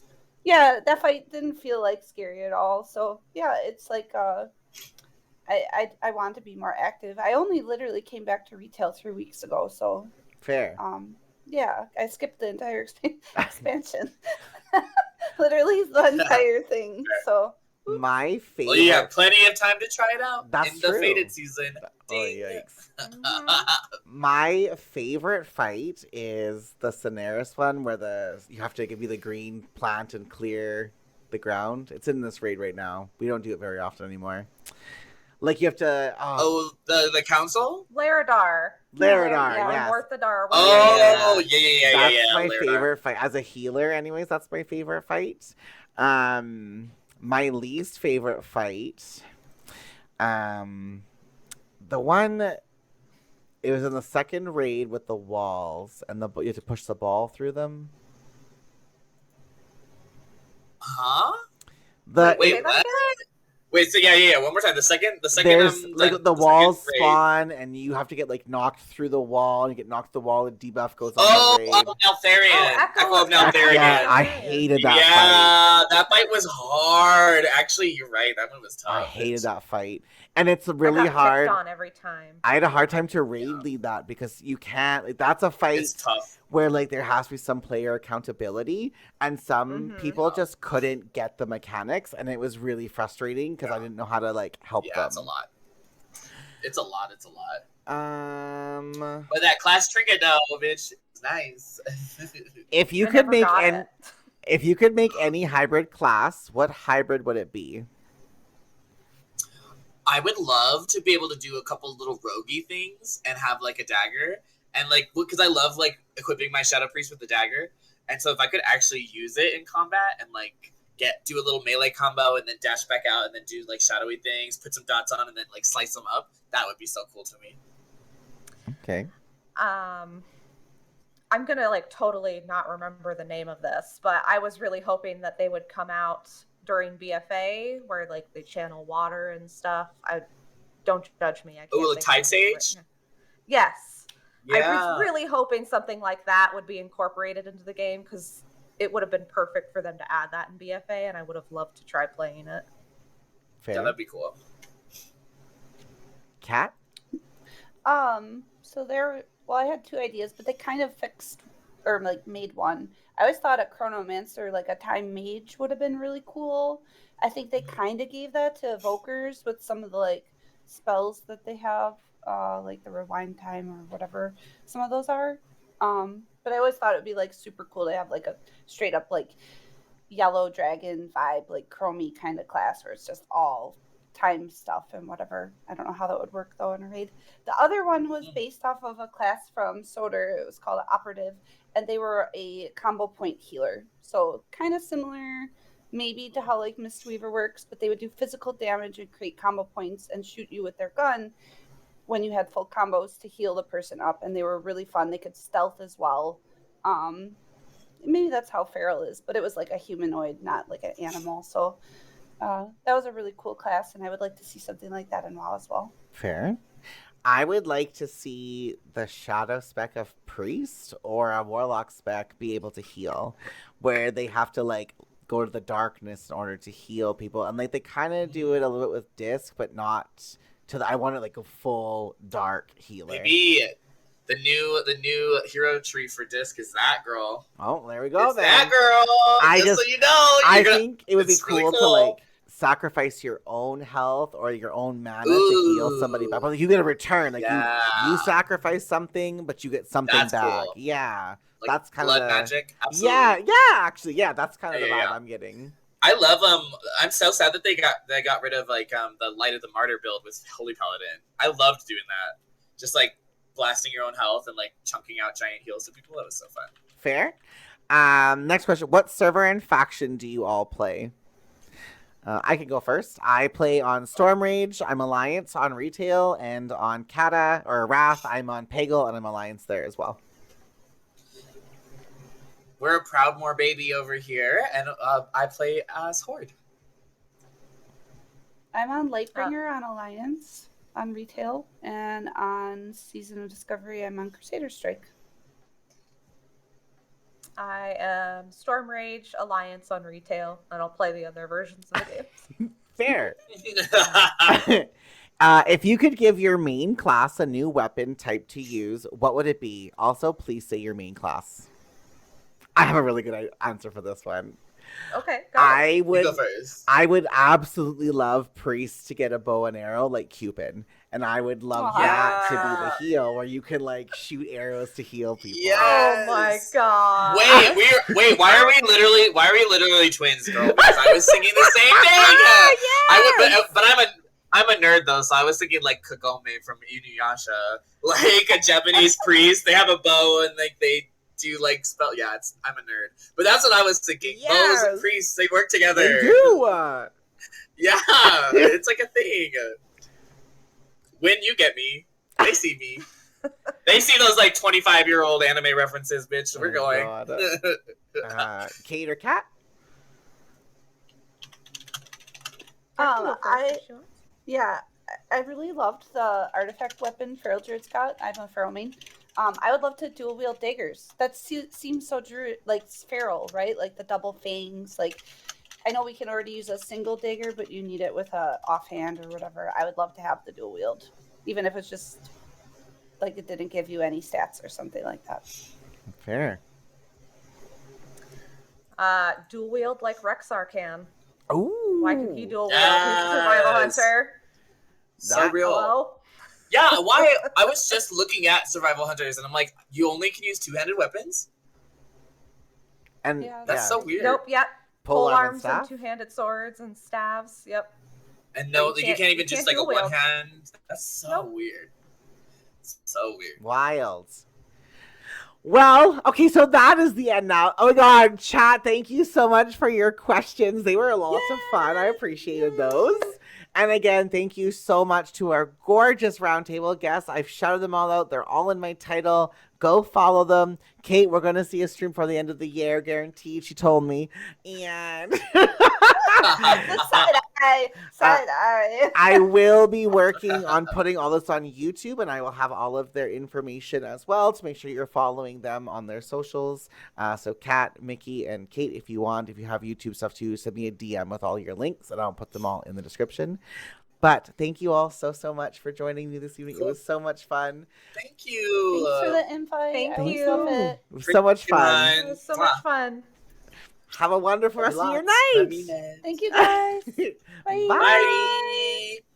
Yeah, that fight didn't feel like scary at all. So yeah, it's like I want to be more active. I only literally came back to retail 3 weeks ago, so Fair. yeah, I skipped the entire expansion. Literally the entire thing. So My Well, you have favorite. plenty of time to try it out That's in the true. Fated season. Oh, Ding. yikes. Mhm. My favorite fight is the Scenaris one where you have to give you the green plant and clear the ground. It's in this raid right now. We don't do it very often anymore. Like you have to Oh, the council? Laradar. Laradar, Yeah. Or yes. Morthadar. Oh, Yeah. yeah. That's my Laradar. favorite fight. As a healer, anyways, that's my favorite fight. My least favorite fight. The one it was in the second raid with the walls and you have to push the ball through them. Huh? The Wait, Say that what? again? Wait, so yeah. One more time. The second. there's like the the walls second raid. spawn and you have to get like knocked through the wall and you get knocked through the wall and debuff goes on Oh, the raid. Neltharion. Oh, Echo of Echo. Neltharion. Yeah, I Neltharion. hated that fight. Yeah, that fight was hard. Actually, you're right. That one was tough. I hated that fight. And it's I really got hard. picked on every time. I had a hard time to raid lead that because you can't. Like, that's a fight It's tough. where like there has to be some player accountability, and some Mhm. people just couldn't get the mechanics, and it was really frustrating because I didn't know how to like help Yeah, them. it's a lot. It's a lot. Um, But that class trinket though, bitch, is nice. if you I could never make got an, it. if you could make any hybrid class, what hybrid would it be? I would love to be able to do a couple little roguey things and have like a dagger, and like because I love like equipping my Shadow Priest with the dagger, and so if I could actually use it in combat and like do a little melee combo and then dash back out and then do like shadowy things, put some dots on and then like slice them up, that would be so cool to me. Okay. I'm gonna like totally not remember the name of this, but I was really hoping that they would come out during BFA where like they channel water and stuff. I don't judge me. I can't. Oh, like think Tide of the name Sage? right now. Yes. Yeah. I was really hoping something like that would be incorporated into the game because it would have been perfect for them to add that in BFA, and I would have loved to try playing it. Fair. Yeah, that'd be cool. Cat? So I had two ideas, but they kind of fixed or like made one. I always thought a chronomancer, like a time mage, would have been really cool. I think they kind of gave that to evokers with some of the like spells that they have, like the rewind time or whatever some of those are. But I always thought it would be like super cool to have like a straight up like yellow dragon vibe, like chromey kind of class where it's just all time stuff and whatever. I don't know how that would work though in a raid. The other one was based off of a class from Soder. It was called Operative, and they were a combo point healer. So kind of similar maybe to how like Mistweaver works, but they would do physical damage and create combo points and shoot you with their gun when you had full combos to heal the person up, and they were really fun. They could stealth as well. Maybe that's how Feral is, but it was like a humanoid, not like an animal. So that was a really cool class, and I would like to see something like that in WoW as well. Fair. I would like to see the shadow spec of priest or a warlock spec be able to heal, where they have to like go to the darkness in order to heal people, and like they kind of do it a little bit with disc, but not to the. I want it like a full dark healer. Maybe the new hero tree for disc is that girl. Oh, there we go. It's then. that girl. So you know. I think it would be it's cool, really to like sacrifice your own health or your own mana to heal somebody back. But like, you get a return. Like you sacrifice something, but you get something That's back. cool. Yeah. Like that's kind blood of magic. Absolutely. Actually, that's kind of the vibe Yeah. I'm getting. I love I'm so sad that they got rid of like the Light of the Martyr build with Holy Paladin. I loved doing that. Just like blasting your own health and like chunking out giant heals to people. That was so fun. Fair. Next question. What server and faction do you all play? I can go first. I play on Storm Rage. I'm Alliance on retail, and on Kata or Wrath, I'm on Peggle, and I'm Alliance there as well. We're a Proudmoore baby over here, and I play as Horde. I'm on Lightbringer on Alliance, on retail, and on Season of Discovery, I'm on Crusader Strike. I am Storm Rage Alliance on retail, and I'll play the other versions of the games. Fair. If you could give your main class a new weapon type to use, what would it be? Also, please say your main class. I have a really good answer for this one. Okay, go. I You would go first. I would absolutely love Priest to get a bow and arrow like Cupid. And I would love that to be the heal where you can like shoot arrows to heal people. Oh my god. Wait, why are we literally twins, girl? Because I was thinking the same thing. Yes! But I'm a nerd though, so I was thinking like Kagome from Inuyasha, like a Japanese priest. They have a bow and like they do like spell. Yeah, I'm a nerd, but that's what I was thinking. Yes. Bows and priests, they work together. They do. Yeah, it's like a thing. When you get me, they see me. They see those like 25-year-old anime references, bitch. We're going. Kate or Kat? I really loved the artifact weapon Feral Druid's got. I'm a Feral main. I would love to dual wield daggers. That seems so Druid, like Feral, right? Like the double fangs. Like I know we can already use a single dagger, but you need it with a offhand or whatever. I would love to have the dual wield, even if it's just like it didn't give you any stats or something like that. Fair. Dual wield like Rexar can. Ooh. Why could he dual wield? He's a survival hunter. So real. Hello? Yeah, why? I was just looking at survival hunters, and I'm like, you only can use two-handed weapons. And That's so weird. Nope. Yep. Pole arms and and two-handed swords and staves. Yep. And no, you can't even just like a dual wield. one hand. That's so Nope. weird. So weird. Wild. Well, okay, so that is the end now. Oh my god, chat, thank you so much for your questions. They were lots of fun. I appreciated those. And again, thank you so much to our gorgeous roundtable guests. I've shouted them all out. They're all in my title. Go follow them. Kate, we're going to see a stream for the end of the year, guaranteed. She told me. And I will be working on putting all this on YouTube, and I will have all of their information as well to make sure you're following them on their socials. So Kat, Mickey, and Kate, if you have YouTube stuff too, send me a DM with all your links, and I'll put them all in the description. But thank you all so much for joining me this evening. Cool. It was so much fun. Thank you. Thanks for the invite. Thank you. It was so much fun. It was so much fun. Have a wonderful rest of your night. Thank you guys. Bye. Bye.